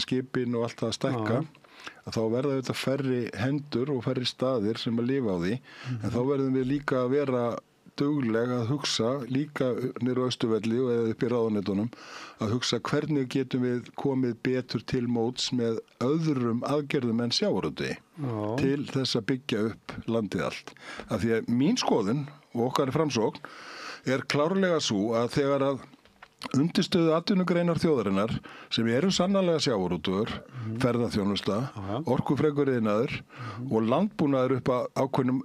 skipin og allt það að stækka, að þá verða þetta færri hendur og færri staðir sem að lifa á því, en þá verðum við líka að vera dugleg að hugsa, líka niður á Austurvelli og eða upp í ráðunetunum, að hugsa hvernig getum við komið betur til móts með öðrum aðgerðum en sjávarútvegi til þess að byggja upp landið allt. Af því að mín skoðun og okkar framsókn er klárlega svo að þegar að undirstöðu atvinnugreinar þjóðarinnar sem eru sannarlega sjávarútvegur, ferðaþjónusta, orkufrekur iðnaður og landbúnaður upp að ákveðnum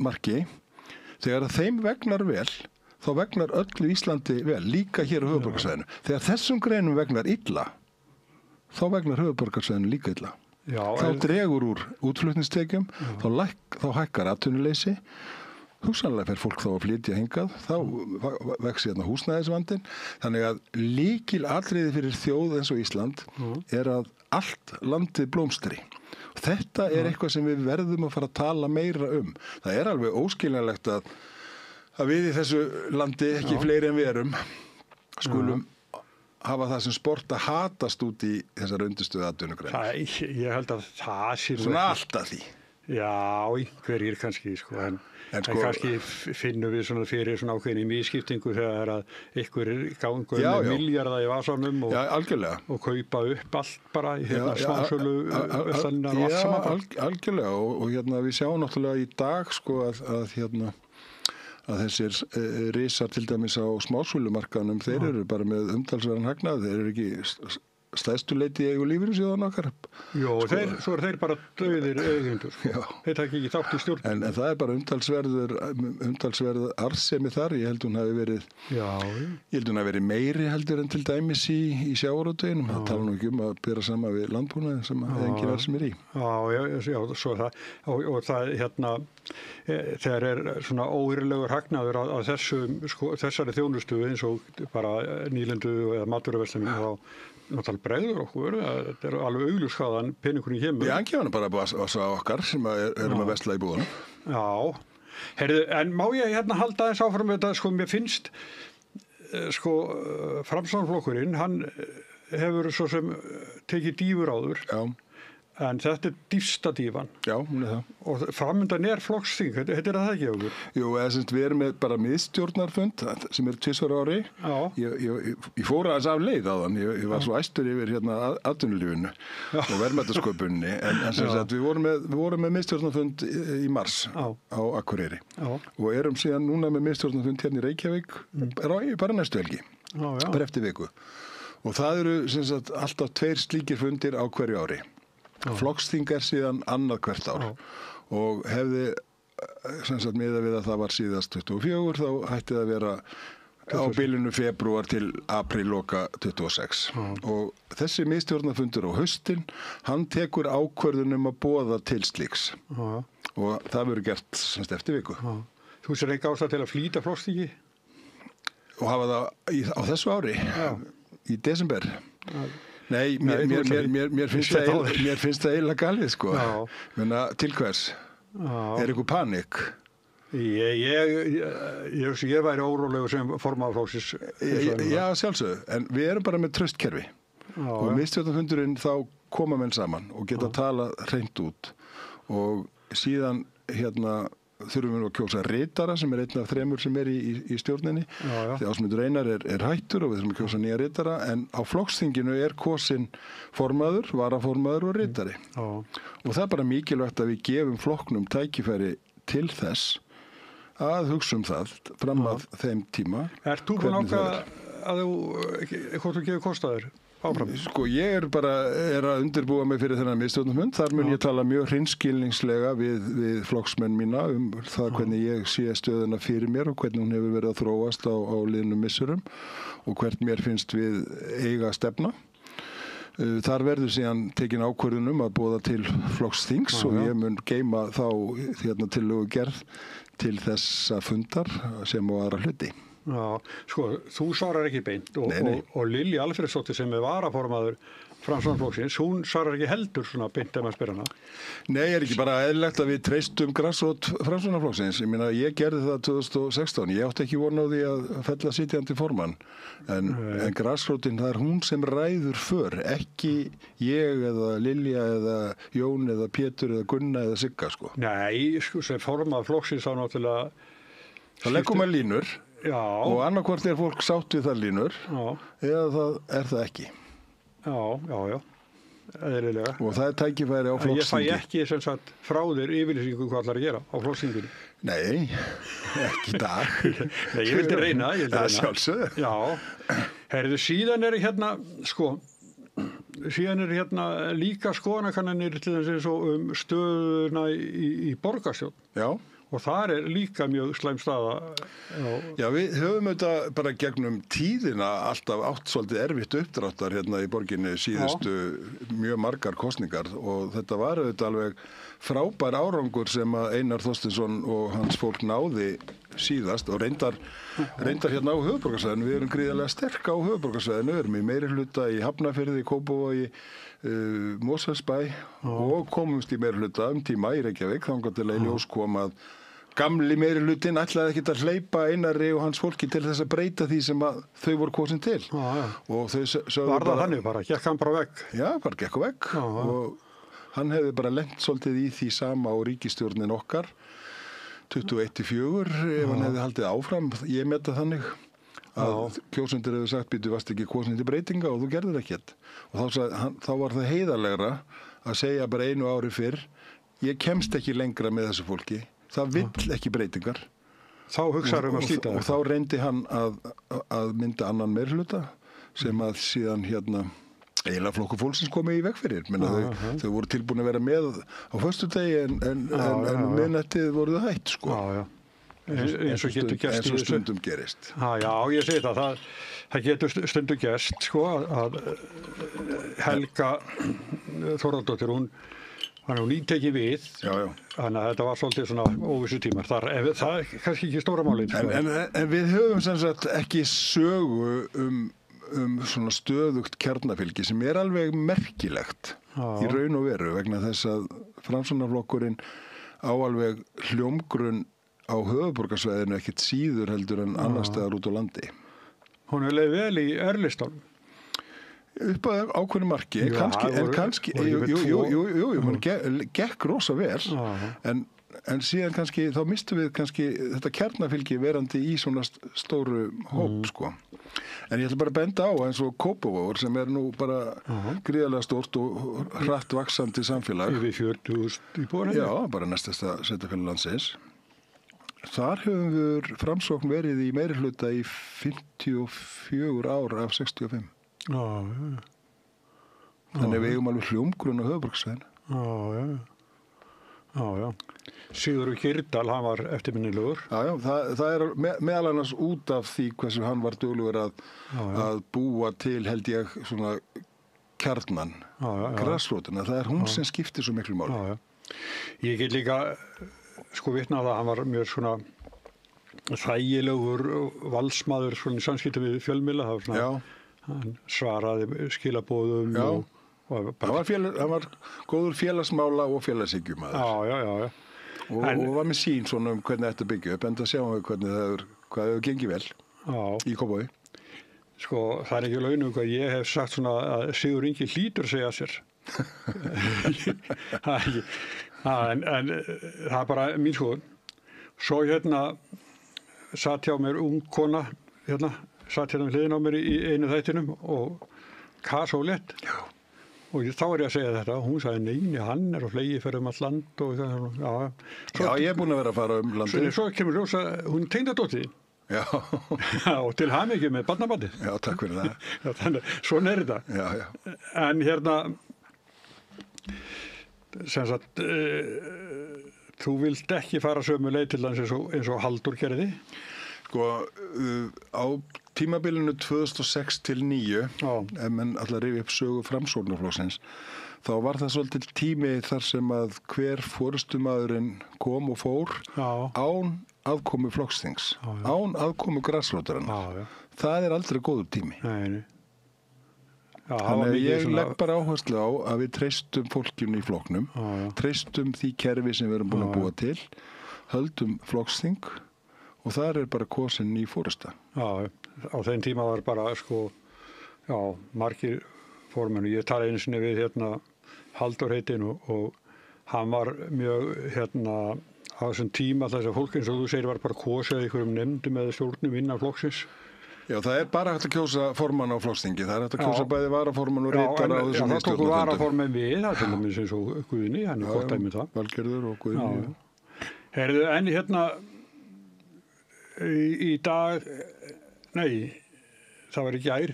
marki, þegar að þeim vegnar vel, þá vegnar öllu Íslandi vel, líka hér á höfuðborgarsvæðinu. Þegar þessum greinum vegnar illa, þá vegnar höfuðborgarsvæðinu líka illa. Þá dregur úr útflutningstekjum, þá hækkar atvinnuleysi, hugsanlega fer fólk þá að flytja hingað, þá vex húsnæðisvandinn. Þannig að lykilatriði fyrir þjóð eins og Ísland er að allt landið blómstri. Þetta er eitthvað sem við verðum að fara að tala meira um. Það er alveg óskiljanlegt að við í þessu landi, ekki fleiri en við erum, skulum hafa það sem sport að hatast út í þessar undirstöðu atvinnugreinar. Ég held að það sé... Svona alltaf því. Já, einhverjir kannski, en kannski finnum við svona fyrir svona ákveðin í misskiptingu þegar að einhverjir gangu með milljarða í vasanum og kaupa upp allt bara í smásölu verslanirnar og allt saman. Algjörlega og við sjáum náttúrulega í dag að þessir risar til dæmis á smásölumarkaðnum, þeir eru bara með umtalsverðan hagnað, þeir eru ekki stærstu leyti í eigu lífeyrissjóðanna okkar. Jó, svo er þeir bara dauðir eigendur. Þeir taka ekki þátt í stjórn. En það er bara umtalsverð arðsemi þar. Ég held hún hafi verið meiri heldur en til dæmis í sjávarútveginum. Það tala nú ekki að bera sama við landbúnaðinn sem engin arðsemi er í. Já, svo það. Og það þegar er svona óverulegur hagnaður að þessari þjónustu eins og bara nýlendu eða matvöruverslunum þá náttúrulega bregður okkur, þetta er alveg augljússkaðan peningurinn kemur. Já, hann kemur bara á okkar sem erum að versla í búðunum. Já, en má ég halda þess áfram þetta, mér finnst, Framsóknarflokkurinn, hann hefur svo sem tekið dýfur áður. Já. En þetta er dýfsta dýfan. Já, hún er það. Og framundan er flokksþing, þetta er það ekki okkur? Jú, við erum með bara miðstjórnarfund sem er 2 ári. Já. Ég fór aðeins af leið á þann, ég var svo æstur yfir atvinnulífinu og verðmætasköpuninni. En við vorum með miðstjórnarfund í mars á Akureyri. Já. Og erum síðan núna með miðstjórnarfund hérna í Reykjavík bara næstu helgi, bara eftir viku. Og það eru alltaf 2 slíkir fundir á hverju ári. Flokksþing er síðan annað hvert ár og hefði miðað við að það var síðast 24 þá hætti það að vera á bilinu febrúar til apríl loka 26 og þessi miðstjórnarfundur á haustin, hann tekur ákvörðun að boða til slíks og það verður gert semst eftir viku. Þú sér ekki ástæða til að flýta flokksþingi? Og hafa það á þessu ári, í desember. Nei, mér finnst það eiginlega galið, sko. Menna, til hvers? Er ykkur panik? Ég væri órólegur sem formaður flokksins. Já, sjálfsögðu, en við erum bara með traustkerfi og miðstjórnarfundurinn þá koma menn saman og geta talað hreint út og síðan þurfum við að kjósa ritara sem er einn af 3 sem er í stjórninni því Ásmundur Einar er hættur og við þurfum að kjósa nýja ritara en á flokksþinginu er kosin formaður, varaformaður og ritari og það er bara mikilvægt að við gefum flokknum tækifæri til þess að hugsa það fram að þeim tíma. Ert þú búin ákveða að hvort þú gefur kostaður áfram? Sko ég er að undirbúa mig fyrir þennan miðstjórnarfund. Þar mun ég tala mjög hreinskilningslega við flokksmenn mína það hvernig ég sé stöðuna fyrir mér og hvernig hún hefur verið að þróast á liðnum missurum og hvert mér finnst við eiga stefna. Þar verður síðan tekin ákvörðun að boða til flokksþings og ég mun geyma þá tillögu gerð til þessa fundar sem á aðra hluti. Já, sko, þú svarar ekki beint og Lilja Alfreðsdóttir sem er varaformaður Framsóknarflokksins, hún svarar ekki heldur svona beint ef maður spyr hana. Nei, er ekki bara eðlilegt að við treystum grassrót Framsóknarflokksins. Ég meina, ég gerði það 2016. Ég átti ekki von á því að fella sitjandi formann. En grassrótin, það er hún sem ræður för, ekki ég eða Lilja eða Jón eða Pétur eða Gunna eða Sigga, sko. Nei, sko, sem formaður flokksins þá náttúrulega... Það leggur maður línur og annarkvort er fólk sátt við það línur eða það er það ekki. Já, eðlilega. Og það er tækifæri á flokksþingi. Ég fæ ekki sem sagt frá þér yfirlýsingu hvað ætlar að gera á flokksþinginu. Nei, ekki í dag. Nei, ég vildi reyna. Það sjálfsögðu. Já, herðu, síðan er líka skoðanakannanir til þess að stöðuna í borgarstjórn. Já. Og þar er líka mjög slæm staða. Já, við höfum auðvitað bara gegnum tíðina alltaf átt svolítið erfitt uppdráttar í borginni síðustu mjög margar kosningar og þetta var auðvitað alveg frábær árangur sem að Einar Þorsteinsson og hans fólk náði síðast og reyndar á höfuðborgarsvæðinu. Við erum gríðarlega sterk á höfuðborgarsvæðinu, við erum í meirihluta í Hafnarfirði, Kópavogi, Mosfellsbæ og komumst í meirihluta tíma í Reykjavík þangað til að ljós kom að gamli meirihlutin ætlaði ekki að hleypa Einari og hans fólki til þess að breyta því sem að þau voru kosin til. Og þau sögðu var það þannig bara, gekk hann bara vekk? Já, bara gekk á vekk og hann hefði bara lent svolítið í því sama á ríkisstjórnin okkar 21-4 ef hann hefði haldið áfram. Ég meta þannig að kjósendur hefur sagt býtu varst ekki kosin til breytinga og þú gerðir ekkert. Og þá var það heiðarlegra að segja bara 1 ári fyrr ég kemst ekki lengra með þessu fólki. Það vill ekki breytingar. Þá hugsaður að slíta og þá reyndi hann að mynda annan meirihluta sem að síðan eiginlega Flokkur fólksins komið í veg fyrir. Þau voru tilbúin að vera með á föstudegi en miðnættið voru það hætt, sko. Eins og getur gerst eins og stundum gerist. Já, ég segi það getur stundum gerst, sko, að Helga Þórðardóttir, hún er nýtekið við, þannig að þetta var svolítið svona óvissu tímar. Það er kannski ekki stóra málið. En við höfum sem sagt ekki sögu svona stöðugt kjarnafylgi sem er alveg merkilegt í raun og veru vegna þess að Framsóknarflokkurinn á alveg hljómgrunn á höfuðborgarsvæðinu ekkert síður heldur en annars staðar út á landi. Hún er leið vel í Örlistón. Upp að ákveðnu marki, kannski, gekk rosa vel, en síðan kannski, þá mistum við kannski þetta kjarnafylgi verandi í svona stóru hóp, sko. En ég ætla bara að benda á eins og Kópavogur sem er nú bara gríðarlega stórt og hratt vaxandi samfélag. Yfir 40.000 íbúar. Já, bara næstasta sveitarfélag landsins. Þar höfum við Framsókn verið í meirihluta í 54 ár af 65. Þannig við eigum alveg hljómgrunn á höfuðborgarsvæðinu. Já. Sigurður Geirdal, hann var eftirminnilegur. Já, það er meðal annars út af því hversu hann var duglegur að búa til, held ég, svona kjarnan, grassrótina. Það er hún sem skiptir svo miklu máli. Já. Ég get líka vitnað að hann var mjög svona þægilegur valsmaður svona í samskiptum við fjölmiðla. Það var svona, hann svaraði skilabóðum og hann var góður félagsmála og félagshyggjumæður. Já. Og var með sín svona hvernig þetta byggja upp, enda sjáum við hvað hefur gengið vel í Kópavogi. Það er ekki launum hvað ég hef sagt svona að Sigur Ingi hlýtur segja sér. En það er bara mín skoðun. Svo satt hjá mér ung kona, satt við hliðina á mér í einu þættinum og kasólett. Og þá er ég að segja þetta, hún sagði neini, hann er á fleygiferð all land og það. Já, ég er búin að vera að fara landið. Svo kemur ljós að hún tengdadóttir. Já. Og til hamingju með barnabandið. Já, takk fyrir það. Þannig, svona er þetta. Já. En sem sagt, þú vilt ekki fara sömu leið til hans eins og Halldór gerði? Á tímabilinu 2006 til 2009, ef menn allar rifja upp sögu Framsóknarflokksins, þá var það svolítið tími þar sem að hver forystumaðurinn kom og fór án aðkomu flokksþings, án aðkomu grassrótarinnar. Það er aldrei góður tími. Nei. Þannig að ég legg bara áherslu á að við treystum fólkinu í flokknum, treystum því kerfi sem við erum búin að búa til, höldum flokksþing og þar er bara kosin ný forysta. Já, á þeim tíma var bara margir formenn. Ég talaði einu sinni við Halldór heitinn og hann var mjög á þessum tíma þess að fólk eins og þú segir var bara kosið einhverjum nefndum eða stjórnum innan flokksins. Já, það er bara hægt að kjósa formann á flokksþingi. Það er hægt að kjósa bæði varaformann og ritara á þessum stjórnarfundum. Já, það tóku varaformann við, það til dæmis eins og Guðni, hann er gott dæmi það. Valgerður og Guðni. Heyrðu, en í dag, það var í gær,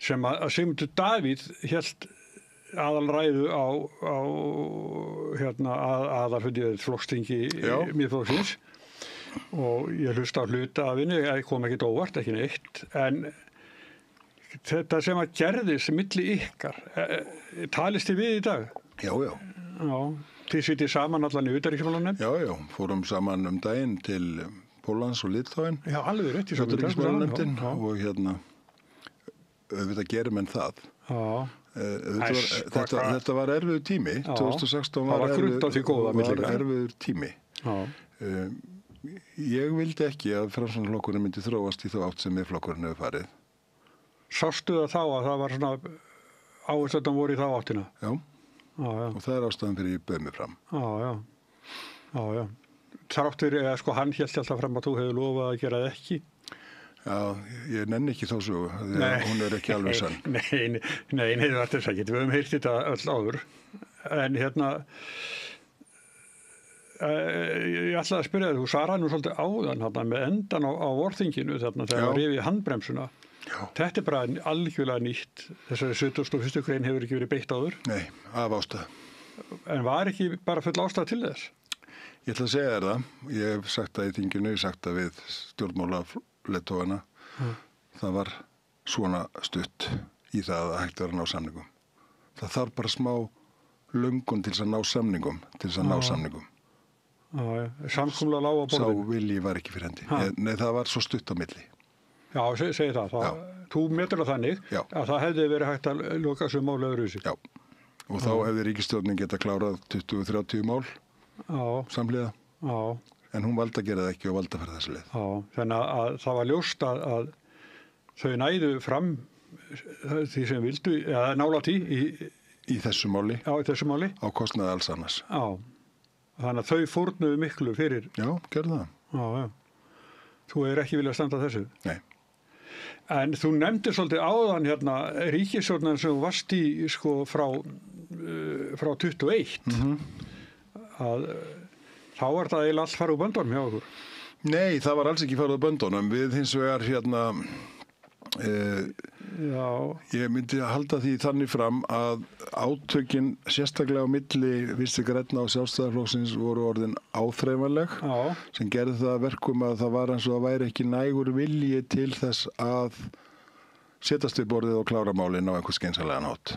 sem að Sigmundur Davíð hélt aðalræðu á aðalfundið flokksþingi Miðflokksins og ég hlusta á hluta af henni, kom ekkert óvart, ekki neitt, en þetta sem að gerðist milli ykkar, talist þið við í dag? Já. Þið sitið saman allan í utanríkismálanefnd? Já, fórum saman daginn til Póllands og Litháen. Já, alveg rétt í saman utanríkismálanefndin og auðvitað gerir menn það. Þetta var erfiður tími. 2016 var erfiður tími. Ég vildi ekki að Framsóknarflokkurinn myndi þróast í þá átt sem Miðflokkurinn hefur farið. Sástu það þá að það var svona áherslan voru í þá áttina? Já. Og það er ástæðan fyrir ég bauð mig fram. Já. Þráttur hann hélt alltaf fram að þú hefur lofað að gera það ekki? Já, ég nenni ekki þá sögu, hún er ekki alveg sann. Nei, það er þess að við höfum heyrt þetta öll áður. En ég ætlaði að spyrja þér, þú svaraði nú svolítið áðan með endan á vorþinginu þegar það rifið handbremsuna. Já. Þetta er bara algjörlega nýtt. Þessari 71. grein hefur ekki verið beitt áður. Nei, af ástæðu. En var ekki bara full ástæða til þess? Ég ætla að segja þér það. Ég hef sagt það í þinginu, ég hef sagt það við stjórnmálaleiðtogana. Það var svona stutt í það að hægt vera að ná samningum. Það þarf bara smá löngun til þess að ná samningum. Samkommulag lá á borðinu. Sá vilji var ekki fyrir hendi. Nei, það var svo stutt á milli. Já, segi það. Þú metur það þannig að það hefði verið hægt að loka þessu mál öðruvísi. Já, og þá hefði ríkisstjórnin getað klárað 20-30 mál samhliða. Já. En hún valdi að gera það ekki og valdi að fara þessu leið. Já, þannig að það var ljóst að þau næðu fram því sem vildu, eða nálægt í þessu máli. Já, í þessu máli. Á kostnaði alls annars. Já, þannig að þau fórnuðu miklu fyrir. Já, gerðu það. Já. Þú hefur ekki viljað standa þessu. Nei. En þú nefndir svolítið áðan ríkisstjórnar sem þú varst í frá 21 að þá var það eiginlega allt farið úr böndunum hjá okkur. Nei, það var alls ekki farið úr böndunum. Við hins vegar Ég myndi að halda því þannig fram að átökin sérstaklega á milli Vinstri grænna og Sjálfstæðisflokksins voru orðin áþreifanleg sem gerði það að verkum að það var eins og það væri ekki nægur vilji til þess að setjast við borðið og klára málin á einhver skynsamlegan hátt.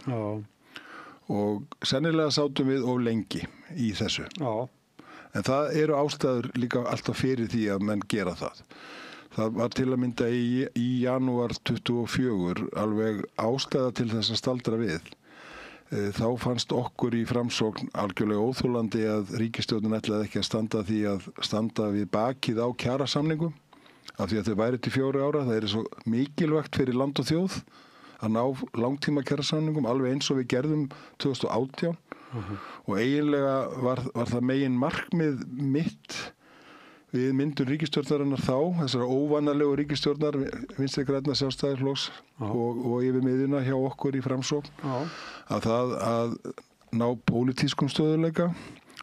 Og sennilega sátum við of lengi í þessu. En það eru ástæður líka alltaf fyrir því að menn gera það. Það var til að mynda í janúar 24 alveg ástæða til þess að staldra við. Þá fannst okkur í Framsókn algjörlega óþolandi að ríkisstjórnin ætlaði ekki að standa við bakið á kjarasamningum af því að þau væri til 4 ára. Það er svo mikilvægt fyrir land og þjóð að ná langtíma kjarasamningum alveg eins og við gerðum 2018 og eiginlega var það megin markmið mitt við myndun ríkisstjórnarinnar þá, þessara óvanalegu ríkisstjórnar Vinstri grænna Sjálfstæðisflokks og yfir miðjuna hjá okkur í Framsókn að ná pólitískum stöðuleika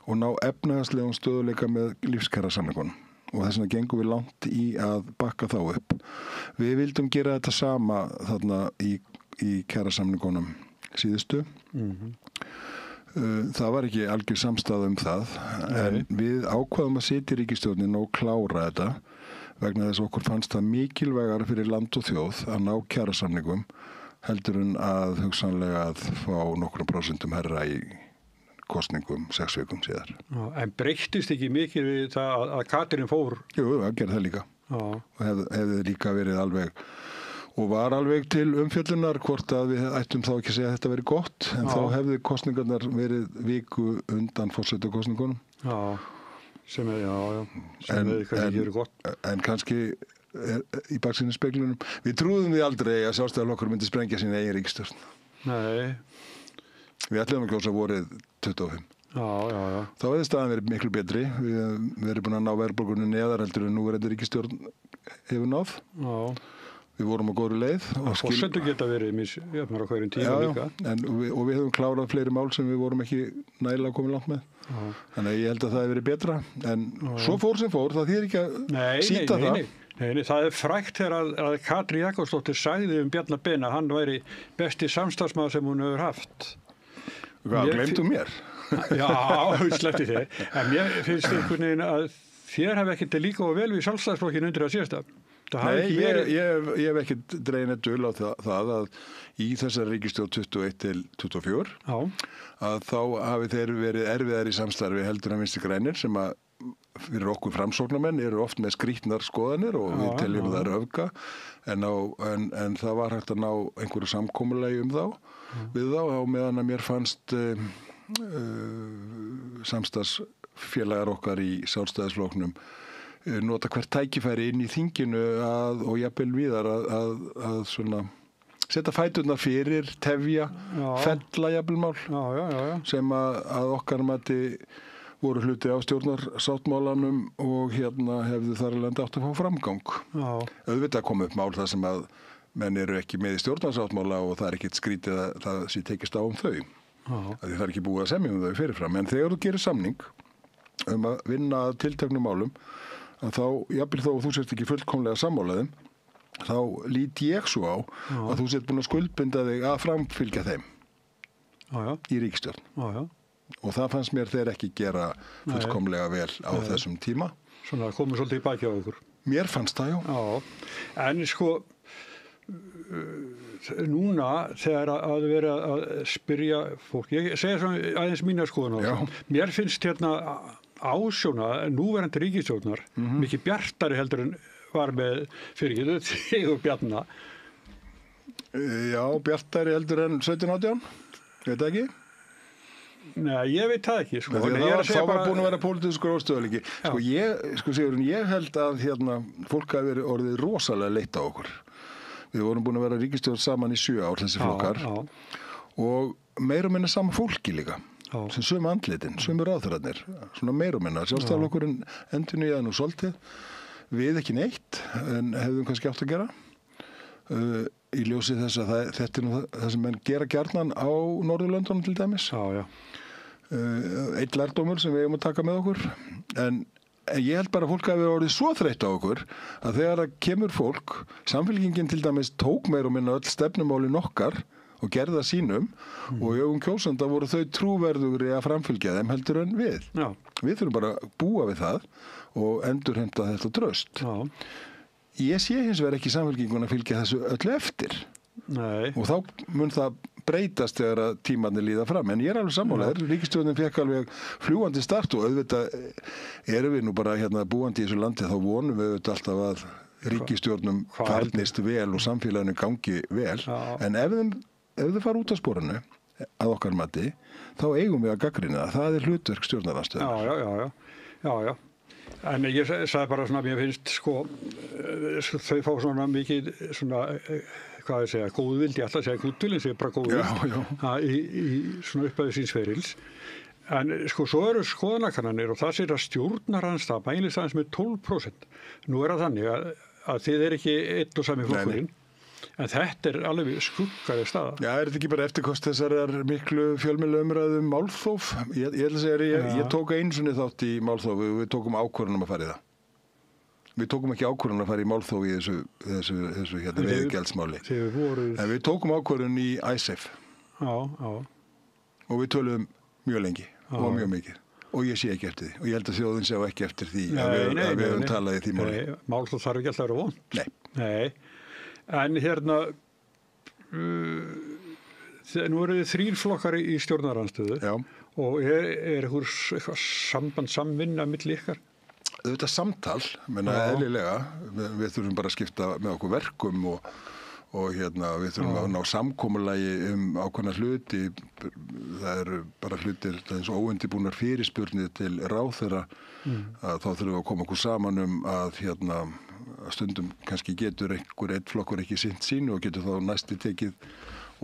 og ná efnahagslegum stöðuleika með lífskjarasamningunum og þess vegna gengum við langt í að bakka þá upp. Við vildum gera þetta sama þarna í kjarasamningunum síðustu. Það var ekki algjör samstaða það en við ákvaðum að sitja í ríkisstjórnin og klára þetta vegna þess að okkur fannst það mikilvægara fyrir land og þjóð að ná kjarasamningum heldur en að hugsanlega að fá nokkrum prósentum herra í kosningum 6 vikum síðar. En breyttist ekki mikið við það að Katrín fór? Jú, það gerði það líka og hefði líka verið alveg og var alveg til umfjöllunar hvort að við ættum þá ekki að segja að þetta veri gott en þá hefði kosningarnar verið viku undan forsetakosningunum. Sem hefði kannski verið gott. En kannski í baksýnisspeglinum. Við trúðum því aldrei að Sjálfstæðisflokkur myndi sprengja sína eigin ríkisstjórn. Nei. Við ætlum að kjósa vorið 25. Þá hefði staðan verið miklu betri. Við erum búin að ná verðbólgunni neðar heldur en núverandi ríkisstjórn hefur náð. Við vorum á góðri leið. Forsendur geta verið misjafnar á hverjum tíma líka. Og við höfum klárað fleiri mál sem við vorum ekki nægilega komið langt með. Þannig að ég held að það hefur verið betra. En svo fór sem fór, það þýðir ekki að sýta það. Nei, það frægt þegar að Katrín Jakobsdóttir sagði Bjarna Ben að hann væri besti samstarfsmaður sem hún hefur haft. Hvað, gleymdu mér? Já, sleppti þér. En mér finnst einhvern veginn að þér hafi ekkert líka og vel við Sjálfstæðisflokkinn undir að síðasta. Nei, ég hef ekki dregin eitt dul á það að í þessari ríkisstjórn 21 til 24 að þá hafi þeir verið erfiðar í samstarfi heldur en Vinstri grænir sem að fyrir okkur framsóknarmenn eru oft með skrýtnar skoðanir og við teljum það öfga en það var hægt að ná einhverju samkomulagi við þá á meðan að mér fannst samstarfsfélagar okkar í Sjálfstæðisflokknum nota hvert tækifæri inn í þinginu og jafnvel víðar að svona setja fæturnar fyrir, tefja, fella jafnvel mál sem að okkar mati voru hluti á stjórnarsáttmálanum og hefðu þar alveg átt að fá framgang. Auðvitað kom upp mál þar sem að menn eru ekki með í stjórnarsáttmála og það er ekkert skrítið að það sé tekist á þau. Það er ekki búið að semja þau fyrirfram. En þegar þú gerir samning að vinna að tilteknum málum að þá, jafnvel þó þú sért ekki fullkomlega sammálaðum, þá lít ég svo á að þú sért búin að skuldbinda þig að framfylgja þeim í ríkisstjórn. Og það fannst mér þeir ekki gera fullkomlega vel á þessum tíma. Svona komið svolítið í baki á okkur. Mér fannst það, En sko, núna þegar að vera að spyrja fólk, ég segja svona aðeins mína skoðun á það. Mér finnst ásjóna núverandi ríkisstjórnar mikið bjartari heldur en var með fyrirgeðu Sigur Bjarna. Já, bjartari heldur en 17-18, veit ekki? Nei, ég veit það ekki. Sko. Það var búin að vera pólitískur óstöðuleiki. Sigurinn, ég held að fólk hafi verið orðið rosalega leitt á okkur. Við vorum búin að vera ríkisstjórn saman í 7 ár, þessi flokkar, og meira og minna sama fólki líka. Sem sömu andlitin, sömu ráðherrarnir, svona meira og minna. Sjálfstæðisflokkurinn endurnýjaði nú svolítið, við ekki neitt, en hefðum kannski átt að gera. Í ljósi þess að þetta er nú það sem menn gera gjarnan á Norðurlöndunum til dæmis. Eitt lærdómur sem við eigum að taka með okkur, en ég held bara að fólk hafi orðið svo þreytt á okkur að þegar það kemur fólk, Samfylkingin til dæmis tók meir og minna öll stefnumálin okkar og gerða sínum og í augum kjósanda voru þau trúverðugri að framfylgja þeim heldur en við. Já. Við þurfum bara að búa við það og endurheimta þetta traust. Já. Ég sé hins vegar ekki Samfylkinguna að fylgja þessu öllu eftir. Nei. Og þá mun það breytast þegar að tímarnir líða fram. En ég alveg sammálaður, ríkisstjórnin fekk alveg fljúgandi start og auðvitað erum við nú bara búandi í þessu landi, þá vonum við auðvitað alltaf að ríkisstjórnum farnist vel og samfélaginu gangi vel. Já. En ef þau fara út af sporinu að okkar mati, þá eigum við að gagnrýna það. Það hlutverk stjórnarandstöðar. Já. En ég sagði bara svona, mér finnst þau fá svona mikið svona, hvað ég segja, góðvild, ég ætla að segja góðvild, ég bara góðvild í svona upphæðu síns ferils. En svo eru skoðanakannanir og það sér að stjórnarandstaða bælist aðeins með 12%. Nú það þannig að þið ekki einn og sami flokkurinn. En þetta alveg skuggaði staða. Já, þetta ekki bara eftirkost þessar miklu fjölmiðlaumræðu málþóf? Ég ætla að segja, ég tók einu sinni þátt í málþóf og við tókum ákvörðun að fara í það. Við tókum ekki ákvörðun að fara í málþóf í þessu veiðigjaldsmáli. En við tókum ákvörðun í ISAF. Já. Og við töluðum mjög lengi og mjög mikið. Og ég sé ekki eftir því. Og ég held að þjóðin sé ekki eftir því að við höfum talað í því máli. Málþóf þarf ekki alltaf að vera vont. Nei. En nú eru þið 3 flokkar í stjórnarandstöðu. Já. Og er eitthvað samvinna milli ykkar? Þetta samtal, eðlilega. Við þurfum bara að skipta með okkur verkum og við þurfum að ná samkomulagi ákveðna hluti. Það eru bara hlutir, það eins og óundibúnar fyrirspurnir til ráðherra. Að þá þurfum við að koma okkur saman að stundum kannski getur einn flokkur ekki sinnt sínu og getur þá næsti tekið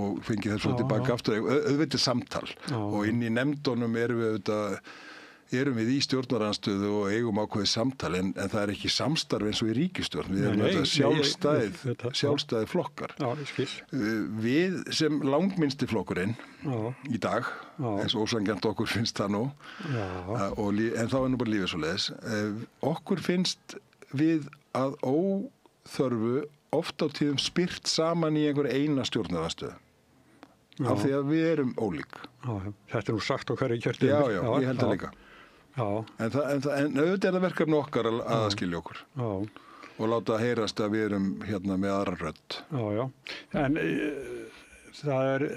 og fengið þessu tilbaka aftur. Auðvitað samtal og inn í nefndunum erum við í stjórnarandstöðu og eigum ákveðið samtal en það er ekki samstarf eins og í ríkisstjórn. Við erum sjálfstæði flokkar. Já, ég skil. Við sem langminnsti flokkurinn í dag, eins og ósanngjarnt okkur finnst það nú, en þá nú bara lífið svoleiðis, okkur finnst við að óþörfu oft á tíðum spyrt saman í einhver eina stjórnarandstöðu. Af því að við erum ólík. Já, þetta nú sagt á hverju kjörtið. Já, ég held það líka. En auðvitað það verkefni okkar að skilja okkur. Já. Og láta heyrast að við erum með aðra rödd. Já. En það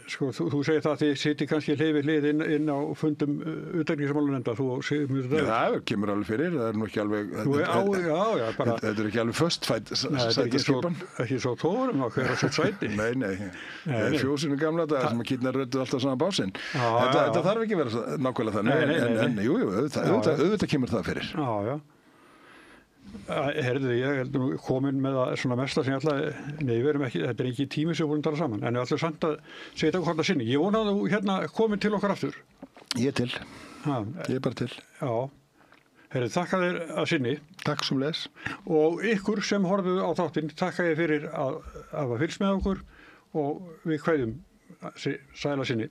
þú segir það að þið sittir kannski hlið inn á fundum utanríkismálanefndar, þú segir mjög það. Það kemur alveg fyrir, það er nú ekki alveg, þetta er ekki alveg föstfætt sætaskipan. Ekki svo tórum á hverja sitt sæti. Nei, það er fjósinu gamla dagar sem að kýtnar röddu alltaf svona básinn. Þetta þarf ekki vera nákvæmlega þannig, en jú, auðvitað kemur það fyrir. Já. Herðu, ég held nú komin með það svona mesta sem ég ætlaði, nei, við erum ekki, þetta er ekki tími sem við vorum að tala saman, en við ætlum samt að segja þetta hvort að sinni. Ég vona að þú komin til okkar aftur. Ég er til. Ég er bara til. Já. Herðu, þakka þér að sinni. Takk sömuleiðis. Og ykkur sem horfðu á þáttinn, þakka ég fyrir að hafa fylgst með okkur og við kveðjum sæla sinni.